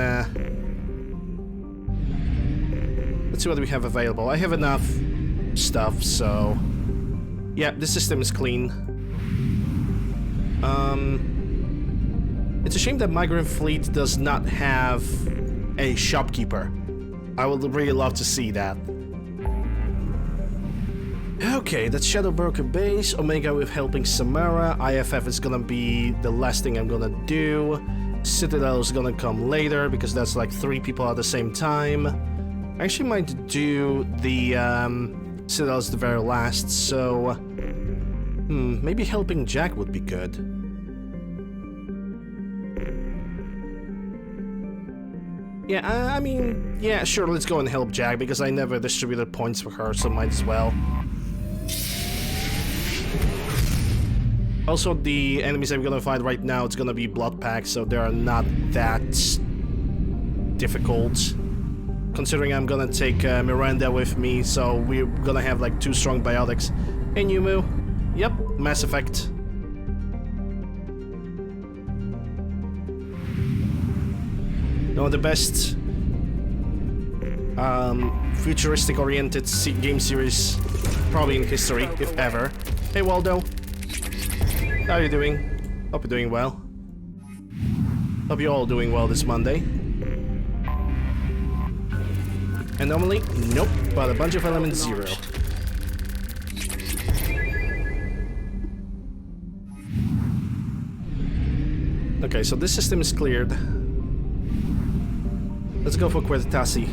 let's see what we have available. I have enough stuff, so yeah, this system is clean. It's a shame that Migrant Fleet does not have a shopkeeper. I would really love to see that. Okay, that's Shadow Broken Base. Omega with helping Samara. IFF is gonna be the last thing I'm gonna do. Citadel is gonna come later because that's like 3 people at the same time. I actually might do the Citadel is the very last, so maybe helping Jack would be good. Yeah, I mean, yeah, sure, let's go and help Jack because I never distributed points for her, so might as well. Also, the enemies I'm gonna fight right now, it's gonna be blood packs, so they are not that difficult. Considering I'm gonna take Miranda with me, so we're gonna have like 2 strong biotics. Hey, Numu. Yep, Mass Effect. No, the best... futuristic-oriented game series, probably in history, if ever. Hey, Waldo. How are you doing? Hope you're doing well. Hope you're all doing well this Monday. Anomaly? Nope, but a bunch of element 0. Okay, so this system is cleared. Let's go for Quetzalcoatl.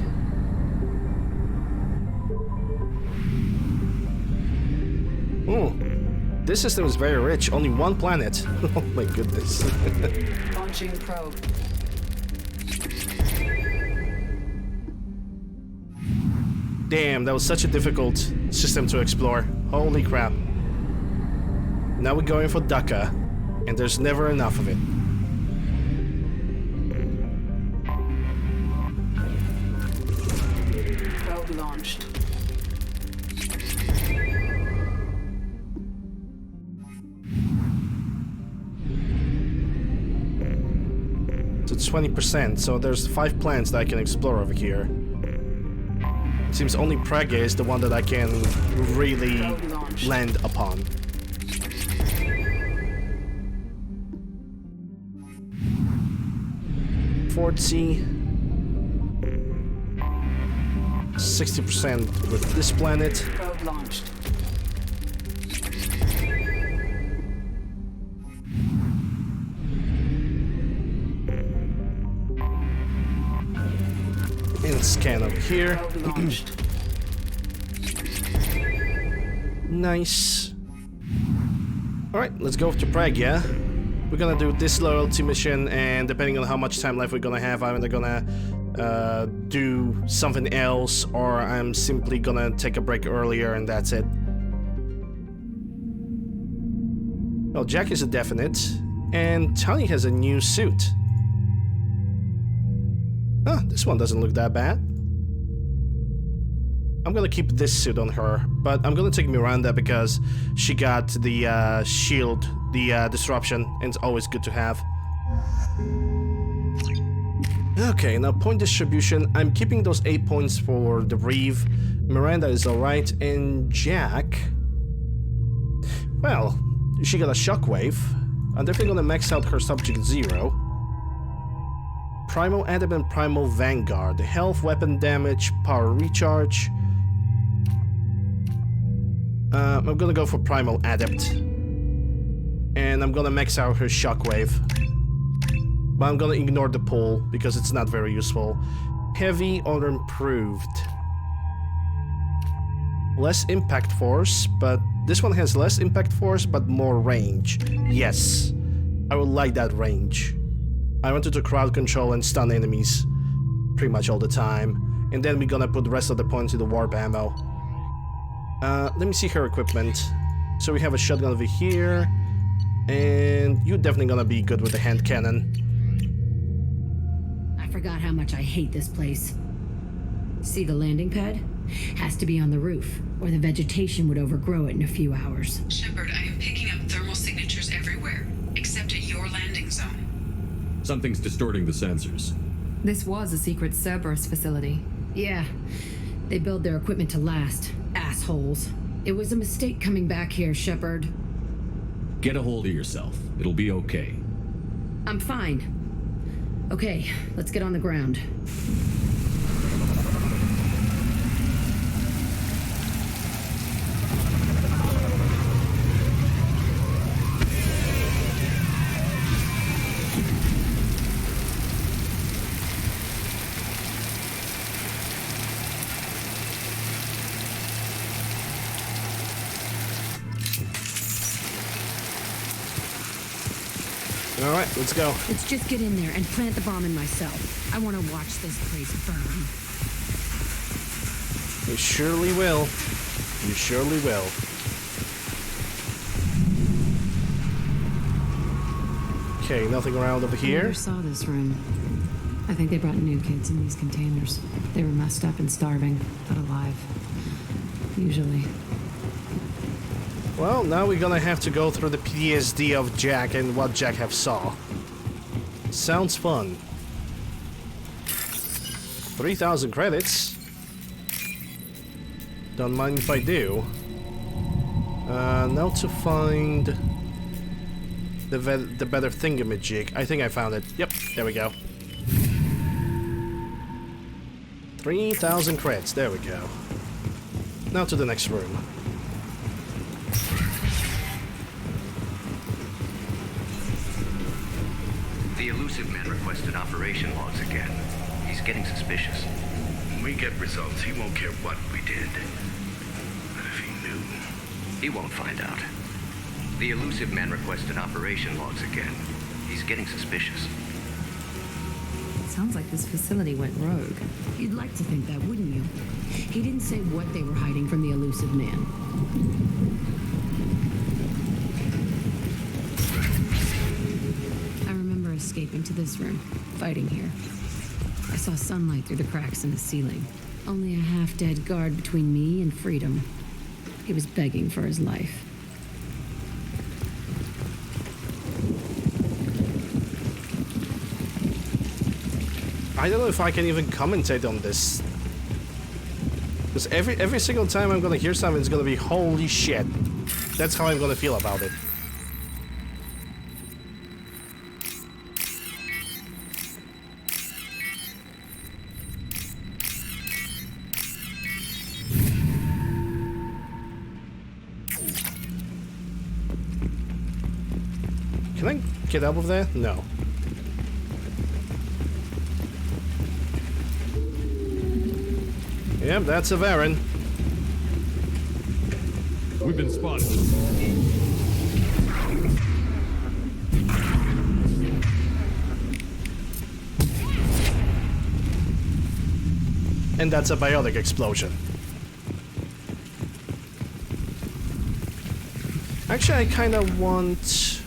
This system is very rich. Only one planet. Oh my goodness. Launching probe. Damn, that was such a difficult system to explore. Holy crap. Now we're going for Daka, and there's never enough of it. Probe launched. It's 20%, so there's 5 planets that I can explore over here. It seems only Praga is the one that I can really land upon. Fort C. 60% with this planet. Probe launched. And scan over here. Nice. Alright, let's go to Prague, yeah? We're gonna do this loyalty mission, and depending on how much time left we're gonna have, I'm either gonna do something else, or I'm simply gonna take a break earlier and that's it. Well, Jack is a definite, and Tony has a new suit. Huh, this one doesn't look that bad. I'm gonna keep this suit on her, but I'm gonna take Miranda because she got the shield, the disruption, and it's always good to have. Okay, now point distribution. I'm keeping those 8 points for the Reeve. Miranda is alright, and Jack... Well, she got a shockwave. I'm definitely gonna max out her subject 0. Primal Adept and Primal Vanguard. Health, weapon damage, power recharge. I'm gonna go for Primal Adept. And I'm gonna max out her shockwave. But I'm gonna ignore the pull because it's not very useful. Heavy or improved. Less impact force, but this one has less impact force but more range. Yes, I would like that range. I wanted to crowd control and stun enemies pretty much all the time. And then we're gonna put the rest of the points into warp ammo. Let me see her equipment. So we have a shotgun over here. And you're definitely gonna be good with the hand cannon. I forgot how much I hate this place. See the landing pad? Has to be on the roof, or the vegetation would overgrow it in a few hours. Shepard, I am picking up thermal signatures everywhere, except at your landing zone. Something's distorting the sensors. This was a secret Cerberus facility. Yeah, they build their equipment to last. Assholes. It was a mistake coming back here, Shepard. Get a hold of yourself. It'll be okay. I'm fine. Okay, let's get on the ground. Alright, let's go. Let's just get in there and plant the bomb in myself. I want to watch this place burn. You surely will. You surely will. Okay, nothing around over I here. never saw this room. I think they brought new kids in these containers. They were messed up and starving, but alive. Usually. Well, now we're gonna have to go through the PTSD of Jack and what Jack have saw. Sounds fun. 3,000 credits. Don't mind if I do. Now to find the better thingamajig. I think I found it. Yep, there we go. 3,000 creds. There we go. Now to the next room. The elusive man requested operation logs again. He's getting suspicious. When we get results, he won't care what we did. But if he knew... He won't find out. The elusive man requested operation logs again. He's getting suspicious. Sounds like this facility went rogue. You'd like to think that, wouldn't you? He didn't say what they were hiding from the elusive man. I remember escaping to this room, fighting here. I saw sunlight through the cracks in the ceiling. Only a half-dead guard between me and freedom. He was begging for his life. I don't know if I can even commentate on this. Because every single time I'm gonna hear something, it's gonna be holy shit. That's how I'm gonna feel about it. Can I get up of there? No. Yep, that's a Varen. We've been spotted. And that's a biotic explosion. Actually, I kind of want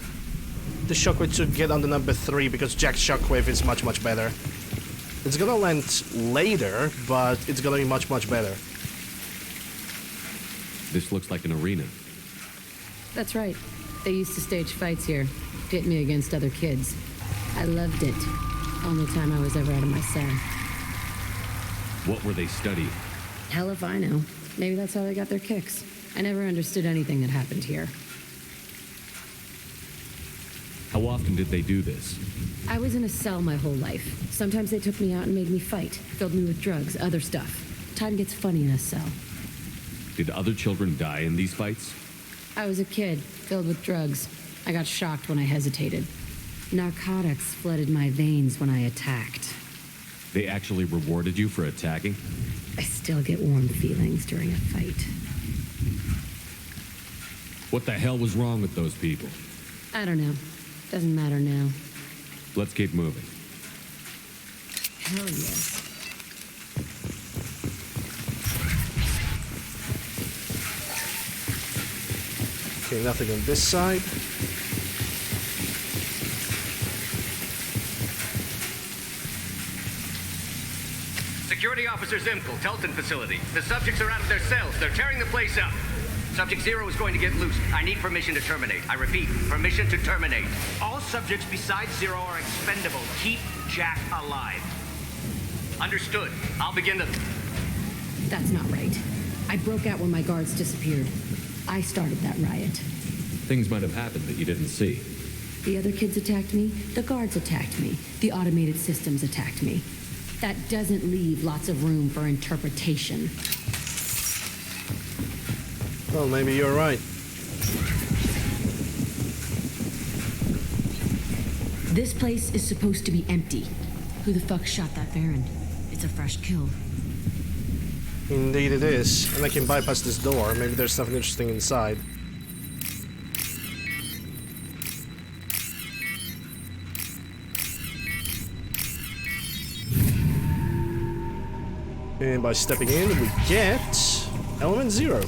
the shockwave to get on the number 3 because Jack's shockwave is much, much better. It's gonna land later, but it's gonna be much, much better. This looks like an arena. That's right. They used to stage fights here, pit me against other kids. I loved it. Only time I was ever out of my cell. What were they studying? Hell if I know. Maybe that's how they got their kicks. I never understood anything that happened here. How often did they do this? I was in a cell my whole life. Sometimes they took me out and made me fight, filled me with drugs, other stuff. Time gets funny in a cell. Did other children die in these fights? I was a kid, filled with drugs. I got shocked when I hesitated. Narcotics flooded my veins when I attacked. They actually rewarded you for attacking? I still get warm feelings during a fight. What the hell was wrong with those people? I don't know. Doesn't matter now. Let's keep moving. Hell yes. Okay, nothing on this side. Security Officer Zimkel, Telton facility. The subjects are out of their cells. They're tearing the place up. Subject 0 is going to get loose. I need permission to terminate. I repeat, permission to terminate. All subjects besides 0 are expendable. Keep Jack alive. Understood. I'll begin the... That's not right. I broke out when my guards disappeared. I started that riot. Things might have happened that you didn't see. The other kids attacked me. The guards attacked me. The automated systems attacked me. That doesn't leave lots of room for interpretation. Well, maybe you're right. This place is supposed to be empty. Who the fuck shot that Baron? It's a fresh kill. Indeed it is. And I can bypass this door. Maybe there's something interesting inside. And by stepping in, we get element 0.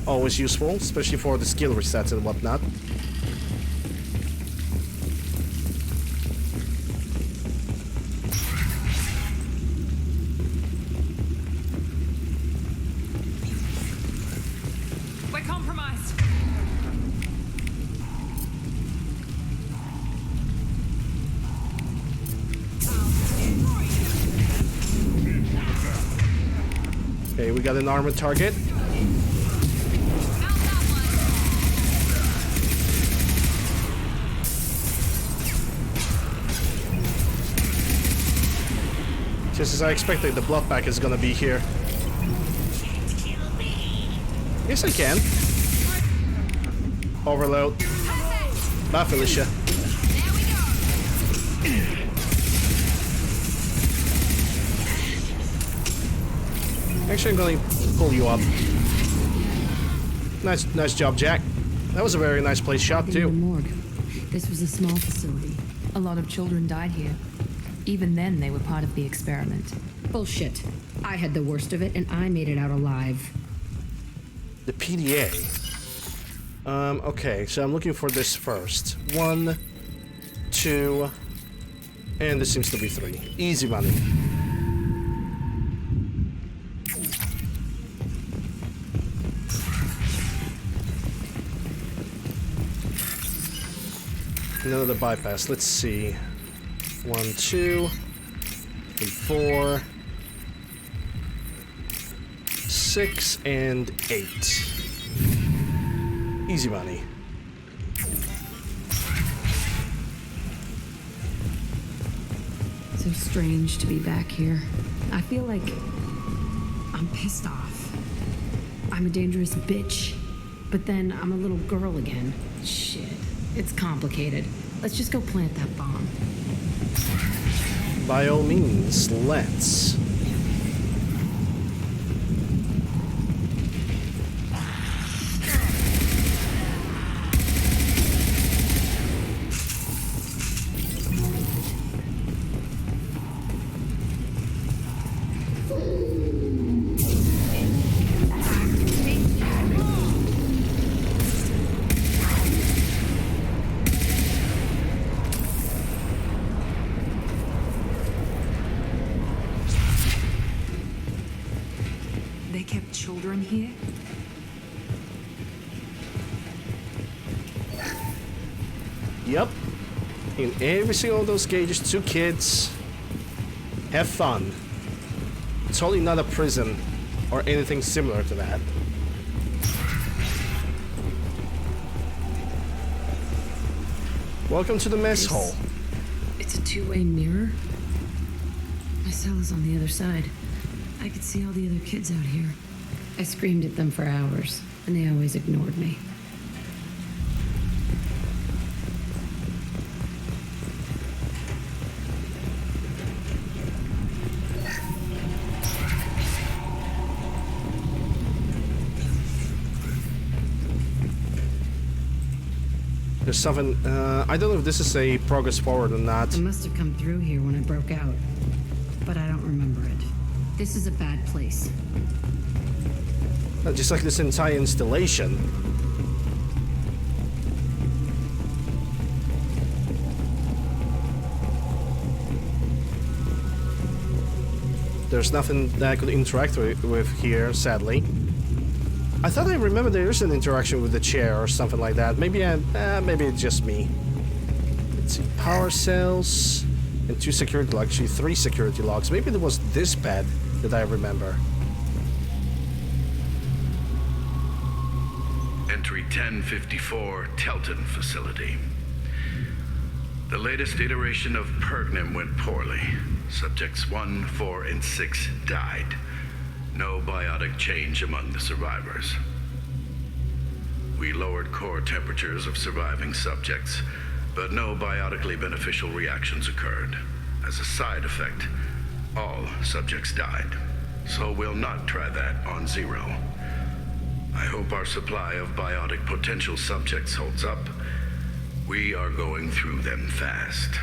Always useful, especially for the skill resets and whatnot. We're compromised. Okay, we got an armored target. Just as I expected, the blood pack is gonna be here. Yes, I can. Overload. Bye, Felicia. Actually, I'm going to pull you up. Nice job, Jack. That was a very nice place shot, too. Morgue. This was a small facility. A lot of children died here. Even then, they were part of the experiment. Bullshit. I had the worst of it, and I made it out alive. The PDA. Okay, so I'm looking for this first. 1, 2, and this seems to be 3. Easy money. Another bypass. Let's see. 1, 2, 3, 4, 6, and 8. Easy money. So strange to be back here. I feel like I'm pissed off. I'm a dangerous bitch, but then I'm a little girl again. Shit. It's complicated. Let's just go plant that bomb. By all means, let's. They kept children here? Yep. In every single of those cages, 2 kids. Have fun. It's totally not a prison or anything similar to that. Welcome to the mess hall. It's a two-way mirror. My cell is on the other side. I could see all the other kids out here. I screamed at them for hours, and they always ignored me. There's something, I don't know if this is a progress forward or not. I must have come through here when I broke out, but I don't remember it. This is a bad place. Just like this entire installation. There's nothing that I could interact with here, sadly. I thought I remember there is an interaction with the chair or something like that. Maybe maybe it's just me. Let's see, power cells and 2 security locks. Actually, 3 security locks. Maybe it was this bad that I remember. Entry 1054, Telton facility. The latest iteration of Pergnim went poorly. Subjects 1, 4, and 6 died. No biotic change among the survivors. We lowered core temperatures of surviving subjects, but no biotically beneficial reactions occurred. As a side effect, all subjects died. So we'll not try that on Zero. I hope our supply of biotic potential subjects holds up. We are going through them fast.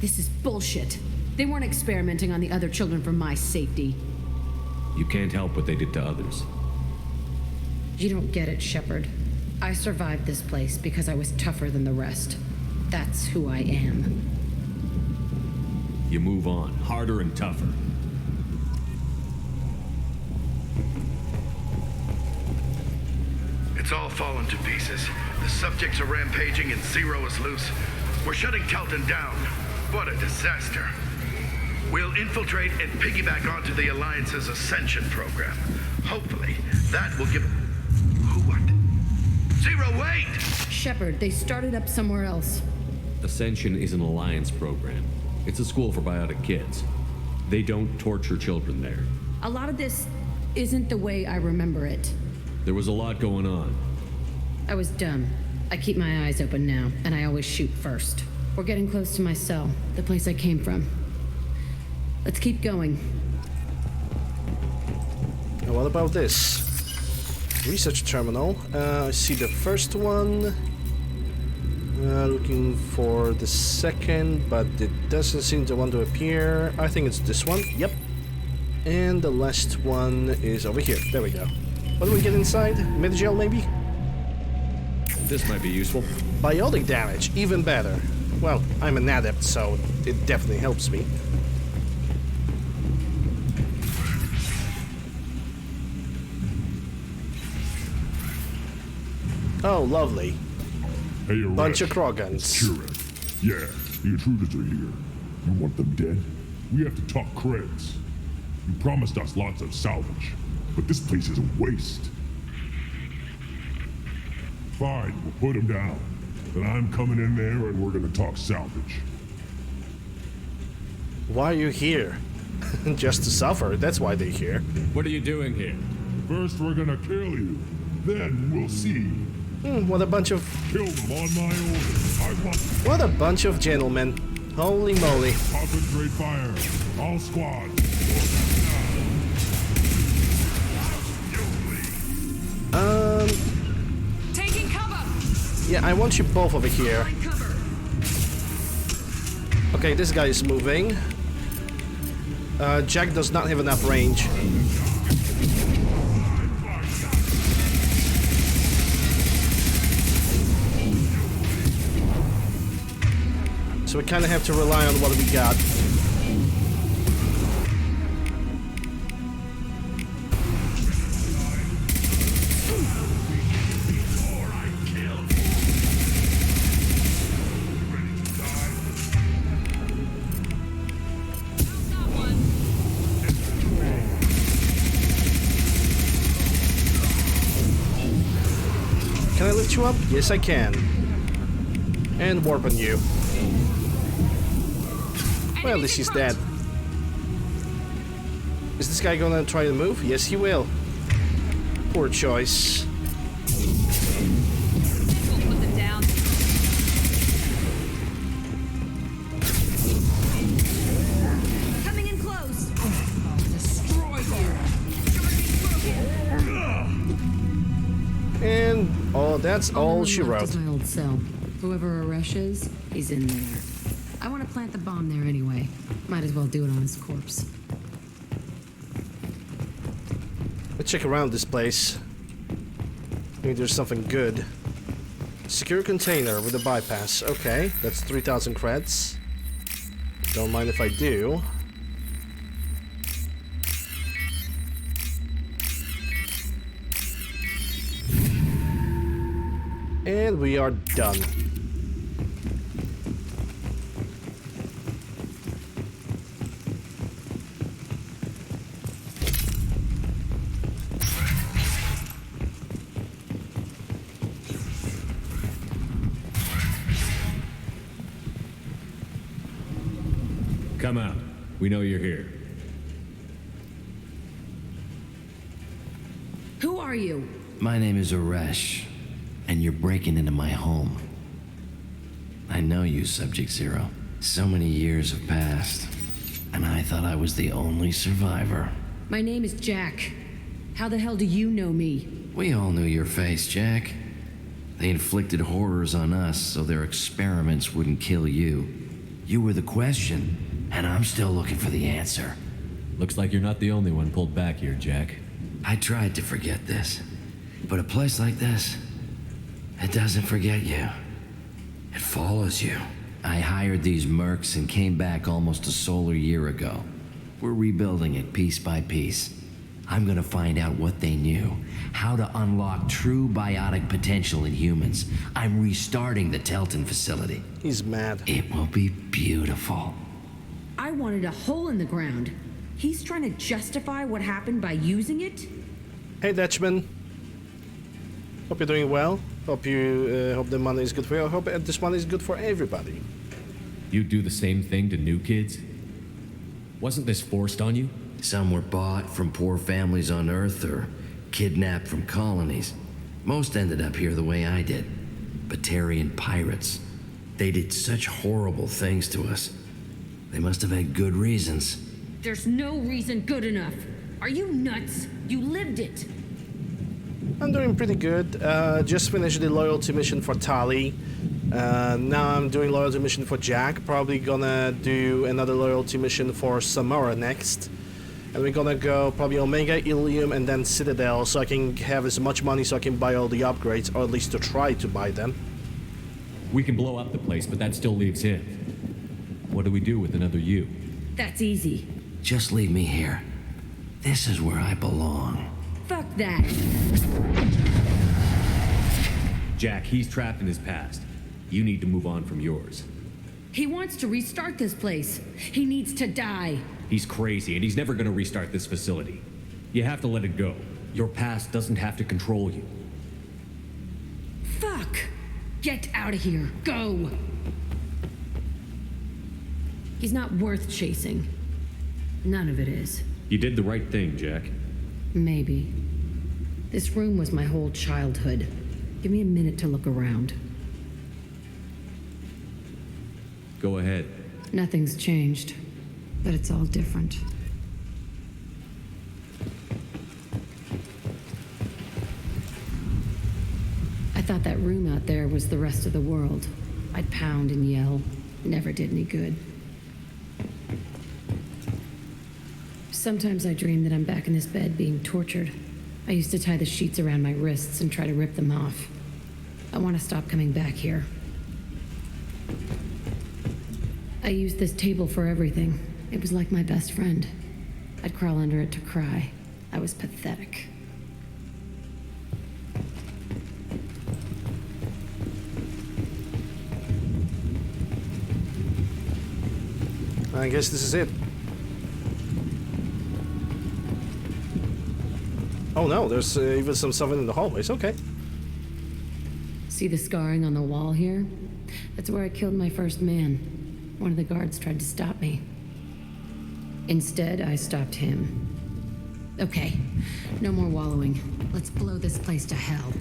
This is bullshit. They weren't experimenting on the other children for my safety. You can't help what they did to others. You don't get it, Shepard. I survived this place because I was tougher than the rest. That's who I am. You move on, harder and tougher. It's all fallen to pieces. The subjects are rampaging and Zero is loose. We're shutting Telton down. What a disaster. We'll infiltrate and piggyback onto the Alliance's Ascension program. Hopefully, that will give... Who, what? Zero, wait! Shepard, they started up somewhere else. Ascension is an Alliance program. It's a school for biotic kids. They don't torture children there. A lot of this isn't the way I remember it. There was a lot going on. I was dumb. I keep my eyes open now, and I always shoot first. We're getting close to my cell, the place I came from. Let's keep going. And what about this? Research terminal. I see the first one. Looking for the second, but it doesn't seem to want to appear. I think it's this one. Yep. And the last one is over here. There we go. What do we get inside? Mid-gel, maybe? This might be useful. Biotic damage, even better. Well, I'm an adept, so it definitely helps me. Oh, lovely. Hey, bunch of Krogans. Yeah, the intruders are here. You want them dead? We have to talk creds. You promised us lots of salvage, but this place is a waste. Fine, we'll put them down. Then I'm coming in there and we're gonna talk salvage. Why are you here? Just to suffer, that's why they're here. What are you doing here? First we're gonna kill you, then we'll see. What a bunch of... Kill them on my orders. I want... What a bunch of gentlemen. Holy moly. Concentrate fire. All squads. Taking cover. Yeah, I want you both over here. Okay, this guy is moving. Jack does not have enough range. So we kind of have to rely on what we got. Can I lift you up? Yes, I can. And warp on you. Well, at least he's dead. Is this guy gonna try to move? Yes, he will. Poor choice. We'll put them down. Coming in close. I'll destroy you. And oh, that's all she wrote. Is my old cell. Whoever Aresh is, he's in there. I want to plant the bomb there anyway. Might as well do it on his corpse. Let's check around this place. Maybe there's something good. Secure container with a bypass. Okay, that's 3,000 creds. Don't mind if I do. And we are done. Come out. We know you're here. Who are you? My name is Aresh, and you're breaking into my home. I know you, Subject Zero. So many years have passed, and I thought I was the only survivor. My name is Jack. How the hell do you know me? We all knew your face, Jack. They inflicted horrors on us so their experiments wouldn't kill you. You were the question, and I'm still looking for the answer. Looks like you're not the only one pulled back here, Jack. I tried to forget this, but a place like this, it doesn't forget you. It follows you. I hired these mercs and came back almost a solar year ago. We're rebuilding it piece by piece. I'm gonna find out what they knew, how to unlock true biotic potential in humans. I'm restarting the Telton facility. He's mad. It will be beautiful. I wanted a hole in the ground. He's trying to justify what happened by using it? Hey, Dutchman. Hope you're doing well. Hope you hope the money is good for you. I hope this money is good for everybody. You do the same thing to new kids? Wasn't this forced on you? Some were bought from poor families on Earth or kidnapped from colonies. Most ended up here the way I did. Batarian pirates. They did such horrible things to us. They must have had good reasons. There's no reason good enough. Are you nuts? You lived it. I'm doing pretty good. Just finished the loyalty mission for Tali. Now I'm doing loyalty mission for Jack. Probably gonna do another loyalty mission for Samara next. And we're gonna go probably Omega, Ilium, and then Citadel, so I can have as much money so I can buy all the upgrades, or at least to try to buy them. We can blow up the place, but that still leaves him. What do we do with another you? That's easy. Just leave me here. This is where I belong. Fuck that. Jack, he's trapped in his past. You need to move on from yours. He wants to restart this place. He needs to die. He's crazy, and he's never gonna restart this facility. You have to let it go. Your past doesn't have to control you. Fuck! Get out of here. Go! He's not worth chasing. None of it is. You did the right thing, Jack. Maybe. This room was my whole childhood. Give me a minute to look around. Go ahead. Nothing's changed, but it's all different. I thought that room out there was the rest of the world. I'd pound and yell. Never did any good. Sometimes I dream that I'm back in this bed being tortured. I used to tie the sheets around my wrists and try to rip them off. I want to stop coming back here. I used this table for everything. It was like my best friend. I'd crawl under it to cry. I was pathetic. I guess this is it. Oh no, there's even some stuff in the hallways. Okay. See the scarring on the wall here? That's where I killed my first man. One of the guards tried to stop me. Instead, I stopped him. Okay, no more wallowing. Let's blow this place to hell.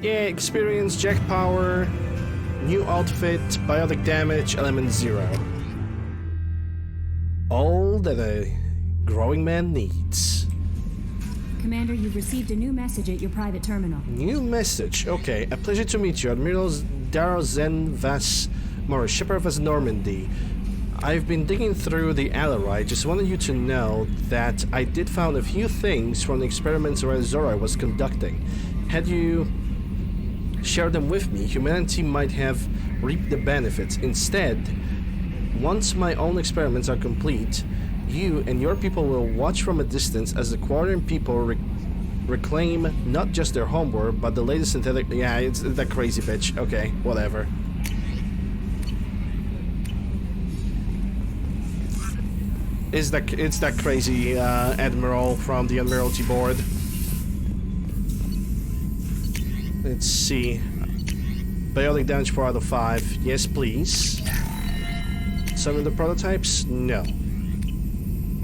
Yeah, experience, jack power, new outfit, biotic damage, element 0. All that a growing man needs. Commander, you've received a new message at your private terminal. New message. Okay, a pleasure to meet you, Admiral Darozen Vas Morris, shipper of Vas Normandy. I've been digging through the Alarai. Just wanted you to know that I did found a few things from the experiments Zora was conducting. Had you shared them with me, humanity might have reaped the benefits. Instead, once my own experiments are complete, you and your people will watch from a distance as the Quartern people reclaim not just their homeworld, but the latest synthetic... Yeah, it's that crazy bitch. Okay, whatever. It's that crazy admiral from the Admiralty board. Let's see. Biotic damage 4 out of 5. Yes, please. Some of the prototypes? No.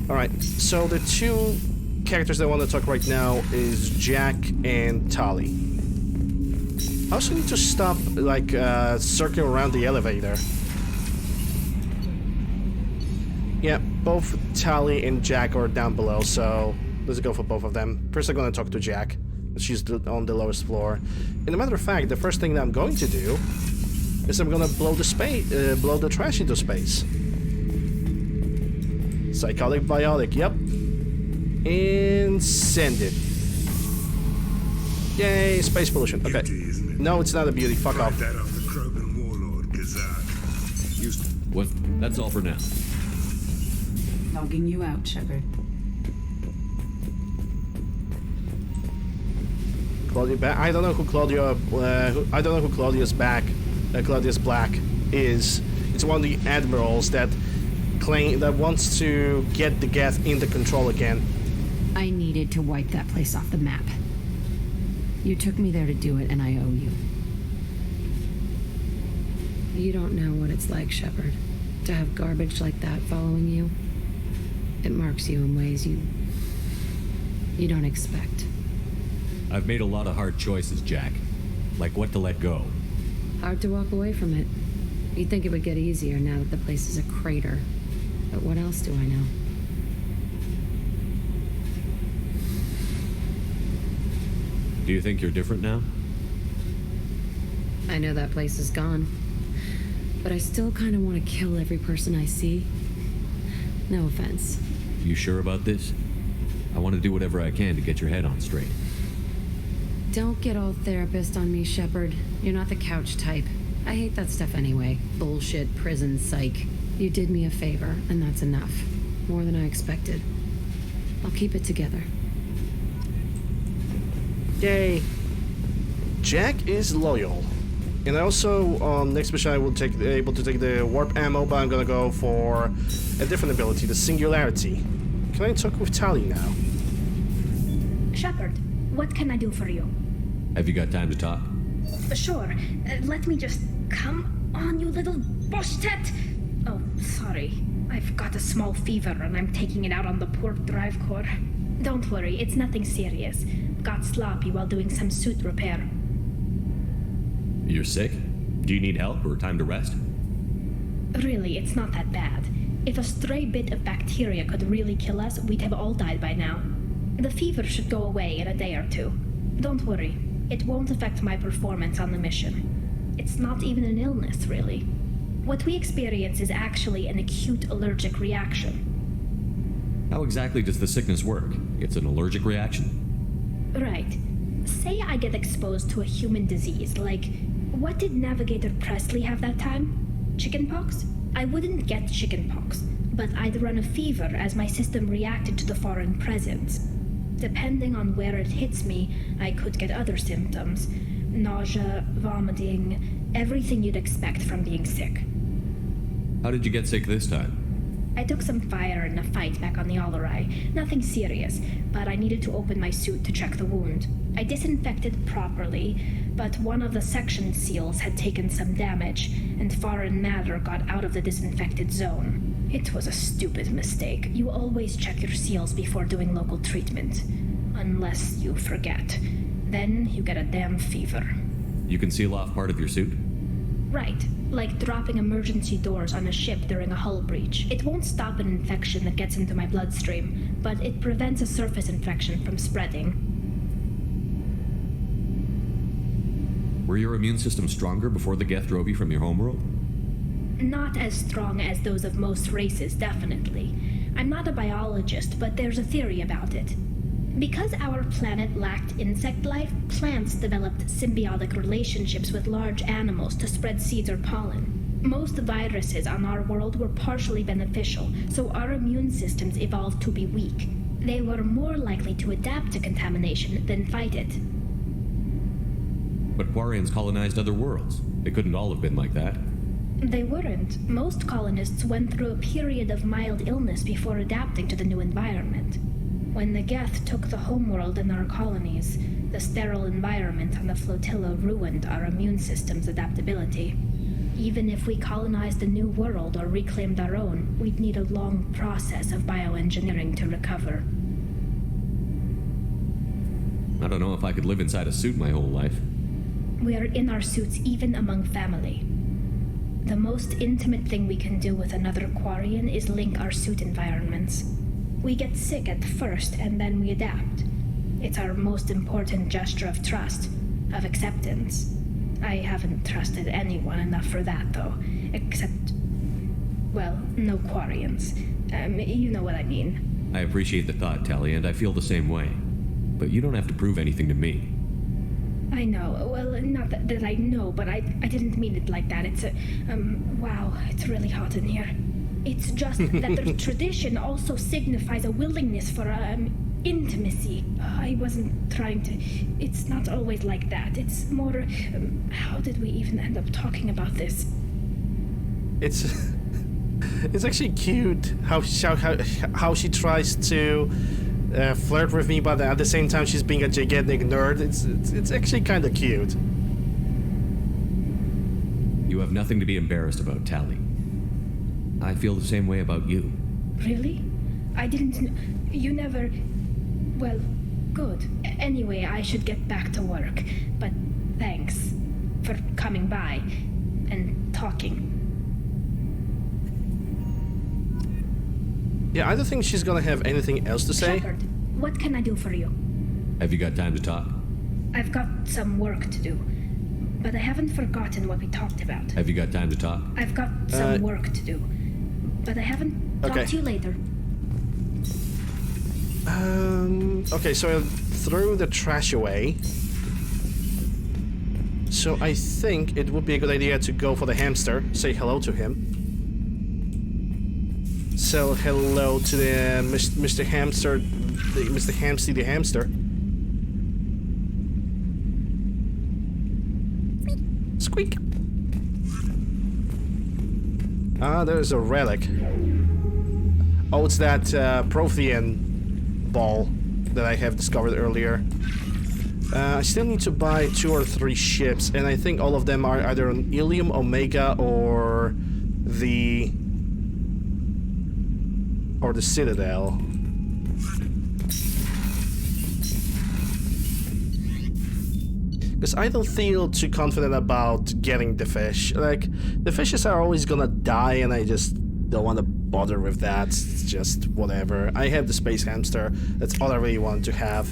Alright, so the two characters that I want to talk right now is Jack and Tali. I also need to stop, like, circling around the elevator. Yeah, both Tali and Jack are down below, so let's go for both of them. First I'm gonna talk to Jack. She's on the lowest floor. And a matter of fact, the first thing that I'm going to do is I'm gonna blow the trash into space. Psychotic biotic, yep. And send it. Yay, space pollution. Okay. No, it's not a beauty. Fuck off. What? That's all for now. Logging you out, Shepard. Claudia back. I don't know who Claudia. I don't know who Claudia's back. Claudia's Black is. It's one of the admirals that wants to get the Geth into control again. I needed to wipe that place off the map. You took me there to do it, and I owe you. You don't know what it's like, Shepard, to have garbage like that following you. It marks you in ways you don't expect. I've made a lot of hard choices, Jack. Like what to let go. Hard to walk away from it. You'd think it would get easier now that the place is a crater. But what else do I know? Do you think you're different now? I know that place is gone. But I still kind of want to kill every person I see. No offense. You sure about this? I want to do whatever I can to get your head on straight. Don't get all therapist on me, Shepard. You're not the couch type. I hate that stuff anyway. Bullshit, prison, psych. You did me a favor, and that's enough. More than I expected. I'll keep it together. Yay. Jack is loyal. And also, next mission I will able to take the warp ammo, but I'm gonna go for a different ability, the singularity. Can I talk with Tali now? Shepard, what can I do for you? Have you got time to talk? Sure. Let me just... Come on, you little bush-tet! Oh, sorry. I've got a small fever and I'm taking it out on the port drive core. Don't worry, it's nothing serious. Got sloppy while doing some suit repair. You're sick? Do you need help or time to rest? Really, it's not that bad. If a stray bit of bacteria could really kill us, we'd have all died by now. The fever should go away in a day or two. Don't worry. It won't affect my performance on the mission. It's not even an illness, really. What we experience is actually an acute allergic reaction. How exactly does the sickness work? It's an allergic reaction? Right. Say I get exposed to a human disease, like... What did Navigator Presley have that time? Chickenpox? I wouldn't get chickenpox, but I'd run a fever as my system reacted to the foreign presence. Depending on where it hits me, I could get other symptoms. Nausea, vomiting, everything you'd expect from being sick. How did you get sick this time? I took some fire in a fight back on the Allerai. Nothing serious, but I needed to open my suit to check the wound. I disinfected properly, but one of the section seals had taken some damage, and foreign matter got out of the disinfected zone. It was a stupid mistake. You always check your seals before doing local treatment. Unless you forget. Then you get a damn fever. You can seal off part of your suit? Right. Like dropping emergency doors on a ship during a hull breach. It won't stop an infection that gets into my bloodstream, but it prevents a surface infection from spreading. Were your immune system stronger before the Geth drove you from your homeworld? Not as strong as those of most races, definitely. I'm not a biologist, but there's a theory about it. Because our planet lacked insect life, plants developed symbiotic relationships with large animals to spread seeds or pollen. Most viruses on our world were partially beneficial, so our immune systems evolved to be weak. They were more likely to adapt to contamination than fight it. But Quarians colonized other worlds. They couldn't all have been like that. They weren't. Most colonists went through a period of mild illness before adapting to the new environment. When the Geth took the homeworld in our colonies, the sterile environment on the flotilla ruined our immune system's adaptability. Even if we colonized a new world or reclaimed our own, we'd need a long process of bioengineering to recover. I don't know if I could live inside a suit my whole life. We are in our suits even among family. The most intimate thing we can do with another Quarian is link our suit environments. We get sick at first, and then we adapt. It's our most important gesture of trust, of acceptance. I haven't trusted anyone enough for that, though. Except, well, no Quarians. You know what I mean. I appreciate the thought, Tally, and I feel the same way. But you don't have to prove anything to me. I know. Well, not that I know, but I didn't mean it like that. It's wow, it's really hot in here. It's just that the tradition also signifies a willingness for, intimacy. I wasn't trying to... It's not always like that. It's more... how did we even end up talking about this? It's... it's actually cute how she tries to flirt with me, but at the same time she's being a gigantic nerd. It's actually kind of cute. You have nothing to be embarrassed about, Tally. I feel the same way about you. Really? I didn't... You never... Well, good. Anyway, I should get back to work. But thanks for coming by and talking. Yeah, I don't think she's gonna have anything else to say. Shepard, what can I do for you? Have you got time to talk? I've got some work to do, but I haven't forgotten what we talked about. Have you got time to talk? I've got some work to do, but I haven't. Okay. Talk to you later. Okay, so I threw the trash away. So I think it would be a good idea to go for the hamster, say hello to him. So hello to the Mr. Hamster, Mr. Hamsty the hamster. Squeak. Ah, there's a relic. Oh, it's that Prothean ball that I have discovered earlier. I still need to buy 2 or 3 ships, and I think all of them are either on Ilium, Omega, or the Citadel. Because I don't feel too confident about getting the fish. Like, the fishes are always gonna die, and I just don't want to bother with that. It's just whatever. I have the space hamster. That's all I really want to have.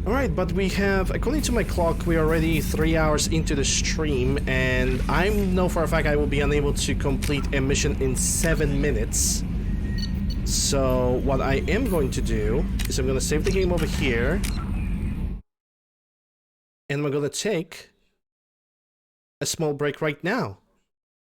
Alright, but we have, according to my clock, we're already 3 hours into the stream, and I know for a fact I will be unable to complete a mission in 7 minutes. So what I am going to do is I'm going to save the game over here, and we're going to take a small break right now.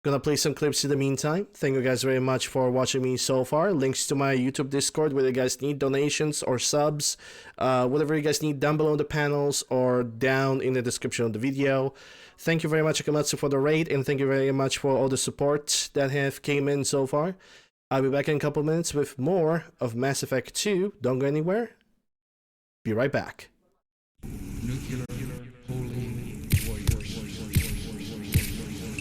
Gonna play some clips in the meantime. Thank you guys very much for watching me so far. Links to my YouTube Discord, whether you guys need donations or subs, whatever you guys need, down below in the panels or down in the description of the video. Thank you very much, Akamatsu, for the raid, and thank you very much for all the support that have came in so far. I'll be back in a couple minutes with more of Mass Effect 2. Don't go anywhere. Be right back.